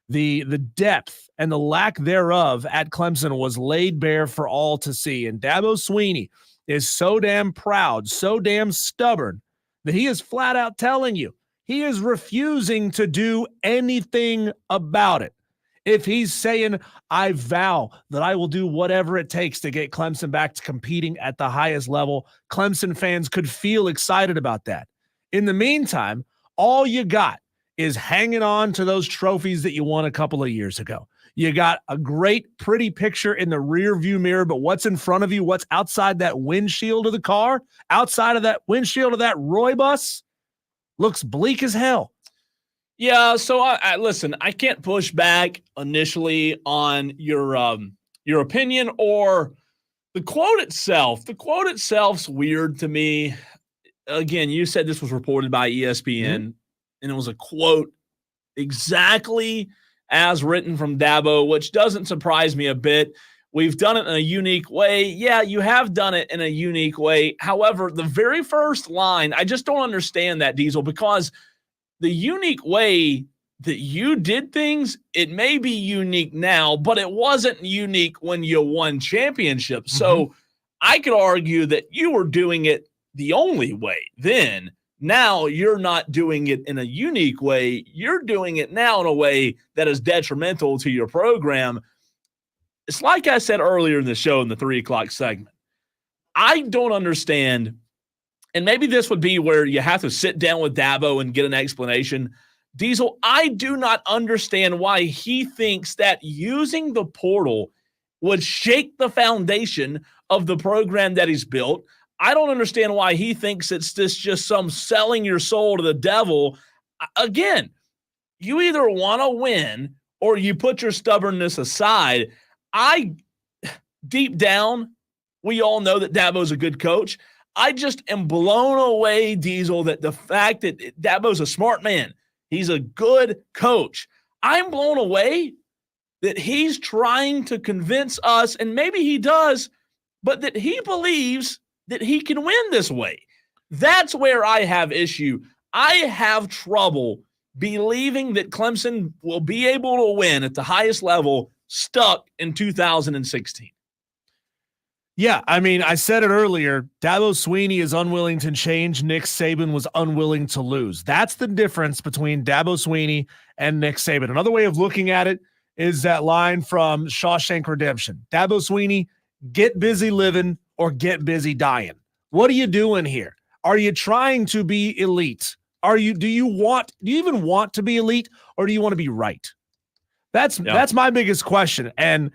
The depth and the lack thereof at Clemson was laid bare for all to see. And Dabo Swinney is so damn proud, so damn stubborn that he is flat out telling you he is refusing to do anything about it. If he's saying, I vow that I will do whatever it takes to get Clemson back to competing at the highest level, Clemson fans could feel excited about that. In the meantime, all you got is hanging on to those trophies that you won a couple of years ago. You got a great, pretty picture in the rear view mirror, but what's in front of you, what's outside that windshield of the car, outside of that windshield of that Roy bus, looks bleak as hell. Yeah, so I listen, I can't push back initially on your opinion or the quote itself. The quote itself's weird to me. Again, you said this was reported by ESPN, and it was a quote exactly as written from Dabo, which doesn't surprise me a bit. We've done it in a unique way. Yeah, you have done it in a unique way. However, the very first line, I just don't understand that, Diesel, because the unique way that you did things, it may be unique now, but it wasn't unique when you won championships. So I could argue that you were doing it the only way then. Now you're not doing it in a unique way. You're doing it now in a way that is detrimental to your program. It's like I said earlier in the show in the 3 o'clock segment. I don't understand, and maybe this would be where you have to sit down with Dabo and get an explanation. Diesel, I do not understand why he thinks that using the portal would shake the foundation of the program that he's built. I don't understand why he thinks it's just some selling your soul to the devil. Again, you either want to win or you put your stubbornness aside. Deep down, we all know that Dabo's a good coach. I just am blown away, Diesel, that the fact that Dabo's a smart man, he's a good coach. I'm blown away that he's trying to convince us, and maybe he does, but that he believes that he can win this way. That's where I have issue. I have trouble believing that Clemson will be able to win at the highest level stuck in 2016. Yeah, I mean, I said it earlier. Dabo Swinney is unwilling to change. Nick Saban was unwilling to lose. That's the difference between Dabo Swinney and Nick Saban. Another way of looking at it is that line from Shawshank Redemption. Dabo Swinney, get busy living or get busy dying. What are you doing here? Are you trying to be elite? Do you even want to be elite, or do you want to be right? That's my biggest question. And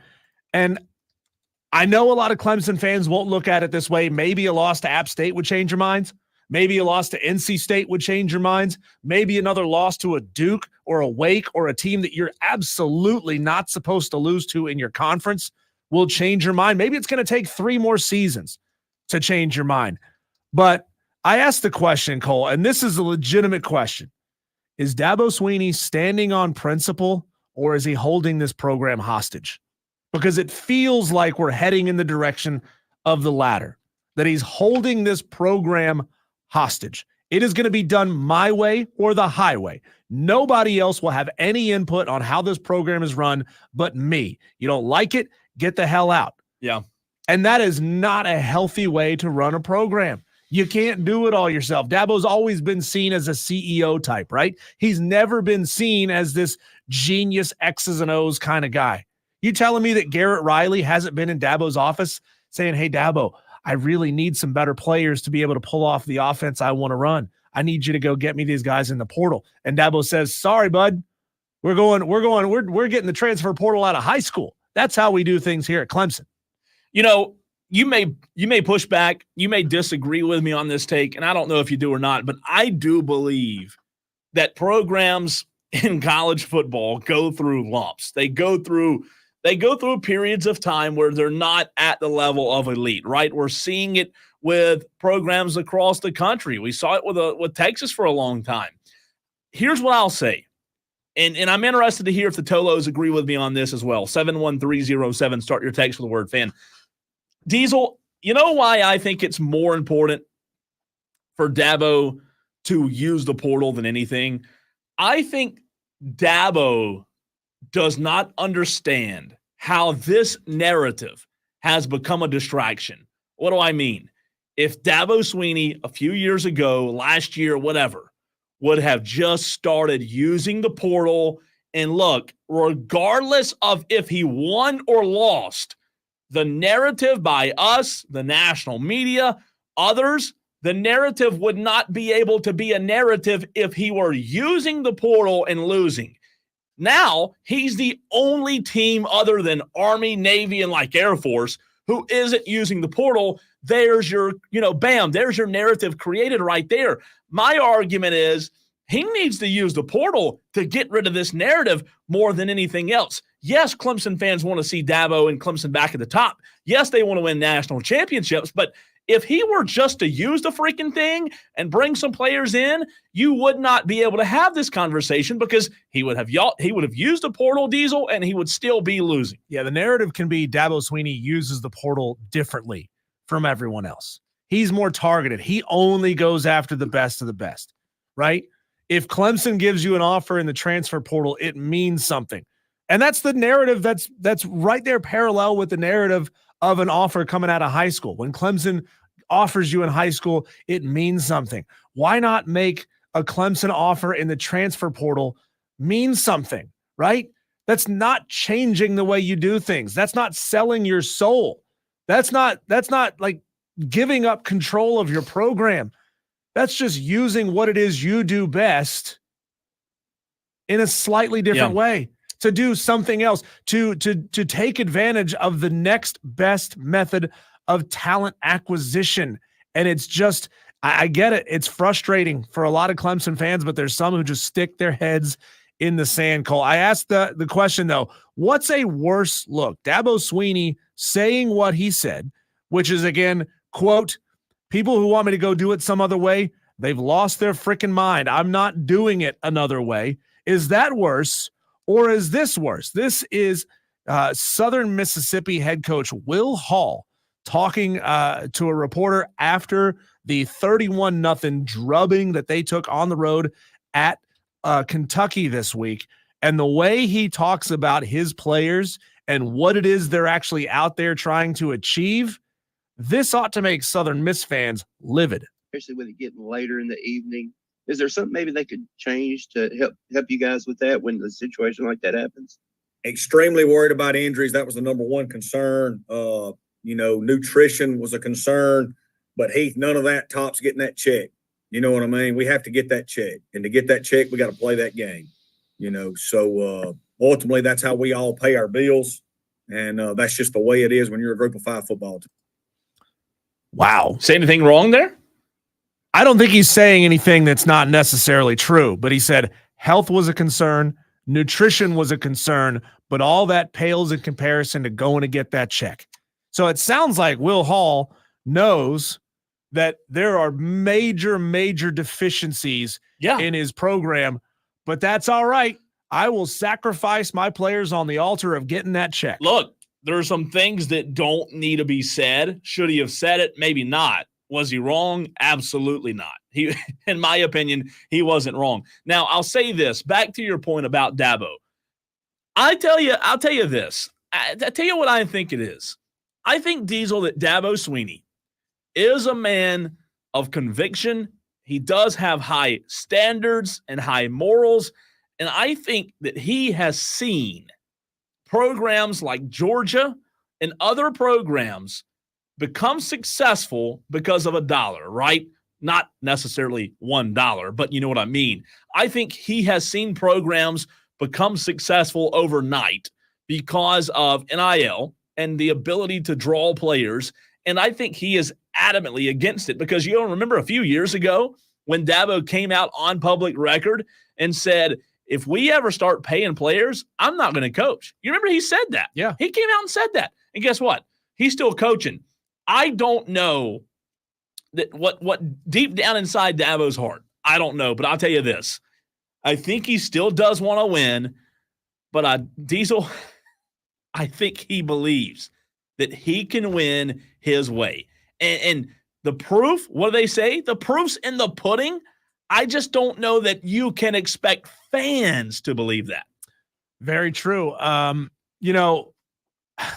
I know a lot of Clemson fans won't look at it this way. Maybe a loss to App State would change your minds. Maybe a loss to NC State would change your minds. Maybe another loss to a Duke or a Wake or a team that you're absolutely not supposed to lose to in your conference will change your mind. Maybe it's going to take 3 more seasons to change your mind. But I asked the question, Cole, and this is a legitimate question. Is Dabo Swinney standing on principle, or is he holding this program hostage? Because it feels like we're heading in the direction of the latter, that he's holding this program hostage. It is going to be done my way or the highway. Nobody else will have any input on how this program is run but me. You don't like it? Get the hell out. Yeah. And that is not a healthy way to run a program. You can't do it all yourself. Dabo's always been seen as a CEO type, right? He's never been seen as this genius X's and O's kind of guy. You telling me that Garrett Riley hasn't been in Dabo's office saying, hey, Dabo, I really need some better players to be able to pull off the offense I want to run. I need you to go get me these guys in the portal. And Dabo says, sorry, bud, we're getting the transfer portal out of high school. That's how we do things here at Clemson. You know, you may push back, you may disagree with me on this take, and I don't know if you do or not, but I do believe that programs in college football go through lumps. They go through periods of time where they're not at the level of elite, right? We're seeing it with programs across the country. We saw it with Texas for a long time. Here's what I'll say, and I'm interested to hear if the Tolos agree with me on this as well. 71307, start your text with the word fan. Diesel, you know why I think it's more important for Dabo to use the portal than anything? I think Dabo does not understand how this narrative has become a distraction. What do I mean? If Dabo Swinney a few years ago, last year, whatever, would have just started using the portal, and look, regardless of if he won or lost, the narrative by us, the national media, others, the narrative would not be able to be a narrative if he were using the portal and losing. Now, he's the only team other than Army, Navy, and like Air Force who isn't using the portal. There's your, bam, there's your narrative created right there. My argument is he needs to use the portal to get rid of this narrative more than anything else. Yes, Clemson fans want to see Dabo and Clemson back at the top. Yes, they want to win national championships, but if he were just to use the freaking thing and bring some players in, you would not be able to have this conversation because he would have used the portal, Diesel, and he would still be losing. Yeah, the narrative can be Dabo Swinney uses the portal differently from everyone else. He's more targeted. He only goes after the best of the best, right? If Clemson gives you an offer in the transfer portal, it means something. And that's the narrative that's right there parallel with the narrative of an offer coming out of high school. When Clemson offers you in high school, it means something. Why not make a Clemson offer in the transfer portal mean something, right? That's not changing the way you do things. That's not selling your soul. That's not like giving up control of your program. That's just using what it is you do best in a slightly different way. To do something else, to take advantage of the next best method of talent acquisition. And it's just, I get it. It's frustrating for a lot of Clemson fans, but there's some who just stick their heads in the sand, Cole. I asked the question, though, what's a worse look? Dabo Swinney saying what he said, which is, again, quote, people who want me to go do it some other way, they've lost their freaking mind. I'm not doing it another way. Is that worse? Or is this worse? This is Southern Mississippi head coach Will Hall talking to a reporter after the 31-0 drubbing that they took on the road at Kentucky this week. And the way he talks about his players and what it is they're actually out there trying to achieve, this ought to make Southern Miss fans livid. Especially with it getting later in the evening. Is there something maybe they could change to help you guys with that when the situation like that happens? Extremely worried about injuries. That was the number one concern. Nutrition was a concern, but Heath, none of that tops getting that check. You know what I mean? We have to get that check, and to get that check, we got to play that game. So ultimately, that's how we all pay our bills, and that's just the way it is when you're a Group of 5 football team. Wow. Say anything wrong there? I don't think he's saying anything that's not necessarily true, but he said health was a concern, nutrition was a concern, but all that pales in comparison to going to get that check. So it sounds like Will Hall knows that there are major, major deficiencies in his program, but that's all right. I will sacrifice my players on the altar of getting that check. Look, there are some things that don't need to be said. Should he have said it? Maybe not. Was he wrong? Absolutely not. He, in my opinion, he wasn't wrong. Now, I'll say this, back to your point about Dabo. I'll tell you this. I'll tell you what I think it is. I think, Diesel, that Dabo Swinney is a man of conviction. He does have high standards and high morals. And I think that he has seen programs like Georgia and other programs become successful because of $1, right? Not necessarily $1, but you know what I mean. I think he has seen programs become successful overnight because of NIL and the ability to draw players. And I think he is adamantly against it because you don't remember a few years ago when Dabo came out on public record and said, if we ever start paying players, I'm not going to coach. You remember he said that? Yeah. He came out and said that. And guess what? He's still coaching. I don't know that what deep down inside Dabo's heart. I don't know, but I'll tell you this. I think he still does want to win, but Diesel, I think he believes that he can win his way. And the proof, what do they say? The proof's in the pudding. I just don't know that you can expect fans to believe that. Very true.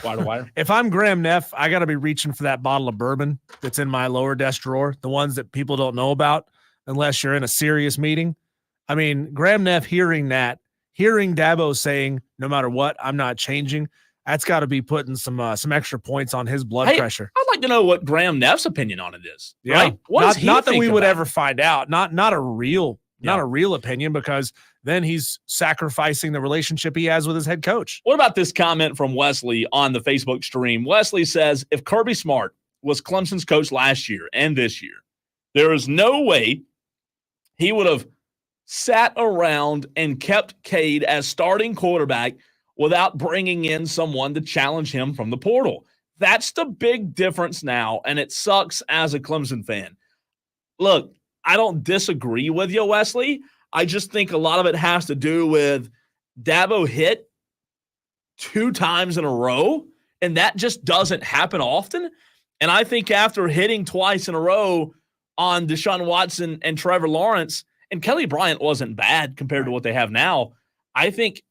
Wire to wire. If I'm Graham Neff, I got to be reaching for that bottle of bourbon that's in my lower desk drawer, the ones that people don't know about unless you're in a serious meeting. I mean, Graham Neff hearing Dabo saying, no matter what, I'm not changing, that's got to be putting some extra points on his blood pressure. I'd like to know what Graham Neff's opinion on it is. Yeah. Right? Not that we would ever find out. Not a real opinion, because then he's sacrificing the relationship he has with his head coach. What about this comment from Wesley on the Facebook stream? Wesley says, if Kirby Smart was Clemson's coach last year and this year, there is no way he would have sat around and kept Cade as starting quarterback without bringing in someone to challenge him from the portal. That's the big difference now, and it sucks as a Clemson fan. Look, I don't disagree with you, Wesley. I just think a lot of it has to do with Dabo hit 2 times in a row, and that just doesn't happen often. And I think after hitting twice in a row on Deshaun Watson and Trevor Lawrence, and Kelly Bryant wasn't bad compared to what they have now, I think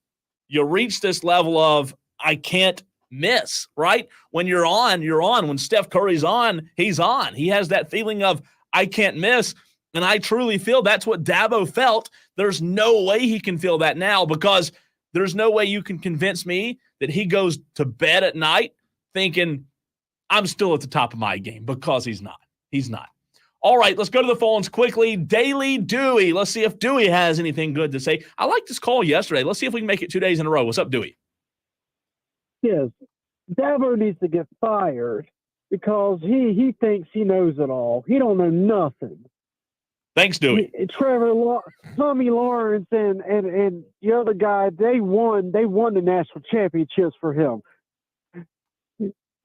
you reach this level of I can't miss, right? When you're on, you're on. When Steph Curry's on, he's on. He has that feeling of I can't miss. And I truly feel that's what Dabo felt. There's no way he can feel that now, because there's no way you can convince me that he goes to bed at night thinking I'm still at the top of my game, because he's not. He's not. All right, let's go to the phones quickly. Daily Dewey. Let's see if Dewey has anything good to say. I liked this call yesterday. Let's see if we can make it 2 days in a row. What's up, Dewey? Yes. Dabo needs to get fired because he thinks he knows it all. He don't know nothing. Thanks, Dewey. Tommy Lawrence and the other guy, they won the national championships for him.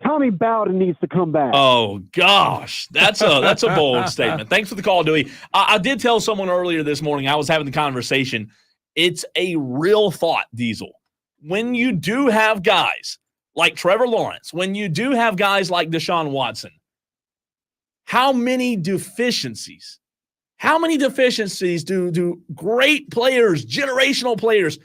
Tommy Bowden needs to come back. Oh, gosh. That's a bold statement. Thanks for the call, Dewey. I did tell someone earlier this morning, I was having the conversation, it's a real thought, Diesel. When you do have guys like Trevor Lawrence, when you do have guys like Deshaun Watson, how many deficiencies do great players, generational players,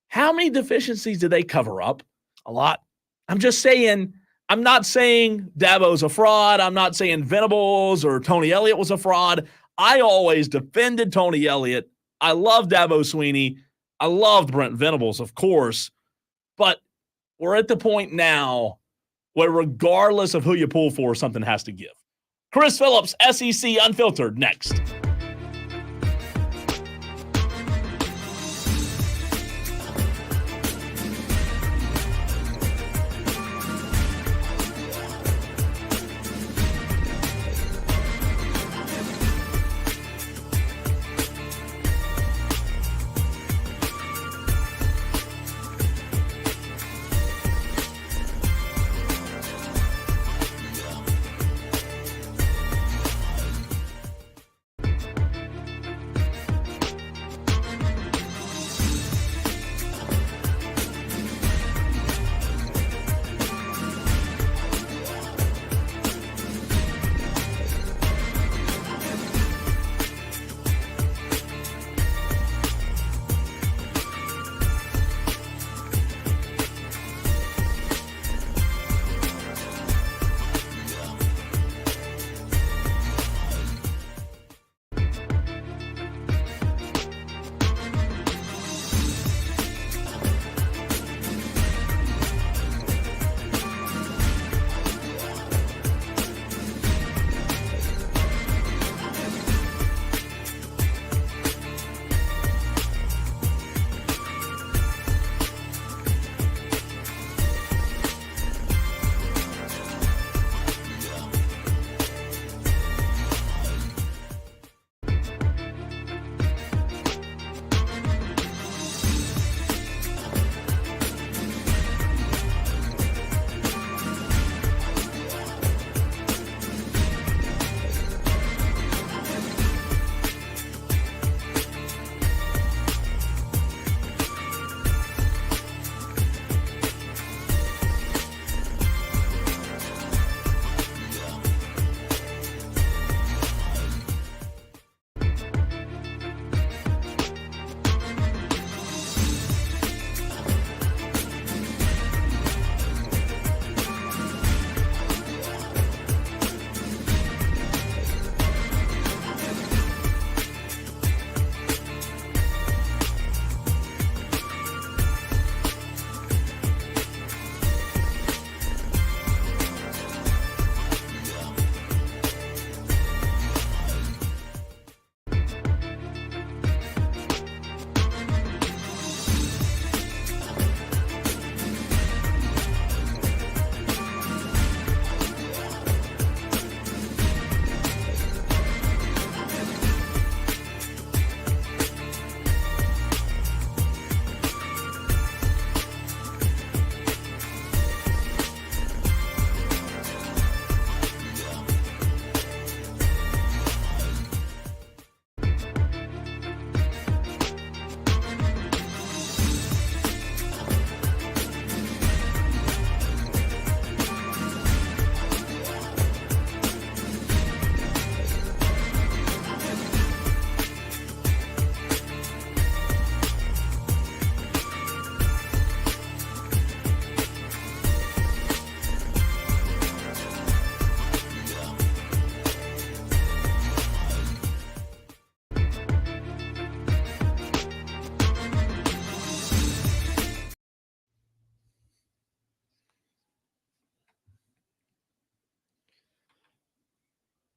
how many deficiencies do they cover up? A lot. I'm just saying, I'm not saying Dabo's a fraud. I'm not saying Venables or Tony Elliott was a fraud. I always defended Tony Elliott. I love Dabo Sweeney. I loved Brent Venables, of course. But we're at the point now where regardless of who you pull for, something has to give. Chris Phillips, SEC Unfiltered, next.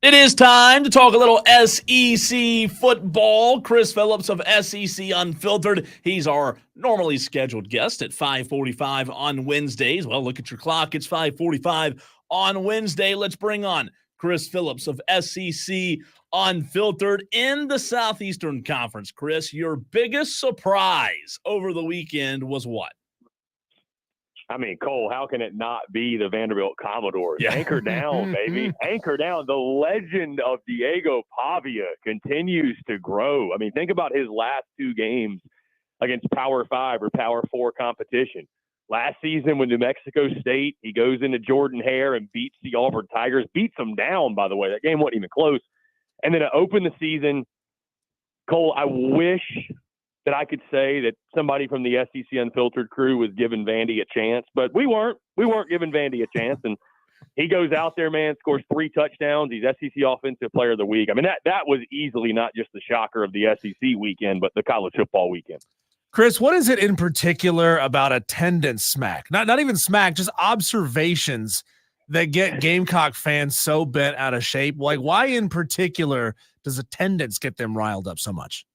It is time to talk a little SEC football. Chris Phillips of SEC Unfiltered. He's our normally scheduled guest at 5:45 on Wednesdays. Well, look at your clock. It's 5:45 on Wednesday. Let's bring on Chris Phillips of SEC Unfiltered in the Southeastern Conference. Chris, your biggest surprise over the weekend was what? I mean, Cole, how can it not be the Vanderbilt Commodores? Yeah. Anchor down, baby. Anchor down. The legend of Diego Pavia continues to grow. I mean, think about his last two games against Power 5 or Power 4 competition. Last season with New Mexico State, he goes into Jordan Hare and beats the Auburn Tigers, beats them down, by the way. That game wasn't even close. And then to open the season, Cole, I wish that I could say that somebody from the SEC Unfiltered crew was giving Vandy a chance, but we weren't. We weren't giving Vandy a chance, and he goes out there, man, scores 3 touchdowns. He's SEC Offensive Player of the Week. I mean, that was easily not just the shocker of the SEC weekend, but the college football weekend. Chris, what is it in particular about attendance smack? Not even smack, just observations that get Gamecock fans so bent out of shape? Like, why in particular does attendance get them riled up so much?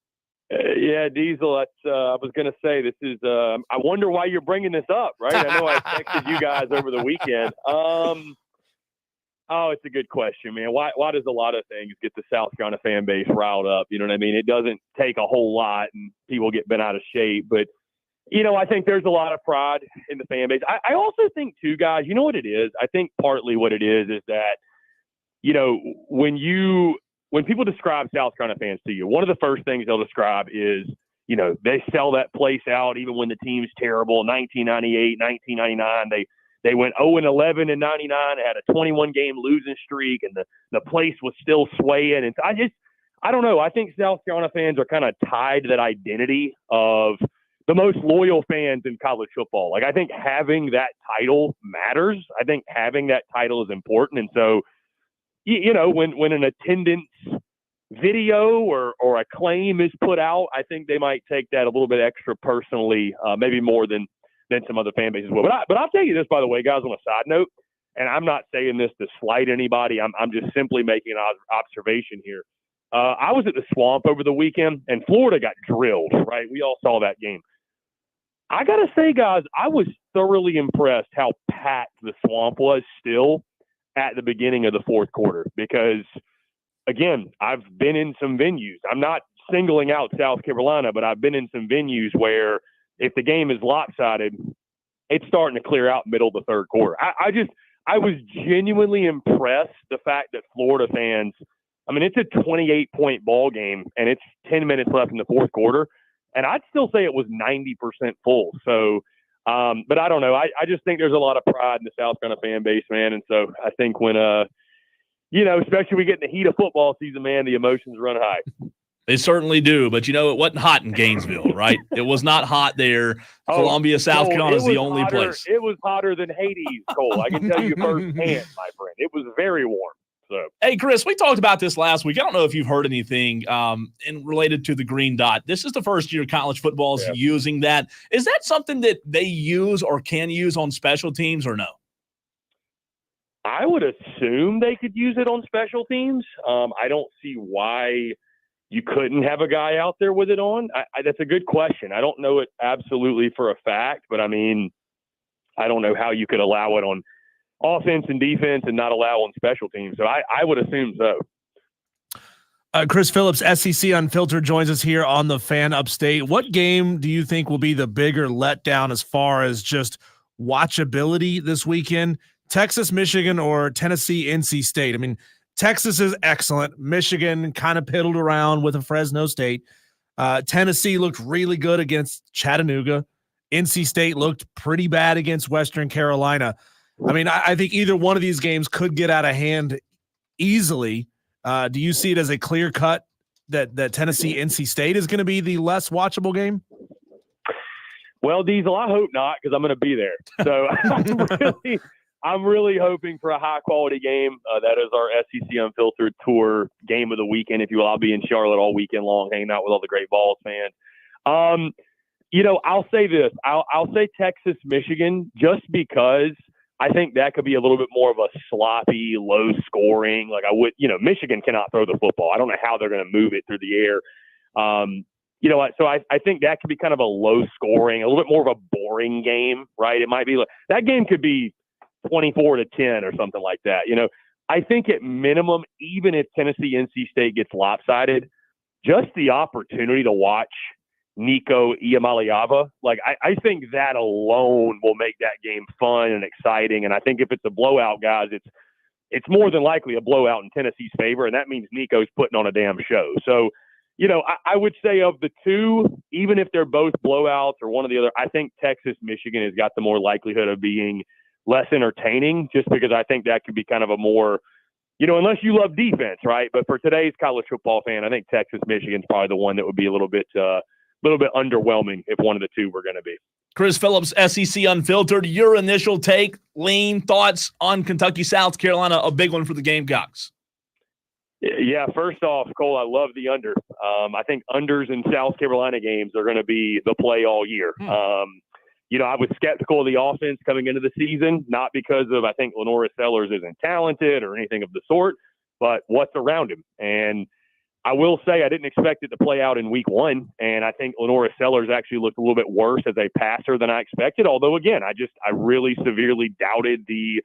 Yeah, Diesel, that's, I was going to say this is I wonder why you're bringing this up, right? I know I texted you guys over the weekend. Oh, it's a good question, man. Why does a lot of things get the South Carolina fan base riled up? You know what I mean? It doesn't take a whole lot and people get bent out of shape. But, you know, I think there's a lot of pride in the fan base. I also think, too, guys, you know what it is? I think partly what it is that, you know, when people describe South Carolina fans to you, one of the first things they'll describe is, you know, they sell that place out even when the team's terrible. 1998, 1999, they went 0-11 in 99. They had a 21-game losing streak, and the place was still swaying. And I don't know. I think South Carolina fans are kind of tied to that identity of the most loyal fans in college football. Like, I think having that title matters. I think having that title is important. And so, you know, when an attendance video or a claim is put out, I think they might take that a little bit extra personally, maybe more than some other fan bases will. But I'll tell you this, by the way, guys, on a side note, and I'm not saying this to slight anybody. I'm just simply making an observation here. I was at the Swamp over the weekend, and Florida got drilled, right? We all saw that game. I got to say, guys, I was thoroughly impressed how packed the Swamp was still at the beginning of the fourth quarter because, again, I've been in some venues. I'm not singling out South Carolina, but I've been in some venues where if the game is lopsided, it's starting to clear out middle of the third quarter. I was genuinely impressed the fact that Florida fans, I mean, it's a 28-point ball game, and it's 10 minutes left in the fourth quarter, and I'd still say it was 90% full. So, but I don't know. I just think there's a lot of pride in the South Carolina fan base, man, and so I think when, you know, especially we get in the heat of football season, man, the emotions run high. They certainly do, but you know, it wasn't hot in Gainesville, right? It was not hot there. Columbia, South Carolina is the only place. It was hotter than Hades, Cole. I can tell you firsthand, my friend. It was very warm. So, hey, Chris, we talked about this last week. I don't know if you've heard anything in related to the green dot. This is the first year college football is using that. Is that something that they use or can use on special teams or no? I would assume they could use it on special teams. I don't see why you couldn't have a guy out there with it on. That's a good question. I don't know it absolutely for a fact, but I mean, I don't know how you could allow it on offense and defense and not allow on special teams. So I would assume so. Chris Phillips, SEC Unfiltered, joins us here on the Fan Upstate. What game do you think will be the bigger letdown as far as just watchability this weekend? Texas, Michigan, or Tennessee, NC State? I mean, Texas is excellent. Michigan kind of piddled around with a Fresno State. Tennessee looked really good against Chattanooga. NC State looked pretty bad against Western Carolina. I mean, I think either one of these games could get out of hand easily. Do you see it as a clear cut that Tennessee, NC State is going to be the less watchable game? Well, Diesel, I hope not, because I'm going to be there. So I'm really hoping for a high-quality game. That is our SEC Unfiltered Tour game of the weekend, if you will. I'll be in Charlotte all weekend long, hanging out with all the great Vols fans. You know, I'll say this. I'll say Texas, Michigan, just because I think that could be a little bit more of a sloppy, low scoring. Like Michigan cannot throw the football. I don't know how they're going to move it through the air. So I think that could be kind of a low scoring, a little bit more of a boring game, right? It might be like that game could be 24-10 or something like that. I think at minimum, even if Tennessee, NC State gets lopsided, just the opportunity to watch Nico Iamaleava, like I think that alone will make that game fun and exciting. And I think if it's a blowout, guys, it's more than likely a blowout in Tennessee's favor, and that means Nico's putting on a damn show. So, I would say of the two, even if they're both blowouts or one or the other, I think Texas, Michigan has got the more likelihood of being less entertaining, just because I think that could be kind of a more, unless you love defense, right? But for today's college football fan, I think Texas, Michigan's probably the one that would be a little bit underwhelming if one of the two were going to be. Chris Phillips, SEC Unfiltered. Your initial take, lean thoughts on Kentucky, South Carolina, a big one for the Gamecocks. Yeah, first off, Cole, I love the under. I think unders in South Carolina games are going to be the play all year. I was skeptical of the offense coming into the season, not because of I think Lenora Sellers isn't talented or anything of the sort, but what's around him. And I will say I didn't expect it to play out in week one, and I think Lenora Sellers actually looked a little bit worse as a passer than I expected. Although, again, I really severely doubted the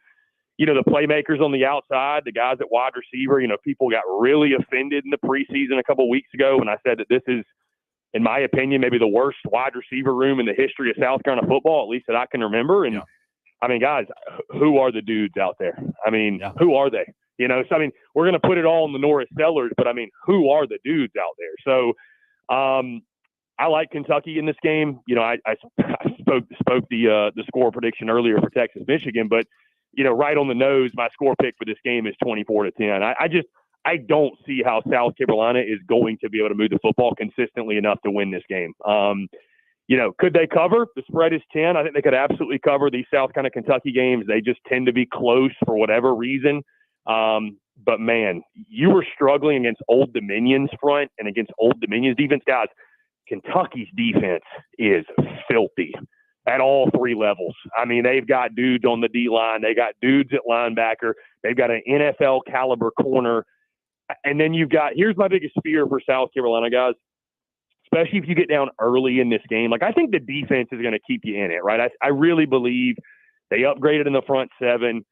playmakers on the outside, the guys at wide receiver. People got really offended in the preseason a couple of weeks ago when I said that this is, in my opinion, maybe the worst wide receiver room in the history of South Carolina football, at least that I can remember. And, I mean, guys, who are the dudes out there? I mean, who are they? So, I mean, we're going to put it all on the Norris Sellers, but, I mean, who are the dudes out there? So, I like Kentucky in this game. I spoke the score prediction earlier for Texas, Michigan, but, right on the nose, my score pick for this game is 24-10. I don't see how South Carolina is going to be able to move the football consistently enough to win this game. Could they cover? The spread is 10. I think they could absolutely cover these South Carolina Kentucky games. They just tend to be close for whatever reason. But man, you were struggling against Old Dominion's front and against Old Dominion's defense. Guys, Kentucky's defense is filthy at all three levels. I mean, they've got dudes on the D-line. They got dudes at linebacker. They've got an NFL caliber corner. And then you've got, here's my biggest fear for South Carolina, guys, especially if you get down early in this game. Like, I think the defense is going to keep you in it, right? I really believe they upgraded in the front seven.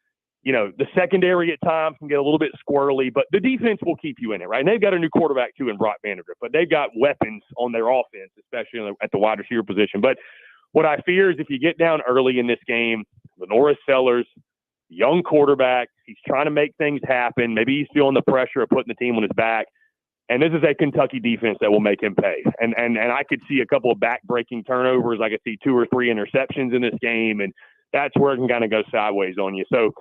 The secondary at times can get a little bit squirrely, but the defense will keep you in it, right? And they've got a new quarterback, too, in Brock Vandagriff, but they've got weapons on their offense, especially at the wide receiver position. But what I fear is if you get down early in this game, Lenora Sellers, young quarterback, he's trying to make things happen. Maybe he's feeling the pressure of putting the team on his back. And this is a Kentucky defense that will make him pay. And I could see a couple of back-breaking turnovers. I could see 2 or 3 interceptions in this game, and that's where it can kind of go sideways on you. So,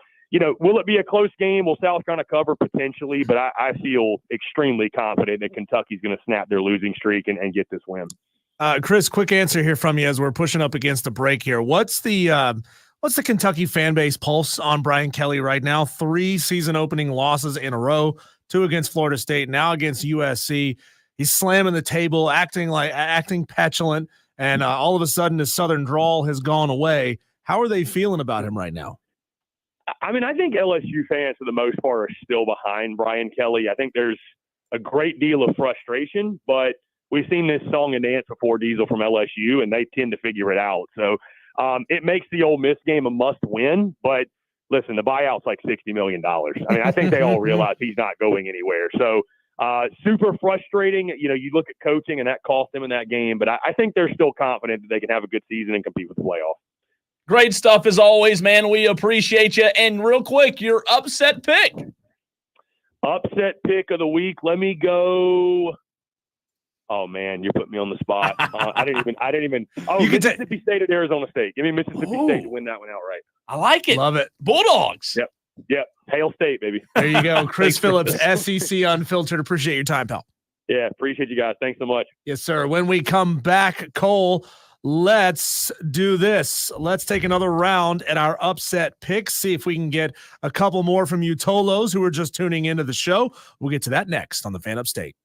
will it be a close game? Will South Carolina cover? Potentially, but I feel extremely confident that Kentucky's going to snap their losing streak and get this win. Chris, quick answer here from you as we're pushing up against the break here. What's the Kentucky fan base pulse on Brian Kelley right now? 3 season opening losses in a row, 2 against Florida State, now against USC. He's slamming the table, acting petulant, and all of a sudden his Southern drawl has gone away. How are they feeling about him right now? I mean, I think LSU fans for the most part are still behind Brian Kelley. I think there's a great deal of frustration, but we've seen this song and dance before, Diesel, from LSU, and they tend to figure it out. So it makes the Ole Miss game a must-win, but listen, the buyout's like $60 million. I mean, I think they all realize he's not going anywhere. So super frustrating. You look at coaching, and that cost them in that game, but I think they're still confident that they can have a good season and compete with the playoff. Great stuff as always, man. We appreciate you. And real quick, your upset pick. Upset pick of the week. Let me go. Oh man, you put me on the spot. I didn't even. Oh, Mississippi State at Arizona State. Give me Mississippi State to win that one outright. I like it. Love it. Bulldogs. Yep. Hail State, baby. There you go. Chris Phillips, SEC Unfiltered. Appreciate your time, pal. Yeah, appreciate you guys. Thanks so much. Yes, sir. When we come back, Cole, let's do this. Let's take another round at our upset picks. See if we can get a couple more from you Tolos who are just tuning into the show. We'll get to that next on the Fan Upstate.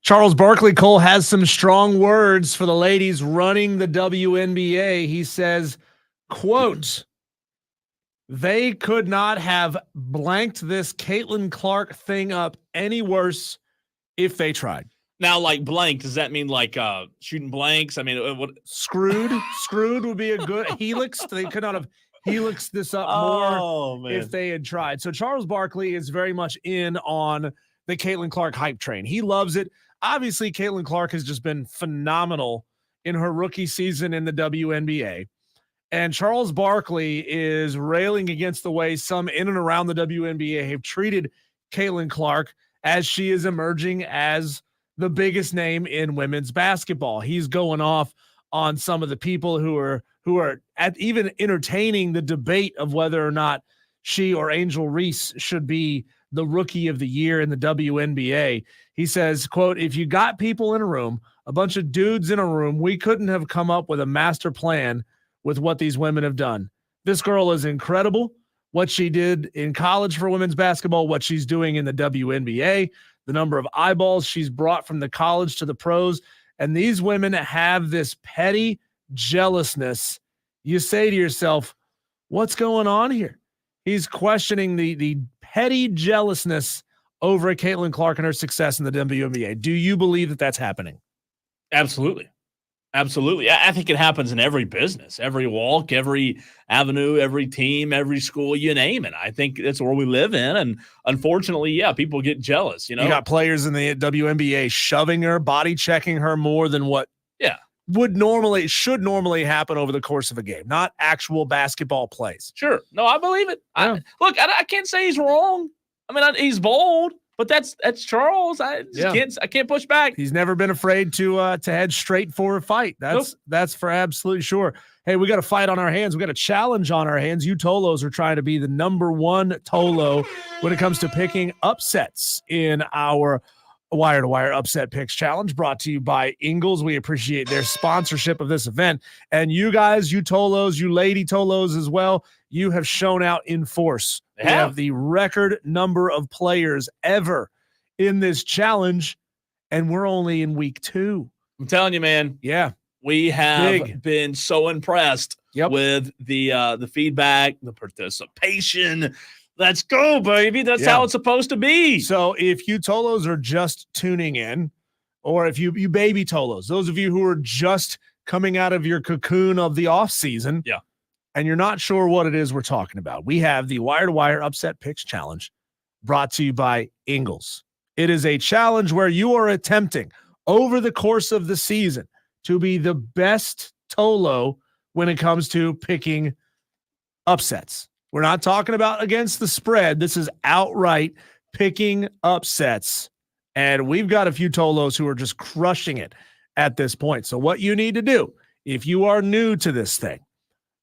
Charles Barkley, Cole, has some strong words for the ladies running the WNBA. He says, quote, "They could not have blanked this Caitlin Clark thing up any worse if they tried." Now, like blank, does that mean like shooting blanks? I mean, what? Screwed would be a good helix. They could not have helixed this up more if they had tried. So Charles Barkley is very much in on the Caitlin Clark hype train. He loves it. Obviously, Caitlin Clark has just been phenomenal in her rookie season in the WNBA. And Charles Barkley is railing against the way some in and around the WNBA have treated Caitlin Clark as she is emerging as the biggest name in women's basketball. He's going off on some of the people who are at even entertaining the debate of whether or not she or Angel Reese should be the rookie of the year in the WNBA. He says, quote, "If you got people in a room, a bunch of dudes in a room, we couldn't have come up with a master plan with what these women have done. This girl is incredible. What she did in college for women's basketball, what she's doing in the WNBA, the number of eyeballs she's brought from the college to the pros. And these women have this petty jealousness. You say to yourself, what's going on here?" He's questioning the petty jealousness over Caitlin Clark and her success in the WNBA. Do you believe that that's happening? Absolutely. Absolutely. I think it happens in every business, every walk, every avenue, every team, every school, you name it. I think that's where we live in. And unfortunately, yeah, people get jealous. You got players in the WNBA shoving her, body checking her more than what should normally happen over the course of a game, not actual basketball plays. Sure. No, I believe it. Yeah. I can't say he's wrong. I mean, he's bold. But that's Charles. I can't push back. He's never been afraid to head straight for a fight. That's for absolutely sure. Hey, we got a fight on our hands. We got a challenge on our hands. You Tolos are trying to be the number one Tolo when it comes to picking upsets in our Wire to Wire Upset Picks Challenge, brought to you by Ingles. We appreciate their sponsorship of this event. And you guys, you Tolos, you lady Tolos as well, you have shown out in force. We have the record number of players ever in this challenge, and we're only in week 2. I'm telling you, man. Yeah. We have been so impressed with the feedback, the participation. Let's go, baby. That's how it's supposed to be. So if you Tolos are just tuning in, or if you baby Tolos, those of you who are just coming out of your cocoon of the off season, and you're not sure what it is we're talking about, we have the Wire to Wire Upset Picks Challenge, brought to you by Ingles. It is a challenge where you are attempting over the course of the season to be the best Tolo when it comes to picking upsets. We're not talking about against the spread. This is outright picking upsets. And we've got a few Tolos who are just crushing it at this point. So what you need to do, if you are new to this thing,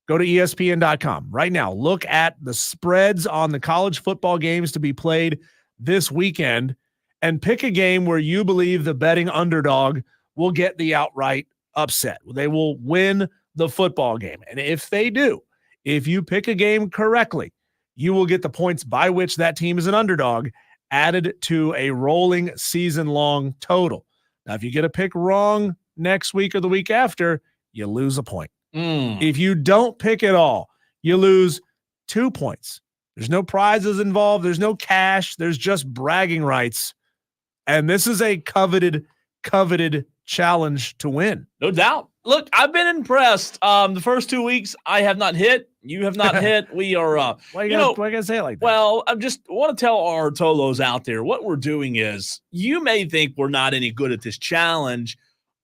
go to ESPN.com right now. Look at the spreads on the college football games to be played this weekend and pick a game where you believe the betting underdog will get the outright upset. They will win the football game. And if they do, if you pick a game correctly, you will get the points by which that team is an underdog added to a rolling season-long total. Now, if you get a pick wrong next week or the week after, you lose a point. If you don't pick at all, you lose 2 points. There's no prizes involved. There's no cash. There's just bragging rights. And this is a coveted challenge to win. No doubt. Look, I've been impressed. The first 2 weeks, I have not hit. You have not hit. We are, why you gotta say it like that? Well, I just want to tell our Tolos out there, what we're doing is, you may think we're not any good at this challenge,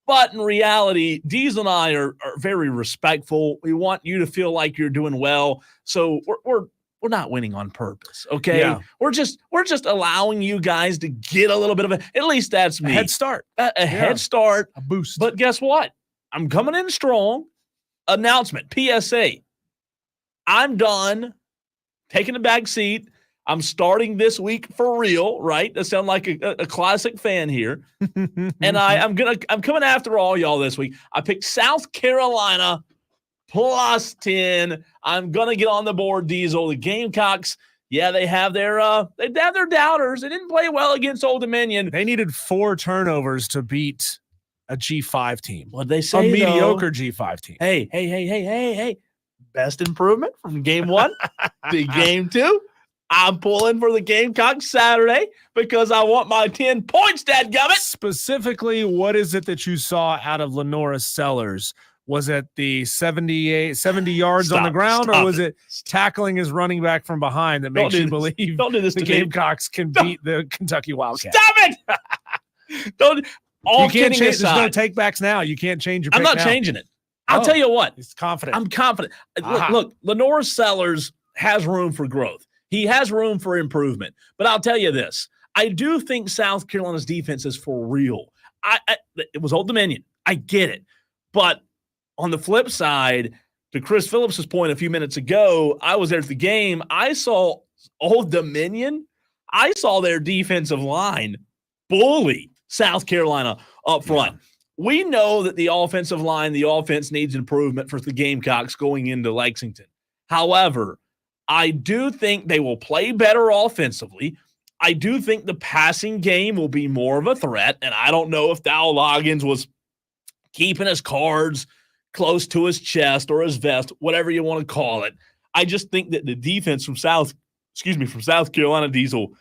but in reality, Diesel and I are very respectful. We want you to feel like you're doing well. So we're not winning on purpose. Okay. Yeah. We're just allowing you guys to get a little bit of at least that's me. A head start. A head start. A boost. But guess what? I'm coming in strong. Announcement, PSA. I'm done taking a back seat. I'm starting this week for real, right? That sound like a classic fan here. And I'm coming after all y'all this week. I picked South Carolina +10. I'm gonna get on the board, Diesel. The Gamecocks Yeah, they have their doubters. They didn't play well against Old Dominion. They needed 4 turnovers to beat a G5 team. What'd they say? A mediocre G5 team. Hey. Best improvement from game 1 to game 2. I'm pulling for the Gamecocks Saturday because I want my 10 points, dadgummit. Specifically, what is it that you saw out of Lenora Sellers? Was it the 70 yards on the ground, or was it tackling his running back from behind that makes you believe the Gamecocks can beat the Kentucky Wildcats? Stop it! Don't. You can't change. There's no takebacks now. You can't change your pick. I'm not now. changing it. I'll tell you what. He's confident. I'm confident. Look, Lenora Sellers has room for growth. He has room for improvement. But I'll tell you this. I do think South Carolina's defense is for real. It was Old Dominion. I get it. But on the flip side, to Chris Phillips' point a few minutes ago, I was there at the game. I saw Old Dominion. I saw their defensive line bully South Carolina up front. Yeah. We know that the offensive line, the offense needs improvement for the Gamecocks going into Lexington. However, I do think they will play better offensively. I do think the passing game will be more of a threat, and I don't know if Dow Loggins was keeping his cards close to his chest or his vest, whatever you want to call it. I just think that the defense from South Carolina Diesel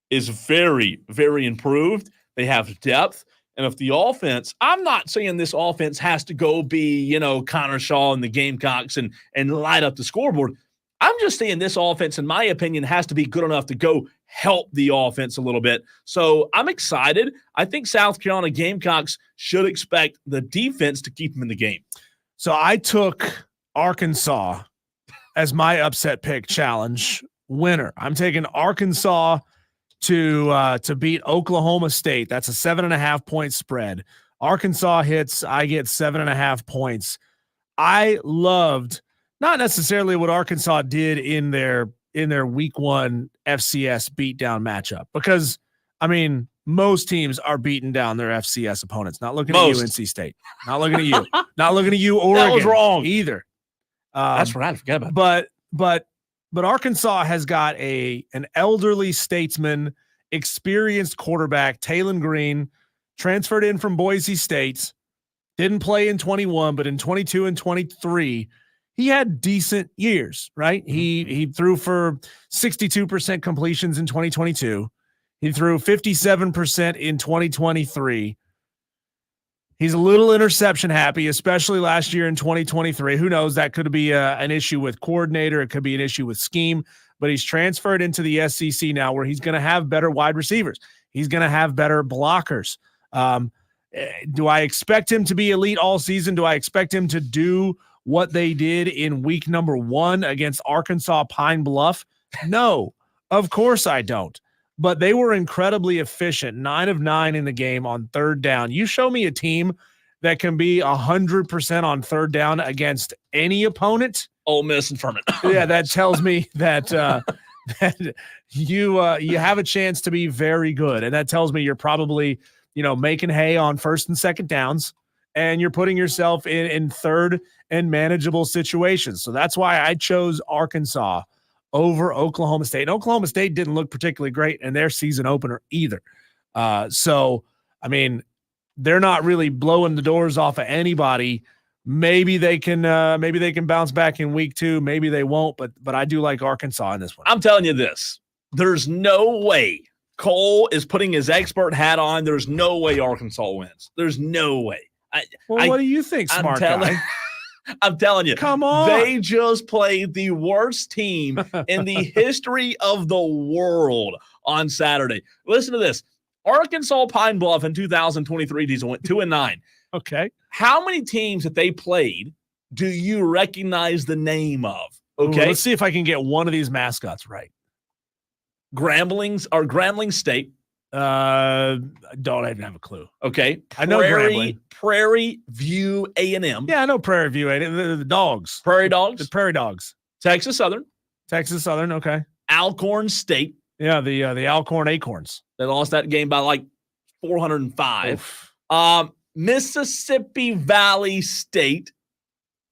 is very, very improved. They have depth. And if the offense, I'm not saying this offense has to go be, Connor Shaw and the Gamecocks and light up the scoreboard. I'm just saying this offense, in my opinion, has to be good enough to go help the offense a little bit. So I'm excited. I think South Carolina Gamecocks should expect the defense to keep them in the game. So I took Arkansas as my upset pick challenge winner. I'm taking Arkansas to beat Oklahoma State. That's a 7.5 point spread. Arkansas hits, I get 7.5 points. I loved not necessarily what Arkansas did in their week 1 FCS beatdown matchup, because most teams are beating down their FCS opponents. Not looking at you, NC State. Not looking at you. Not looking at you, Oregon. That was wrong either. That's right. I forgot about it. But Arkansas has got an elderly statesman, experienced quarterback, Taylon Green, transferred in from Boise State, didn't play in 21, but in 22 and 23, he had decent years, right? He threw for 62% completions in 2022. He threw 57% in 2023. He's a little interception happy, especially last year in 2023. Who knows? That could be an issue with coordinator. It could be an issue with scheme. But he's transferred into the SEC now, where he's going to have better wide receivers. He's going to have better blockers. Do I expect him to be elite all season? Do I expect him to do what they did in week number 1 against Arkansas Pine Bluff? No, of course I don't. But they were incredibly efficient, 9 of 9 in the game on third down. You show me a team that can be 100% on third down against any opponent. Ole Miss and Furman. Yeah, that tells me that that you have a chance to be very good, and that tells me you're probably making hay on first and second downs, and you're putting yourself in third and manageable situations. So that's why I chose Arkansas over Oklahoma State. And Oklahoma State didn't look particularly great in their season opener either. They're not really blowing the doors off of anybody. Maybe they can bounce back in week 2. Maybe they won't, but I do like Arkansas in this one. I'm telling you this. There's no way Cole is putting his expert hat on. There's no way Arkansas wins. There's no way. What do you think, smart guy? I'm telling you. Come on. They just played the worst team in the history of the world on Saturday. Listen to this. Arkansas Pine Bluff in 2023 Diesel went 2-9. Okay. How many teams that they played do you recognize the name of? Okay. Ooh, let's see if I can get one of these mascots right. Grambling State. Don't even have a clue. Okay. I know Grambling. Prairie View A&M. Yeah, I know Prairie View A&M. The Dogs. Prairie Dogs. The Prairie Dogs. Texas Southern. Okay. Alcorn State. Yeah, the Alcorn Acorns. They lost that game by like 405. Mississippi Valley State.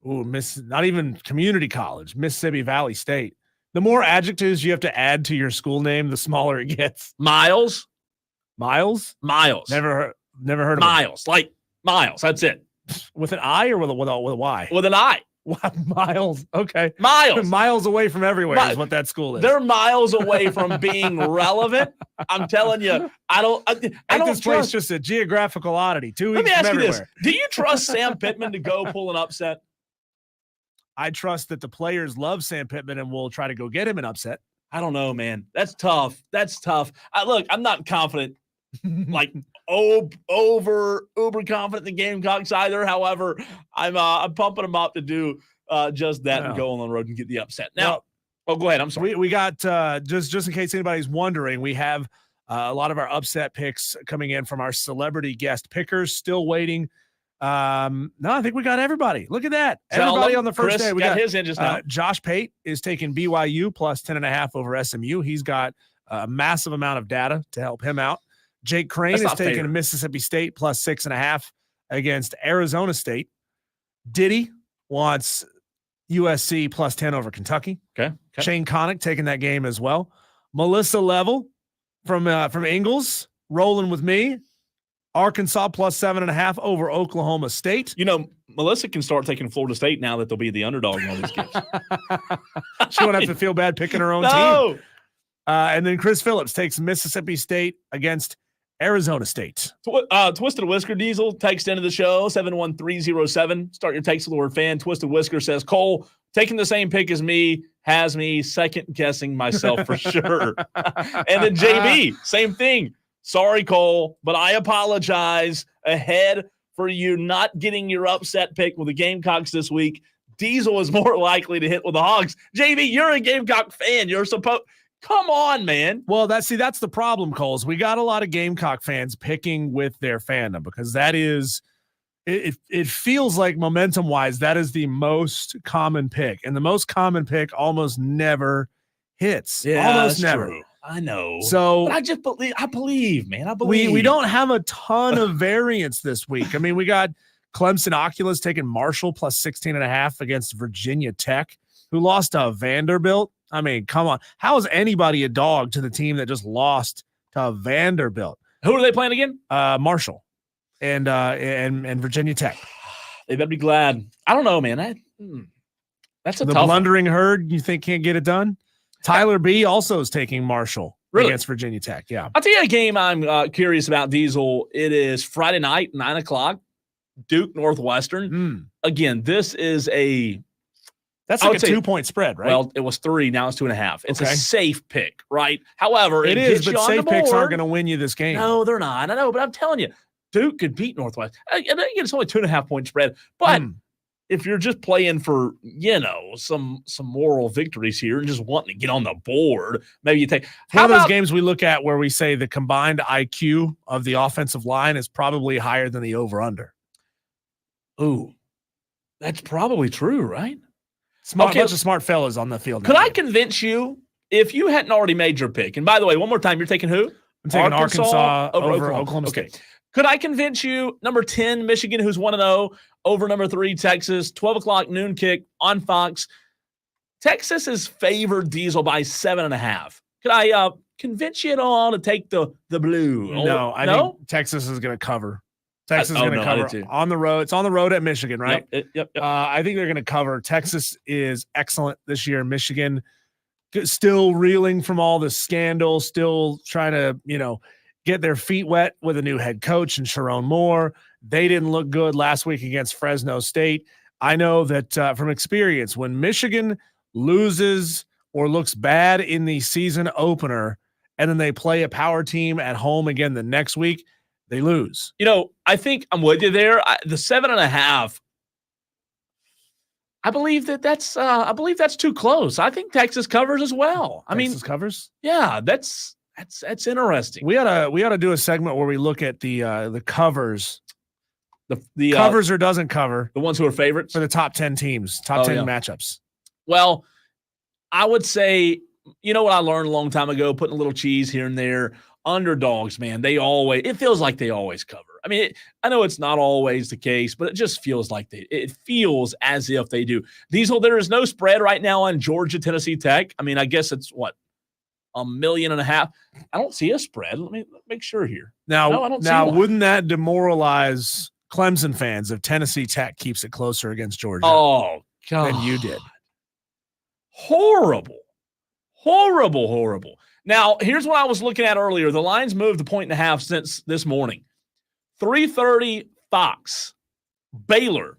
Ooh, not even community college. Mississippi Valley State. The more adjectives you have to add to your school name, the smaller it gets. Miles. Miles? Miles. Never heard of Miles. Like Miles. That's it. With an I or with a Y? With an I. Miles. Okay. Miles. Miles away from everywhere is what that school is. They're miles away from being relevant. I'm telling you, I don't this place just a geographical oddity. 2 weeks Let me ask from you this. everywhere. Do you trust Sam Pittman to go pull an upset? I trust that the players love Sam Pittman and will try to go get him an upset. I don't know, man. That's tough. Look, I'm not confident, like uber confident in the Gamecocks either. However, I'm pumping them up to do just that and go on the road and get the upset. Now, go ahead. I'm sorry. We got just in case anybody's wondering, we have a lot of our upset picks coming in from our celebrity guest pickers. Still waiting. No, I think we got everybody. Look at that. Everybody on the first day. We got his engines now. Josh Pate is taking BYU plus 10.5 over SMU. He's got a massive amount of data to help him out. Jake Crane is taking Mississippi State plus 6.5 against Arizona State. Diddy wants USC plus 10 over Kentucky. Okay. Shane Connick taking that game as well. Melissa Level from Ingles rolling with me. Arkansas plus 7.5 over Oklahoma State. You know, Melissa can start taking Florida State now that they'll be the underdog in all these games. She won't have to feel bad picking her own team. And then Chris Phillips takes Mississippi State against Arizona State. Twisted Whisker Diesel text into the show 71307. Start your text with the word fan. Twisted Whisker says, Cole, taking the same pick as me has me second guessing myself for sure. And then JB, same thing. Sorry, Cole, but I apologize ahead for you not getting your upset pick with the Gamecocks this week. Diesel is more likely to hit with the Hogs. JB, you're a Gamecock fan. You're supposed – come on, man. Well, that's the problem, Coles. We got a lot of Gamecock fans picking with their fandom because that is – it feels like momentum-wise that is the most common pick. And the most common pick almost never hits. Yeah, almost never. True. I know. So but I believe, man. I believe. We don't have a ton of variance this week. I mean, we got Clemson Oculus taking Marshall plus 16.5 against Virginia Tech, who lost to Vanderbilt. I mean, come on. How is anybody a dog to the team that just lost to Vanderbilt? Who are they playing again? Marshall and Virginia Tech. They better be glad. I don't know, man. That's a the tough blundering herd you think can't get it done? Tyler B. also is taking Marshall against Virginia Tech. Yeah. I'll tell you a game I'm curious about, Diesel. It is Friday night, 9:00, Duke Northwestern. Again, this is that's like a 2-point spread, right? Well, it was 3. Now it's 2.5. It's a safe pick, right? However, it is, but safe picks aren't going to win you this game. No, they're not. I know, but I'm telling you, Duke could beat Northwestern. Again, it's only 2.5-point spread, but if you're just playing for, some moral victories here and just wanting to get on the board, maybe you take one of those games we look at where we say the combined IQ of the offensive line is probably higher than the over-under. Ooh, that's probably true, right? Bunch of smart fellas on the field. Could I convince you, if you hadn't already made your pick, and by the way, one more time, you're taking who? I'm taking Arkansas over Oklahoma State. Okay. Could I convince you, number 10, Michigan, who's 1-0, over number 3, Texas, 12 o'clock noon kick on Fox. Texas is favored, Diesel, by 7.5. Could I convince you at all to take the blue? No, I think Texas is going to cover. Texas is going to cover on the road. It's on the road at Michigan, right? Yep. I think they're going to cover. Texas is excellent this year. Michigan still reeling from all the scandal, still trying to, get their feet wet with a new head coach and Sharon Moore. They didn't look good last week against Fresno State. I know that from experience, when Michigan loses or looks bad in the season opener and then they play a power team at home again the next week, they lose. I think I'm with you there. The 7.5, I believe that's too close. I think Texas covers as well. Texas covers? Yeah, that's interesting. We ought to do a segment where we look at the covers. The covers or doesn't cover. The ones who are favorites for the top 10 teams, top 10 matchups. Well, I would say, what I learned a long time ago, putting a little cheese here and there. Underdogs, man, it feels like they always cover. I mean, I know it's not always the case, but it just feels like it feels as if they do. Diesel, there is no spread right now on Georgia, Tennessee Tech. I mean, I guess it's what, 1.5 million. I don't see a spread. Let me make sure here. Now, no, I don't see one. Wouldn't that demoralize Clemson fans if Tennessee Tech keeps it closer against Georgia? Oh, God. Than you did. Horrible. Now, here's what I was looking at earlier. The line's moved 1.5 since this morning. 3:30 Fox. Baylor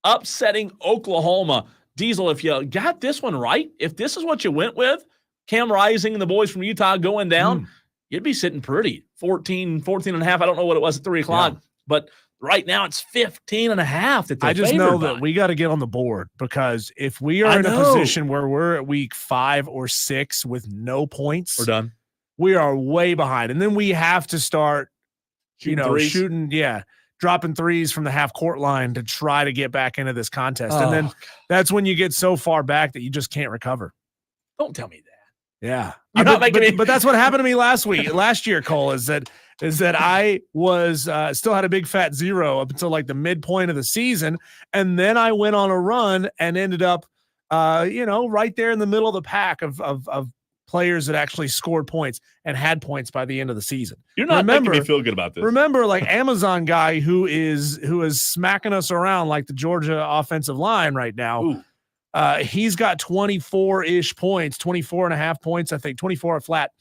upsetting Oklahoma. Diesel, if you got this one right, if this is what you went with, Cam Rising and the boys from Utah going down, you'd be sitting pretty. 14 and a half. I don't know what it was at 3 o'clock, but right now it's 15 and a half. That I just know that we got to get on the board, because if we are in a position where we're at week 5 or 6 with no points, we're done. We are way behind. And then we have to start, shooting, dropping threes from the half court line to try to get back into this contest. And then that's when you get so far back that you just can't recover. Don't tell me that. Yeah. But that's what happened to me last year, Cole, is that I was still had a big fat 0 up until like the midpoint of the season. And then I went on a run and ended up, right there in the middle of the pack of players that actually scored points and had points by the end of the season. You're not making me feel good about this. Remember, like Amazon guy who is smacking us around like the Georgia offensive line right now. Ooh. He's got 24-ish points, 24 and a half points, I think, 24 flat.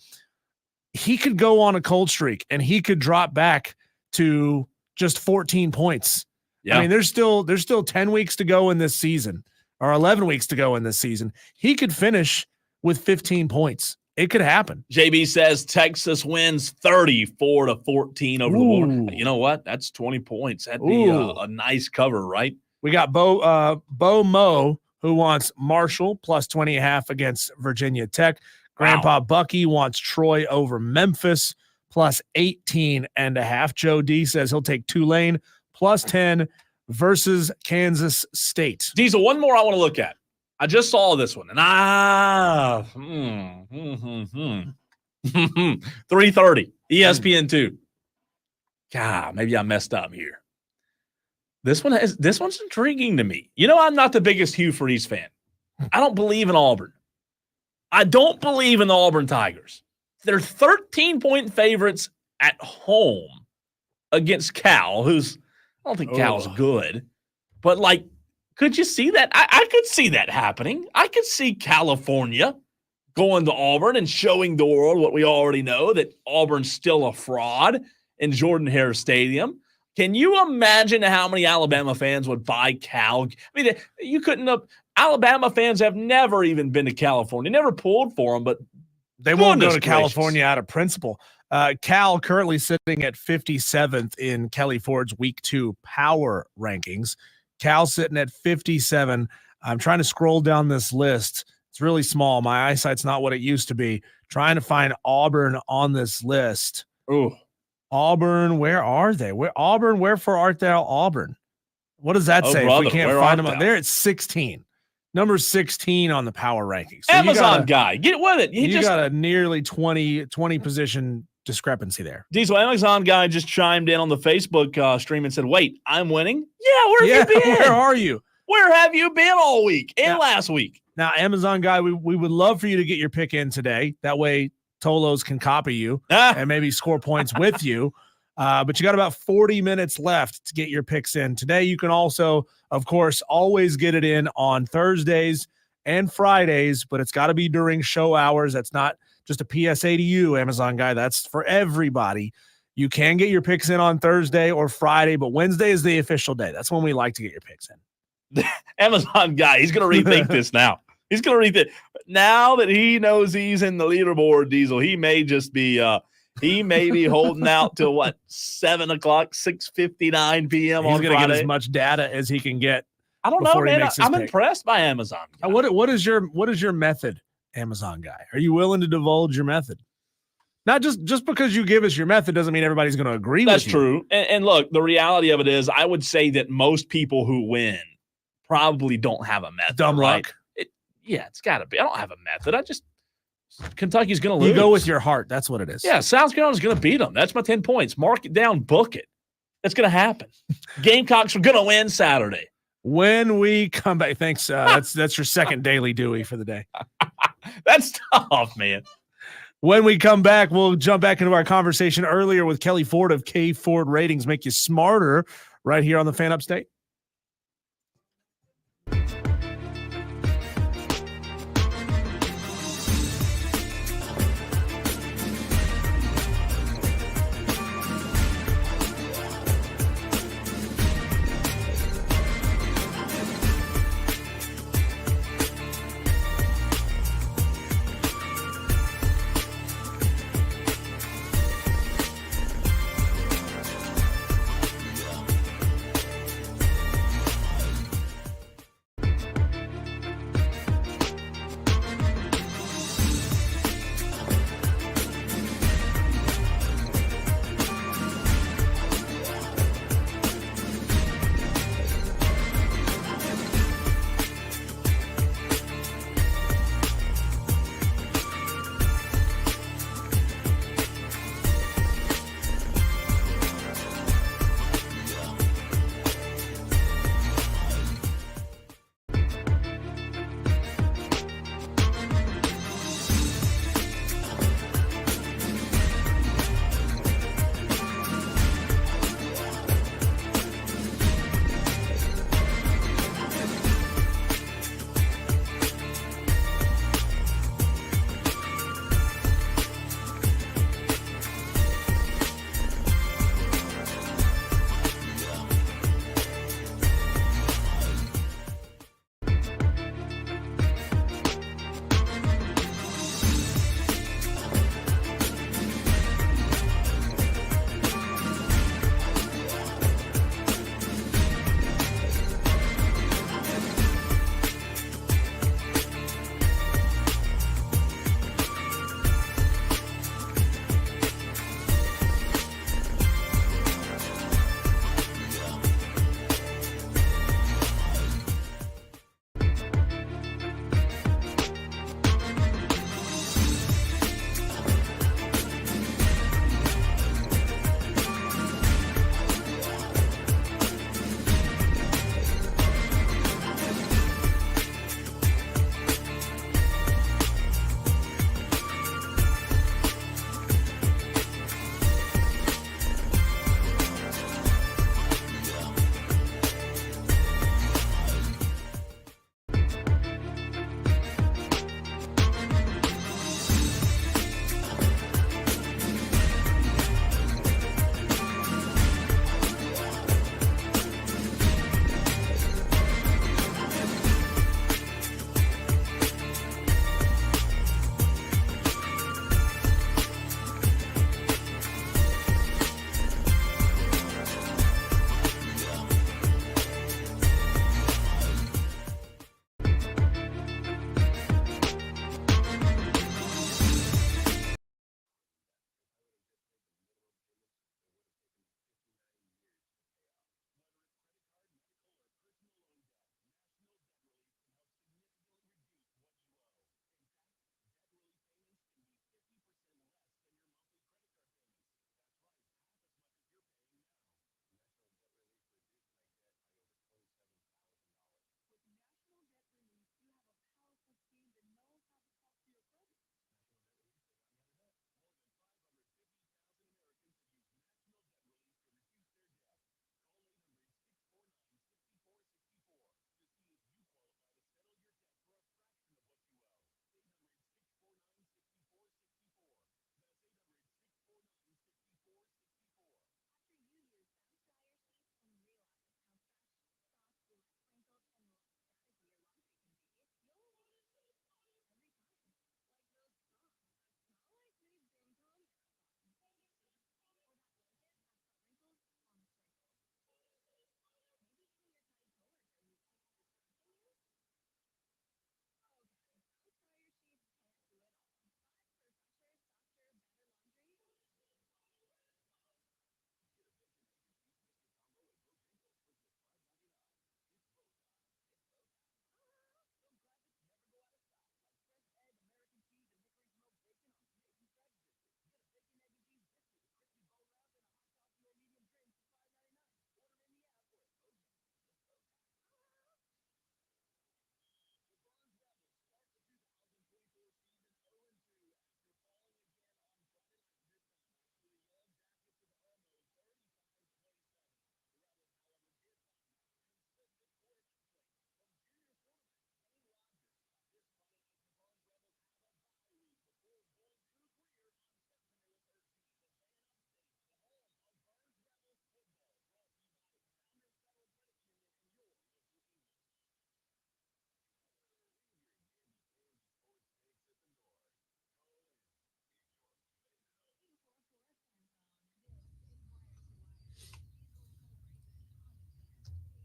He could go on a cold streak and he could drop back to just 14 points. Yeah. I mean, there's still 10 weeks to go in this season, or 11 weeks to go in this season. He could finish with 15 points. It could happen. JB says Texas wins 34-14 over the Wolverines. You know what? That's 20 points. That'd be a nice cover, right? We got Bo Mo, who wants Marshall plus 20.5 against Virginia Tech. Grandpa Bucky wants Troy over Memphis plus 18.5. Joe D says he'll take Tulane plus 10 versus Kansas State. Diesel, one more I want to look at. I just saw this one, and 3:30 ESPN2. God, maybe I messed up here. This one's intriguing to me. I'm not the biggest Hugh Freeze fan. I don't believe in Auburn. I don't believe in the Auburn Tigers. They're 13-point favorites at home against Cal, I don't think Cal's good. But, could you see that? I could see that happening. I could see California going to Auburn and showing the world what we already know, that Auburn's still a fraud in Jordan-Hare Stadium. Can you imagine how many Alabama fans would buy Cal? I mean, you couldn't have – Alabama fans have never even been to California, never pulled for them, but they won't go to California out of principle. Cal currently sitting at 57th in Kelley Ford's Week 2 power rankings. Cal sitting at 57. I'm trying to scroll down this list. It's really small. My eyesight's not what it used to be. Trying to find Auburn on this list. Ooh. Auburn, where are they? Wherefore art thou, Auburn? What does that say? Brother, if we can't find them, they're at 16. Number 16 on the power rankings. So Amazon guy, get with it. You got a nearly 20 position discrepancy there. Diesel, Amazon guy just chimed in on the Facebook stream and said, wait, I'm winning? Yeah, where have you been? Where are you? Where have you been all week and last week? Now, Amazon guy, we would love for you to get your pick in today. That way Tolos can copy you and maybe score points with you. But you got about 40 minutes left to get your picks in. Today, you can also, of course, always get it in on Thursdays and Fridays, but it's got to be during show hours. That's not just a PSA to you, Amazon guy. That's for everybody. You can get your picks in on Thursday or Friday, but Wednesday is the official day. That's when we like to get your picks in. Amazon guy, he's going to rethink this now. He's going to rethink. Now that he knows he's in the leaderboard, Diesel, he may just be he may be holding out till 7 o'clock, 6:59 p.m. He's on going to Friday. get as much data as he can get. I don't know, man. I'm impressed by Amazon. What is your method, Amazon guy? Are you willing to divulge your method? Not just because you give us your method doesn't mean everybody's going to agree with you. That's true. And look, the reality of it is, I would say that most people who win probably don't have a method. Dumb right? luck. It's got to be. I don't have a method. Kentucky's going to lose. You go with your heart. That's what it is. Yeah, South Carolina's going to beat them. That's my 10 points. Mark it down, book it. It's going to happen. Gamecocks are going to win Saturday. When we come back, thanks. That's your second Daily Dewey for the day. That's tough, man. When we come back, we'll jump back into our conversation earlier with Kelley Ford of K Ford Ratings. Make you smarter right here on the Fan Upstate.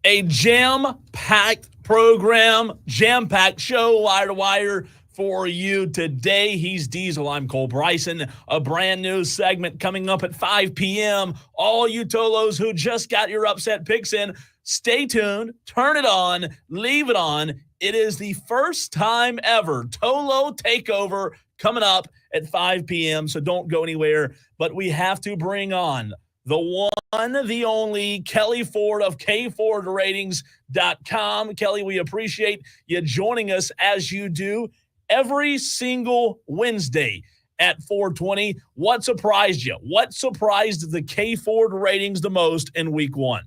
A jam-packed program, jam-packed show, wire to wire for you today. He's Diesel. I'm Cole Bryson. A brand new segment coming up at 5 p.m. All you Tolos who just got your upset picks in, stay tuned, turn it on, leave it on. It is the first time ever Tolo Takeover coming up at 5 p.m., so don't go anywhere. But we have to bring on the one, the only, Kelley Ford of KFordRatings.com. Kelley, we appreciate you joining us as you do every single Wednesday at 4:20. What surprised you? What surprised the K Ford ratings the most in week one?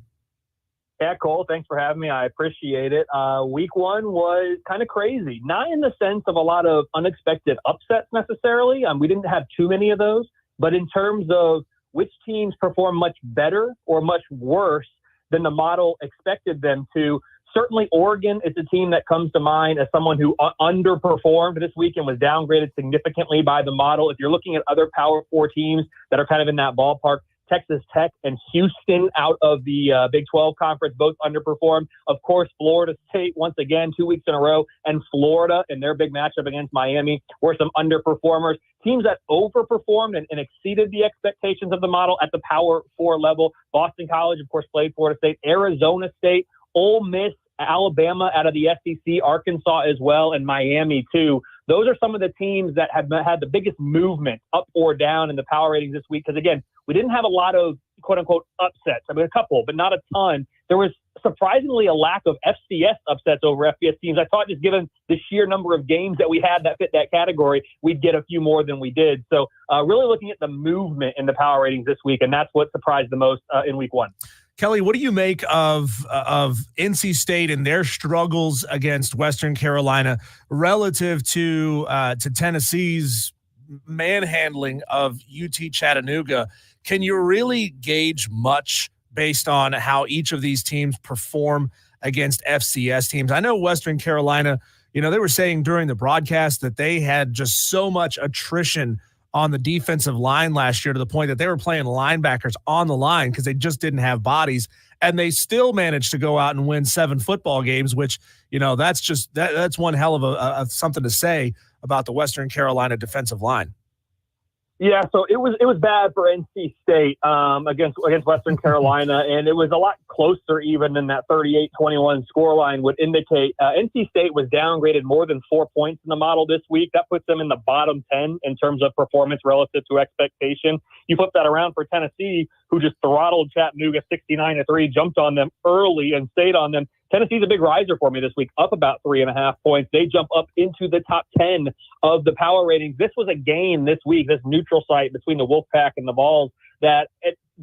Yeah, Cole, thanks for having me. I appreciate it. Week one was kind of crazy, not in the sense of a lot of unexpected upsets necessarily. We didn't have too many of those, but in terms of which teams perform much better or much worse than the model expected them to. Certainly Oregon is a team that comes to mind as someone who underperformed this week and was downgraded significantly by the model. If you're looking at other Power 4 teams that are kind of in that ballpark, Texas Tech and Houston out of the Big 12 conference both underperformed. Of course, Florida State, once again, 2 weeks in a row, and Florida in their big matchup against Miami were some underperformers. Teams that overperformed and exceeded the expectations of the model at the Power 4 level. Boston College, of course, played Florida State. Arizona State, Ole Miss, Alabama out of the SEC, Arkansas as well, and Miami too. Those are some of the teams that have had the biggest movement up or down in the power ratings this week. Because again, we didn't have a lot of quote unquote upsets. I mean, a couple, but not a ton. There was surprisingly a lack of FCS upsets over FBS teams. I thought just given the sheer number of games that we had that fit that category, we'd get a few more than we did. So really looking at the movement in the power ratings this week, and that's what surprised the most in week one. Kelley, what do you make of NC State and their struggles against Western Carolina relative to Tennessee's manhandling of UT Chattanooga? Can you really gauge much based on how each of these teams perform against FCS teams? I know Western Carolina, they were saying during the broadcast that they had just so much attrition on the defensive line last year to the point that they were playing linebackers on the line because they just didn't have bodies, and they still managed to go out and win 7 football games, which, that's one hell of something to say about the Western Carolina defensive line. Yeah, so it was bad for NC State against Western Carolina, and it was a lot closer even than that 38-21 scoreline would indicate. NC State was downgraded more than 4 points in the model this week. That puts them in the bottom 10 in terms of performance relative to expectation. You flip that around for Tennessee, who just throttled Chattanooga 69-3, jumped on them early and stayed on them. Tennessee's a big riser for me this week, up about 3.5 points. They jump up into the top 10 of the power ratings. This was a game this week, this neutral site between the Wolfpack and the Vols, that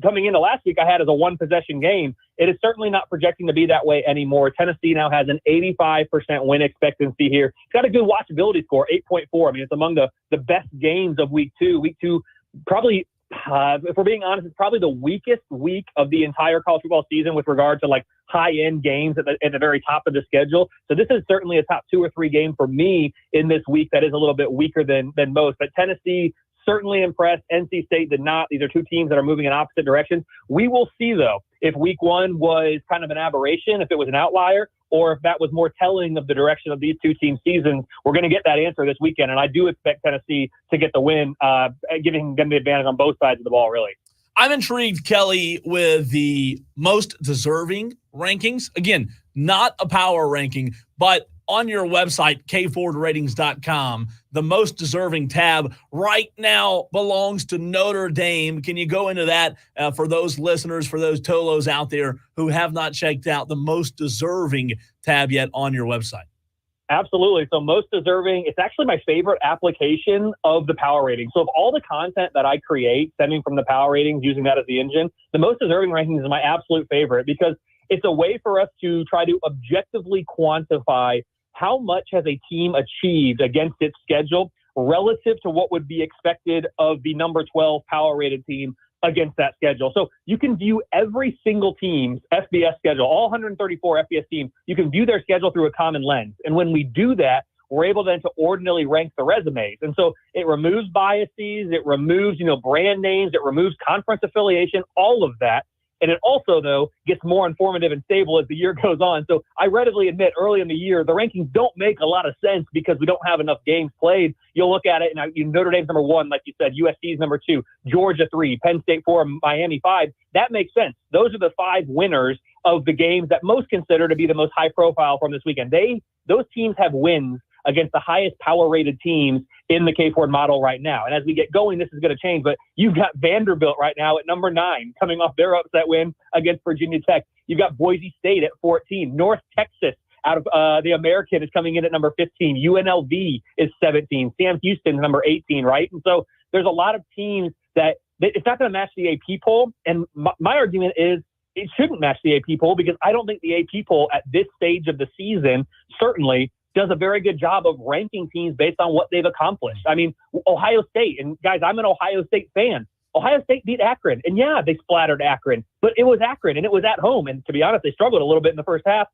coming into last week I had as a one-possession game. It is certainly not projecting to be that way anymore. Tennessee now has an 85% win expectancy here. It's got a good watchability score, 8.4. I mean, it's among the best games of week two. Week two, probably, if we're being honest, it's probably the weakest week of the entire college football season with regard to like high-end games at the very top of the schedule. So this is certainly a top 2 or 3 game for me in this week that is a little bit weaker than most. But Tennessee certainly impressed. NC State did not. These are two teams that are moving in opposite directions. We will see, though, if week one was kind of an aberration, if it was an outlier, or if that was more telling of the direction of these two team seasons. We're going to get that answer this weekend, and I do expect Tennessee to get the win, giving them the advantage on both sides of the ball, really. I'm intrigued, Kelley, with the most deserving rankings. Again, not a power ranking, but on your website, KFordRatings.com, the most deserving tab right now belongs to Notre Dame. Can you go into that for those listeners, for those Tolos out there who have not checked out the most deserving tab yet on your website? Absolutely. So most deserving, it's actually my favorite application of the power rating. So of all the content that I create stemming from the power ratings, using that as the engine, the most deserving rankings is my absolute favorite because it's a way for us to try to objectively quantify how much has a team achieved against its schedule relative to what would be expected of the number 12 power rated team against that schedule. So you can view every single team's FBS schedule, all 134 FBS teams, you can view their schedule through a common lens. And when we do that, we're able then to ordinarily rank the resumes. And so it removes biases, it removes, brand names, it removes conference affiliation, all of that. And it also, though, gets more informative and stable as the year goes on. So I readily admit early in the year, the rankings don't make a lot of sense because we don't have enough games played. You'll look at it and Notre Dame's number 1, like you said, USC's number 2, Georgia 3, Penn State 4, Miami 5. That makes sense. Those are the 5 winners of the games that most consider to be the most high profile from this weekend. Those teams have wins against the highest power-rated teams in the K-Ford model right now. And as we get going, this is going to change. But you've got Vanderbilt right now at number 9, coming off their upset win against Virginia Tech. You've got Boise State at 14. North Texas out of the American is coming in at number 15. UNLV is 17. Sam Houston is number 18, right? And so there's a lot of teams that it's not going to match the AP poll. And my argument is it shouldn't match the AP poll because I don't think the AP poll at this stage of the season certainly does a very good job of ranking teams based on what they've accomplished. I mean, Ohio State, and guys, I'm an Ohio State fan. Ohio State beat Akron, and yeah, they splattered Akron, but it was Akron, and it was at home. And to be honest, they struggled a little bit in the first half.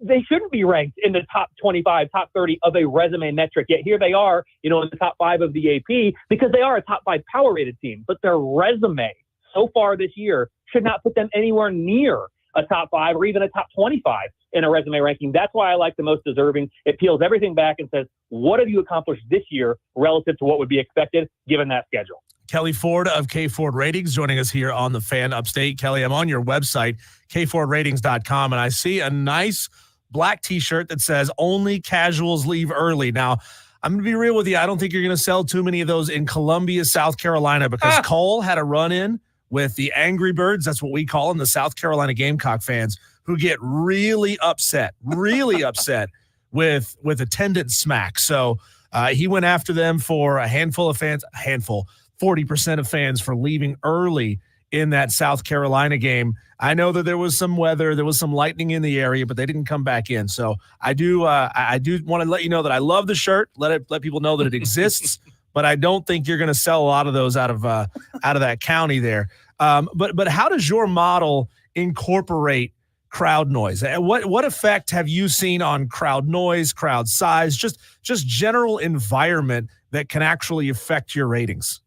They shouldn't be ranked in the top 25, top 30 of a resume metric. Yet here they are, in the top 5 of the AP because they are a top 5 power-rated team. But their resume so far this year should not put them anywhere near a top 5 or even a top 25 in a resume ranking. That's why I like the most deserving. It peels everything back and says, what have you accomplished this year relative to what would be expected given that schedule? Kelley Ford of K-Ford Ratings joining us here on the Fan Upstate. Kelley, I'm on your website, kfordratings.com, and I see a nice black T-shirt that says only casuals leave early. Now, I'm going to be real with you. I don't think you're going to sell too many of those in Columbia, South Carolina, because Cole had a run-in with the Angry Birds. That's what we call them, the South Carolina Gamecock fans, who get really upset with attendance smack. So he went after them for a handful of fans, 40% of fans for leaving early in that South Carolina game. I know that there was some weather, there was some lightning in the area, but they didn't come back in. So I do want to let you know that I love the shirt. Let people know that it exists, but I don't think you're going to sell a lot of those out of that county there. But how does your model incorporate crowd noise? What effect have you seen on crowd noise, crowd size, just general environment that can actually affect your ratings?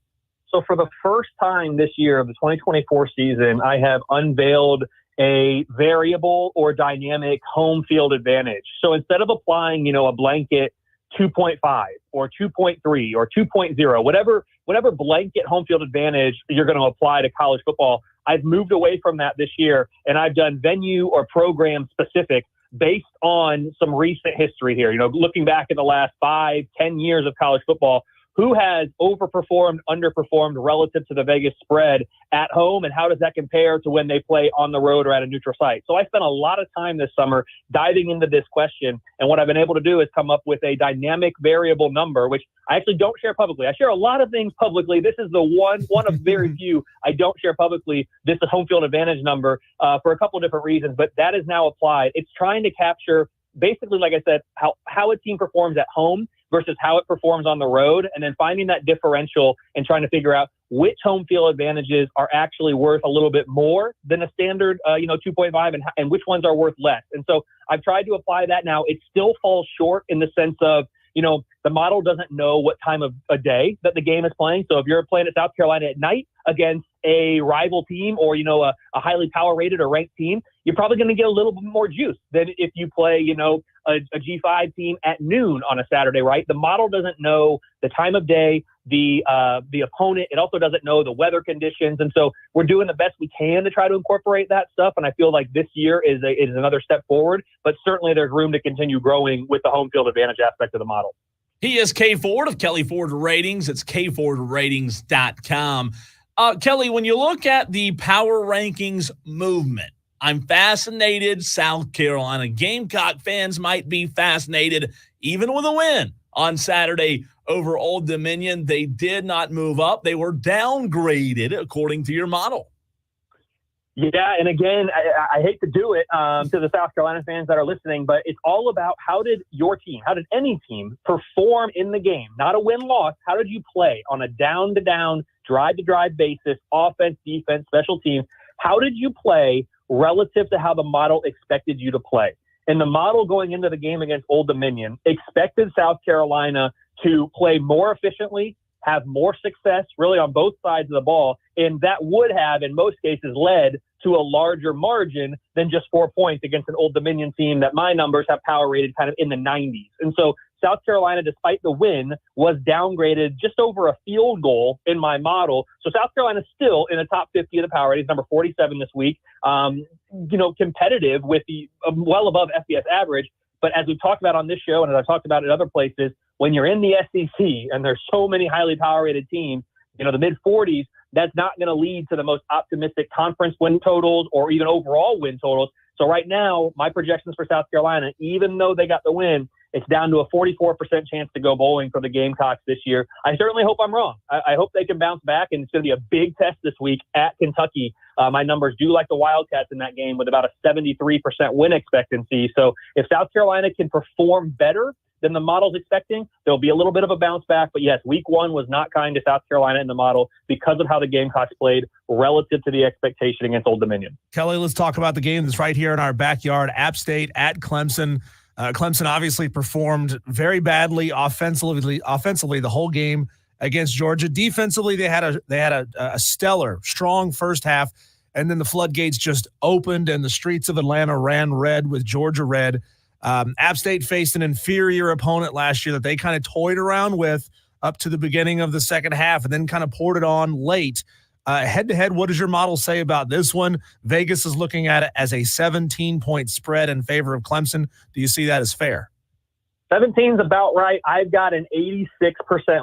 So for the first time this year of the 2024 season, I have unveiled a variable or dynamic home field advantage. So instead of applying, a blanket 2.5 or 2.3 or 2.0, whatever blanket home field advantage you're going to apply to college football, I've moved away from that this year, and I've done venue or program specific based on some recent history here. Looking back at the last 5-10 years of college football, who has overperformed, underperformed relative to the Vegas spread at home, and how does that compare to when they play on the road or at a neutral site? So I spent a lot of time this summer diving into this question, and what I've been able to do is come up with a dynamic variable number, which I actually don't share publicly. I share a lot of things publicly. This is the one of very few I don't share publicly. This is home field advantage number for a couple of different reasons, but that is now applied. It's trying to capture, basically, like I said, how a team performs at home versus how it performs on the road, and then finding that differential and trying to figure out which home field advantages are actually worth a little bit more than a standard, 2.5, and which ones are worth less. And so I've tried to apply that now. It still falls short in the sense of, the model doesn't know what time of a day that the game is playing. So if you're playing at South Carolina at night against a rival team or, a highly power rated or ranked team, you're probably going to get a little bit more juice than if you play, a G5 team at noon on a Saturday, right? The model doesn't know the time of day, the opponent. It also doesn't know the weather conditions. And so we're doing the best we can to try to incorporate that stuff. And I feel like this year is another step forward, but certainly there's room to continue growing with the home field advantage aspect of the model. He is K Ford of Kelley Ford Ratings. It's kfordratings.com. Kelley, when you look at the power rankings movement, I'm fascinated. South Carolina Gamecock fans might be fascinated, even with a win on Saturday over Old Dominion. They did not move up. They were downgraded according to your model. Yeah, and again, I hate to do it to the South Carolina fans that are listening, but it's all about how did any team perform in the game? Not a win-loss. How did you play on a down-to-down, drive-to-drive basis, offense, defense, special teams? How did you play relative to how the model expected you to play? And the model going into the game against Old Dominion expected South Carolina to play more efficiently, have more success really on both sides of the ball. And that would have, in most cases, led to a larger margin than just 4 points against an Old Dominion team that my numbers have power rated kind of in the 90s. And so South Carolina, despite the win, was downgraded just over a field goal in my model. So South Carolina is still in the top 50 of the power ratings, number 47 this week, competitive with the well above FBS average. But as we've talked about on this show and as I've talked about at other places, when you're in the SEC and there's so many highly power rated teams, the mid 40s, that's not going to lead to the most optimistic conference win totals or even overall win totals. So right now, my projections for South Carolina, even though they got the win, it's down to a 44% chance to go bowling for the Gamecocks this year. I certainly hope I'm wrong. I hope they can bounce back, and it's going to be a big test this week at Kentucky. My numbers do like the Wildcats in that game with about a 73% win expectancy. So if South Carolina can perform better than the model's expecting, there'll be a little bit of a bounce back. But yes, week one was not kind to South Carolina in the model because of how the Gamecocks played relative to the expectation against Old Dominion. Kelly, let's talk about the game that's right here in our backyard. App State at Clemson. Clemson obviously performed very badly offensively the whole game against Georgia. Defensively, they had a stellar, strong first half, and then the floodgates just opened and the streets of Atlanta ran red with Georgia red. App State faced an inferior opponent last year that they kind of toyed around with up to the beginning of the second half and then kind of poured it on late. Head-to-head, what does your model say about this one? Vegas is looking at it as a 17-point spread in favor of Clemson. Do you see that as fair? 17 is about right. I've got an 86%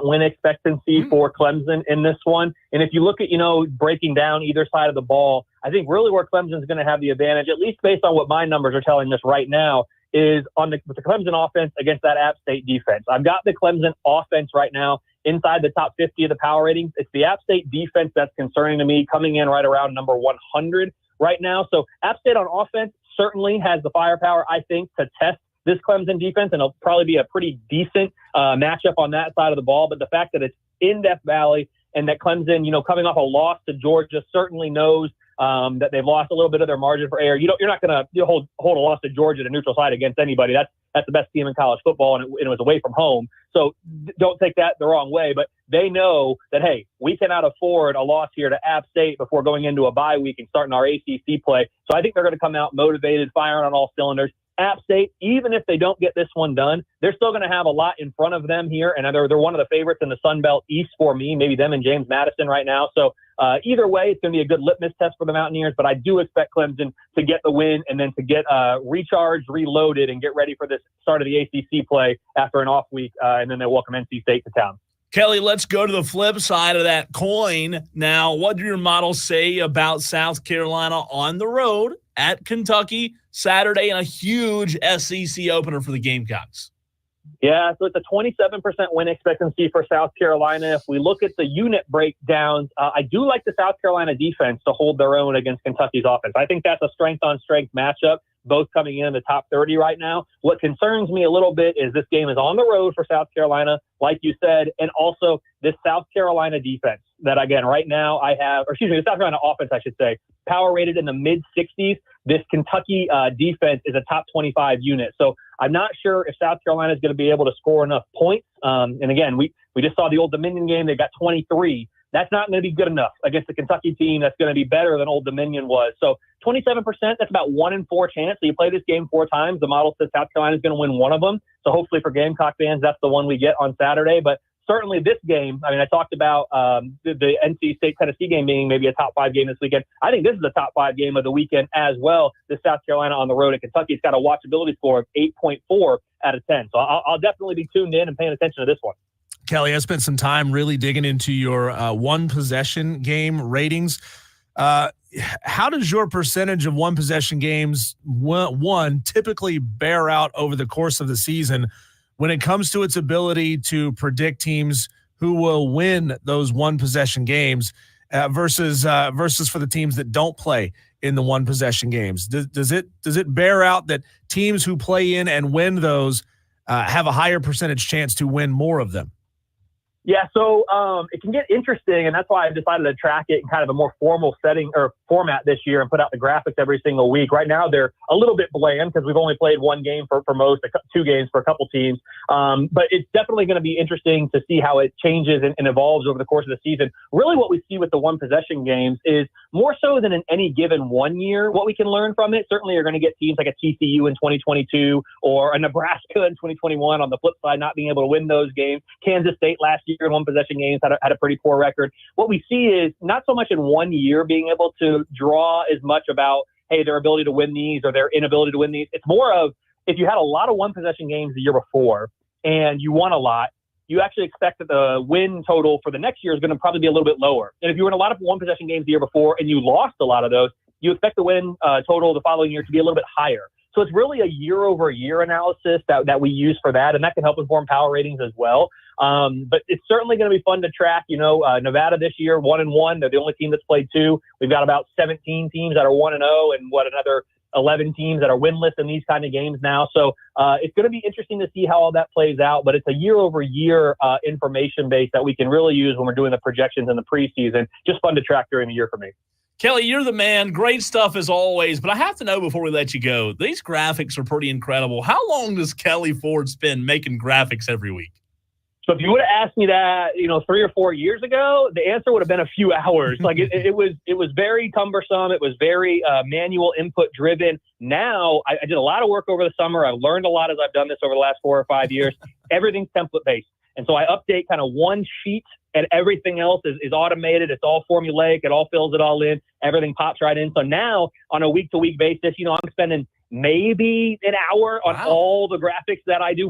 win expectancy for Clemson in this one. And if you look at, breaking down either side of the ball, I think really where Clemson's going to have the advantage, at least based on what my numbers are telling us right now, is with the Clemson offense against that App State defense. I've got the Clemson offense right now inside the top 50 of the power ratings. It's the App State defense that's concerning to me, coming in right around number 100 right now. So App State on offense certainly has the firepower, I think, to test this Clemson defense, and it'll probably be a pretty decent matchup on that side of the ball. But the fact that it's in Death Valley and that Clemson, coming off a loss to Georgia, certainly knows that they've lost a little bit of their margin for error. You're not going to hold a loss to Georgia to neutral site against anybody. That's the best team in college football, and it was away from home. So don't take that the wrong way. But they know that, hey, we cannot afford a loss here to App State before going into a bye week and starting our ACC play. So I think they're going to come out motivated, firing on all cylinders. App State, even if they don't get this one done, they're still going to have a lot in front of them here, and they're one of the favorites in the Sun Belt East for me, maybe them and James Madison right now. So either way, it's going to be a good litmus test for the Mountaineers, but I do expect Clemson to get the win and then to get recharged, reloaded, and get ready for this start of the ACC play after an off week, and then they'll welcome NC State to town. Kelly, let's go to the flip side of that coin. Now, what do your models say about South Carolina on the road at Kentucky Saturday and a huge SEC opener for the Gamecocks? Yeah, so it's a 27% win expectancy for South Carolina. If we look at the unit breakdowns, I do like the South Carolina defense to hold their own against Kentucky's offense. I think that's a strength-on-strength matchup, both coming in the top 30 right now. What concerns me a little bit is this game is on the road for South Carolina, like you said, and also this South Carolina defense that, again, right now the South Carolina offense, I should say, power rated in the mid-60s. This Kentucky defense is a top 25 unit. So I'm not sure if South Carolina is going to be able to score enough points. And again, we just saw the Old Dominion game. They got 23. That's not going to be good enough against the Kentucky team that's going to be better than Old Dominion was. So 27%, that's about 1 in 4 chance. So you play this game 4 times. The model says South Carolina is going to win one of them. So hopefully for Gamecock fans, that's the one we get on Saturday. But certainly this game, I talked about the NC State-Tennessee game being maybe a top 5 game this weekend. I think this is the top 5 game of the weekend as well. The South Carolina on the road at Kentucky. It's got a watchability score of 8.4 out of 10. So I'll definitely be tuned in and paying attention to this one. Kelly, I spent some time really digging into your one-possession game ratings. How does your percentage of one-possession games, typically bear out over the course of the season when it comes to its ability to predict teams who will win those one-possession games versus for the teams that don't play in the one-possession games? Does it bear out that teams who play in and win those have a higher percentage chance to win more of them? Yeah, so it can get interesting, and that's why I've decided to track it in kind of a more formal setting or format this year and put out the graphics every single week. Right now, they're a little bit bland because we've only played one game for most, 2 games for a couple teams. But it's definitely going to be interesting to see how it changes and evolves over the course of the season. Really what we see with the one possession games is more so than in any given 1 year, what we can learn from it. Certainly you're going to get teams like a TCU in 2022 or a Nebraska in 2021 on the flip side, not being able to win those games. Kansas State last year in one possession games had a pretty poor record. What we see is not so much in 1 year being able to draw as much about, hey, their ability to win these or their inability to win these. It's more of if you had a lot of one possession games the year before and you won a lot, you actually expect that the win total for the next year is going to probably be a little bit lower. And if you were in a lot of one possession games the year before and you lost a lot of those, you expect the win total the following year to be a little bit higher. So it's really a year-over-year analysis that we use for that, and that can help inform power ratings as well. But it's certainly going to be fun to track. Nevada this year, 1-1. They're the only team that's played 2. We've got about 17 teams that are 1-0 and another 11 teams that are winless in these kind of games now. So it's going to be interesting to see how all that plays out. But it's a year-over-year information base that we can really use when we're doing the projections in the preseason. Just fun to track during the year for me. Kelley, you're the man. Great stuff as always. But I have to know before we let you go, these graphics are pretty incredible. How long does Kelley Ford spend making graphics every week? So if you would have asked me that, 3 or 4 years ago, the answer would have been a few hours. Like it was very cumbersome. It was very manual input driven. Now I did a lot of work over the summer. I've learned a lot as I've done this over the last 4 or 5 years. Everything's template based. And so I update kind of one sheet and everything else is automated. It's all formulaic. It all fills it all in. Everything pops right in. So now on a week to week basis, I'm spending maybe an hour on all the graphics that I do,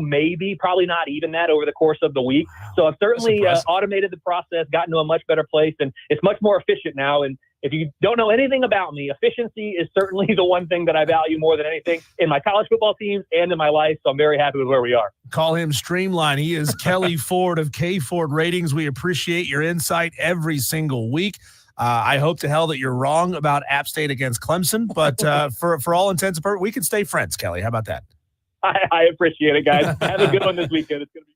probably not even that over the course of the week. So I've certainly automated the process, gotten to a much better place, and it's much more efficient now. And if you don't know anything about me, efficiency is certainly the one thing that I value more than anything in my college football teams and in my life. So I'm very happy with where we are. Call him Streamline. He is Kelley Ford of K Ford Ratings. We appreciate your insight every single week. I hope to hell that you're wrong about App State against Clemson, but for all intents and purposes, we can stay friends, Kelley. How about that? I appreciate it, guys. Have a good one this weekend. It's going to be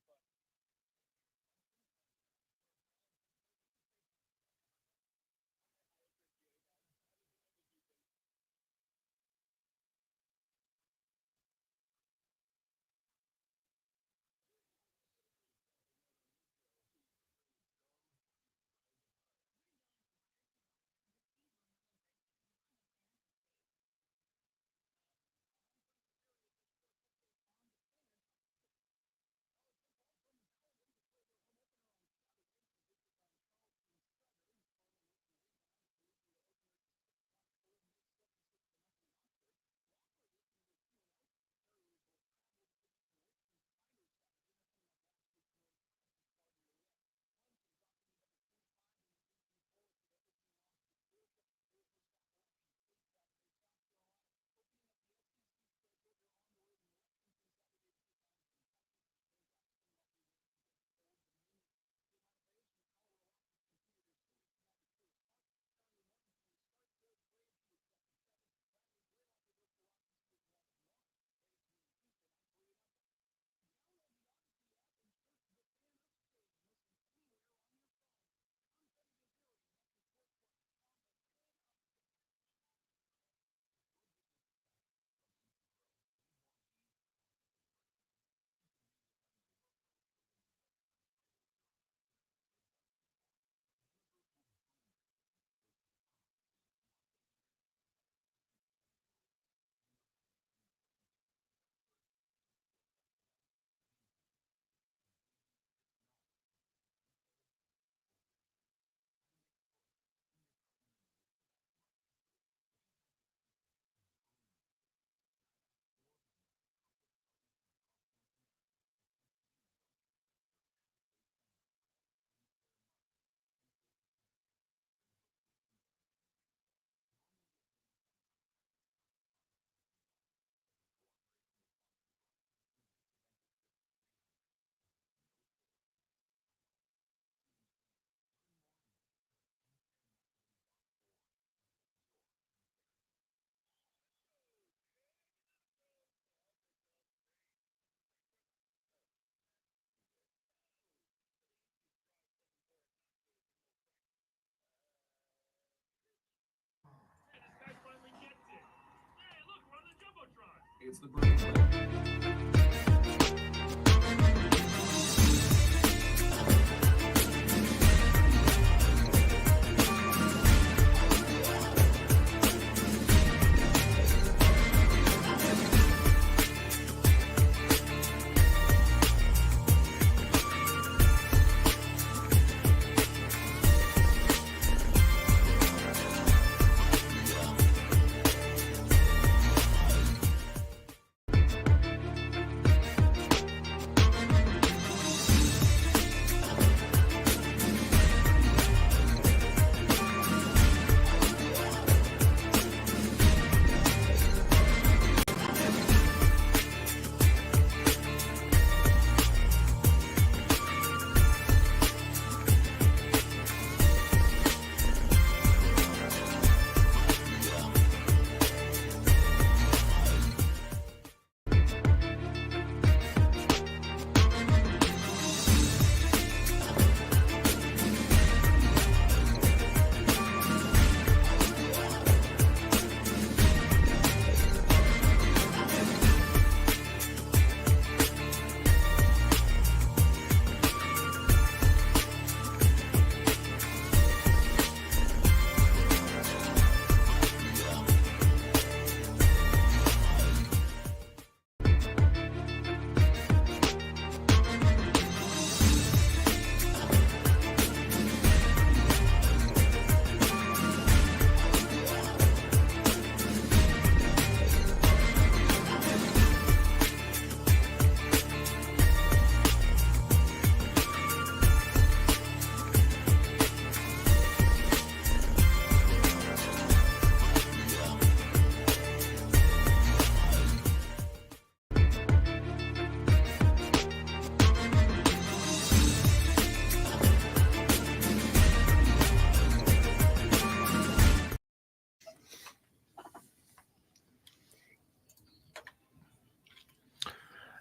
It's the Bruins.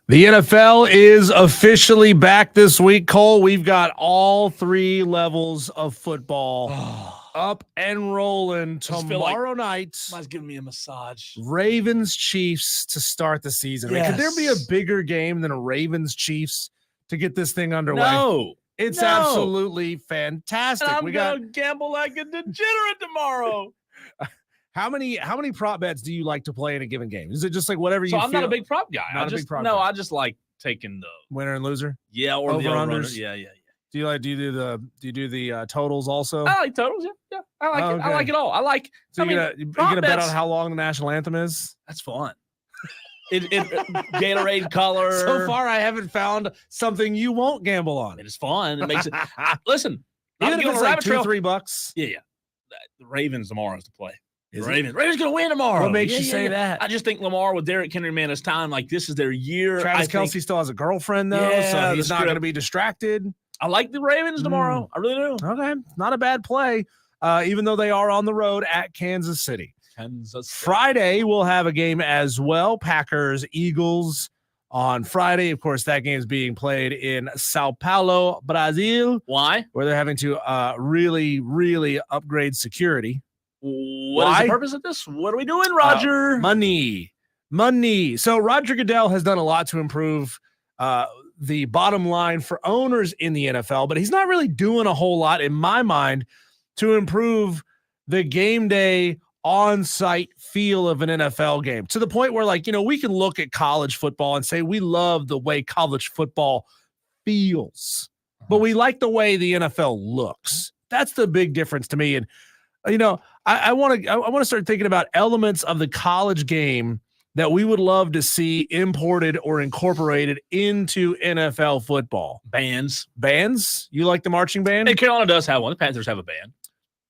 The NFL is officially back this week, Cole. We've got all 3 levels of football up and rolling tomorrow night. Somebody's giving me a massage. Ravens Chiefs to start the season. Yes. Could there be a bigger game than a Ravens Chiefs to get this thing underway? No. It's No. absolutely fantastic. And I'm going to gamble like a degenerate tomorrow. How many prop bets do you like to play in a given game? Is it just like whatever you feel? I'm not a big prop guy. Not a big prop guy. I just like taking the winner and loser. Yeah, or the over-unders. Yeah. Do you do the totals also? I like totals. Yeah. I like it. Okay. I like it all. I like. So you're gonna bet on bets. how long the national anthem is? That's fun. It Gatorade color. So far, I haven't found something you won't gamble on. It is fun. It makes it. Listen, even if it's like $2-3. Yeah. The Ravens tomorrow is to play. Is it? Ravens going to win tomorrow. What makes you say that? I just think Lamar with Derrick Henry, man, it's time. Like, this is their year. Travis Kelce still has a girlfriend, though, so he's not going to be distracted. I like the Ravens tomorrow. I really do. Okay. Not a bad play, even though they are on the road at Kansas City. Friday, we'll have a game as well. Packers, Eagles on Friday. Of course, that game is being played in Sao Paulo, Brazil. Why? Where they're having to really, really upgrade security. What is the purpose of this? What are we doing, Roger? Money. So Roger Goodell has done a lot to improve the bottom line for owners in the NFL, but he's not really doing a whole lot, in my mind, to improve the game day on-site feel of an NFL game, to the point where, like, we can look at college football and say we love the way college football feels, but we like the way the NFL looks. That's the big difference to me. And I want to start thinking about elements of the college game that we would love to see imported or incorporated into NFL football. Bands. You like the marching band? Hey, Carolina does have one. The Panthers have a band.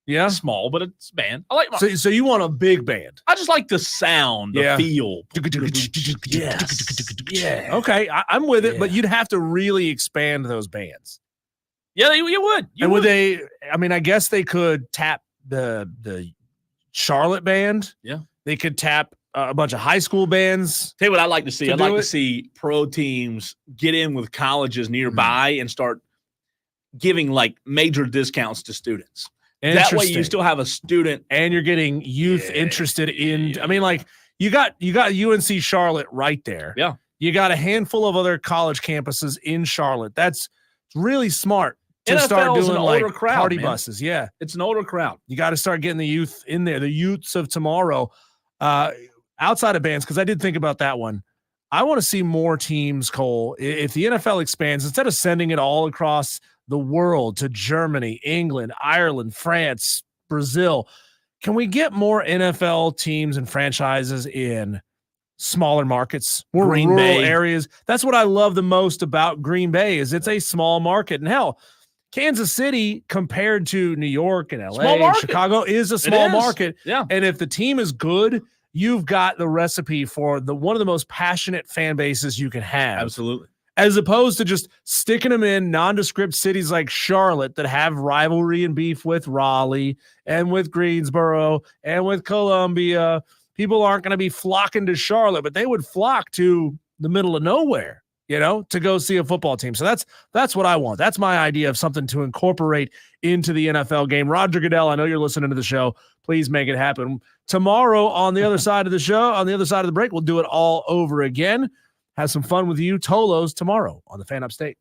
Yeah, small, but it's a band. I like. So you want a big band? I just like the sound, the feel. Yeah. Okay, I'm with it, but you'd have to really expand those bands. Yeah, you would. Would they? I mean, I guess they could tap the Charlotte band. Yeah, they could tap a bunch of high school bands. Tell you what I'd like to see. I'd like to see pro teams get in with colleges nearby and start giving like major discounts to students. That way you still have a student. And you're getting youth interested in, I mean, like, you got UNC Charlotte right there. Yeah. You got a handful of other college campuses in Charlotte. That's really smart to NFL start is doing an like older crowd, party man. buses. Yeah. It's an older crowd. You got to start getting the youth in there, the youths of tomorrow. Outside of bands, because I did think about that one. I want to see more teams, Cole. If the NFL expands, instead of sending it all across the world to Germany, England, Ireland, France, Brazil, can we get more NFL teams and franchises in smaller markets, more Green rural Bay areas? That's what I love the most about Green Bay is it's a small market. And hell, Kansas City compared to New York and LA and Chicago is a small market. Yeah. And if the team is good, you've got the recipe for one of the most passionate fan bases you can have. Absolutely. As opposed to just sticking them in nondescript cities like Charlotte that have rivalry and beef with Raleigh and with Greensboro and with Columbia. People aren't going to be flocking to Charlotte, but they would flock to the middle of nowhere, to go see a football team. So that's what I want. That's my idea of something to incorporate into the NFL game. Roger Goodell, I know you're listening to the show. Please make it happen. Tomorrow on the other side of the show, on the other side of the break, we'll do it all over again. Have some fun with you, Tolos, tomorrow on the Fan Upstate.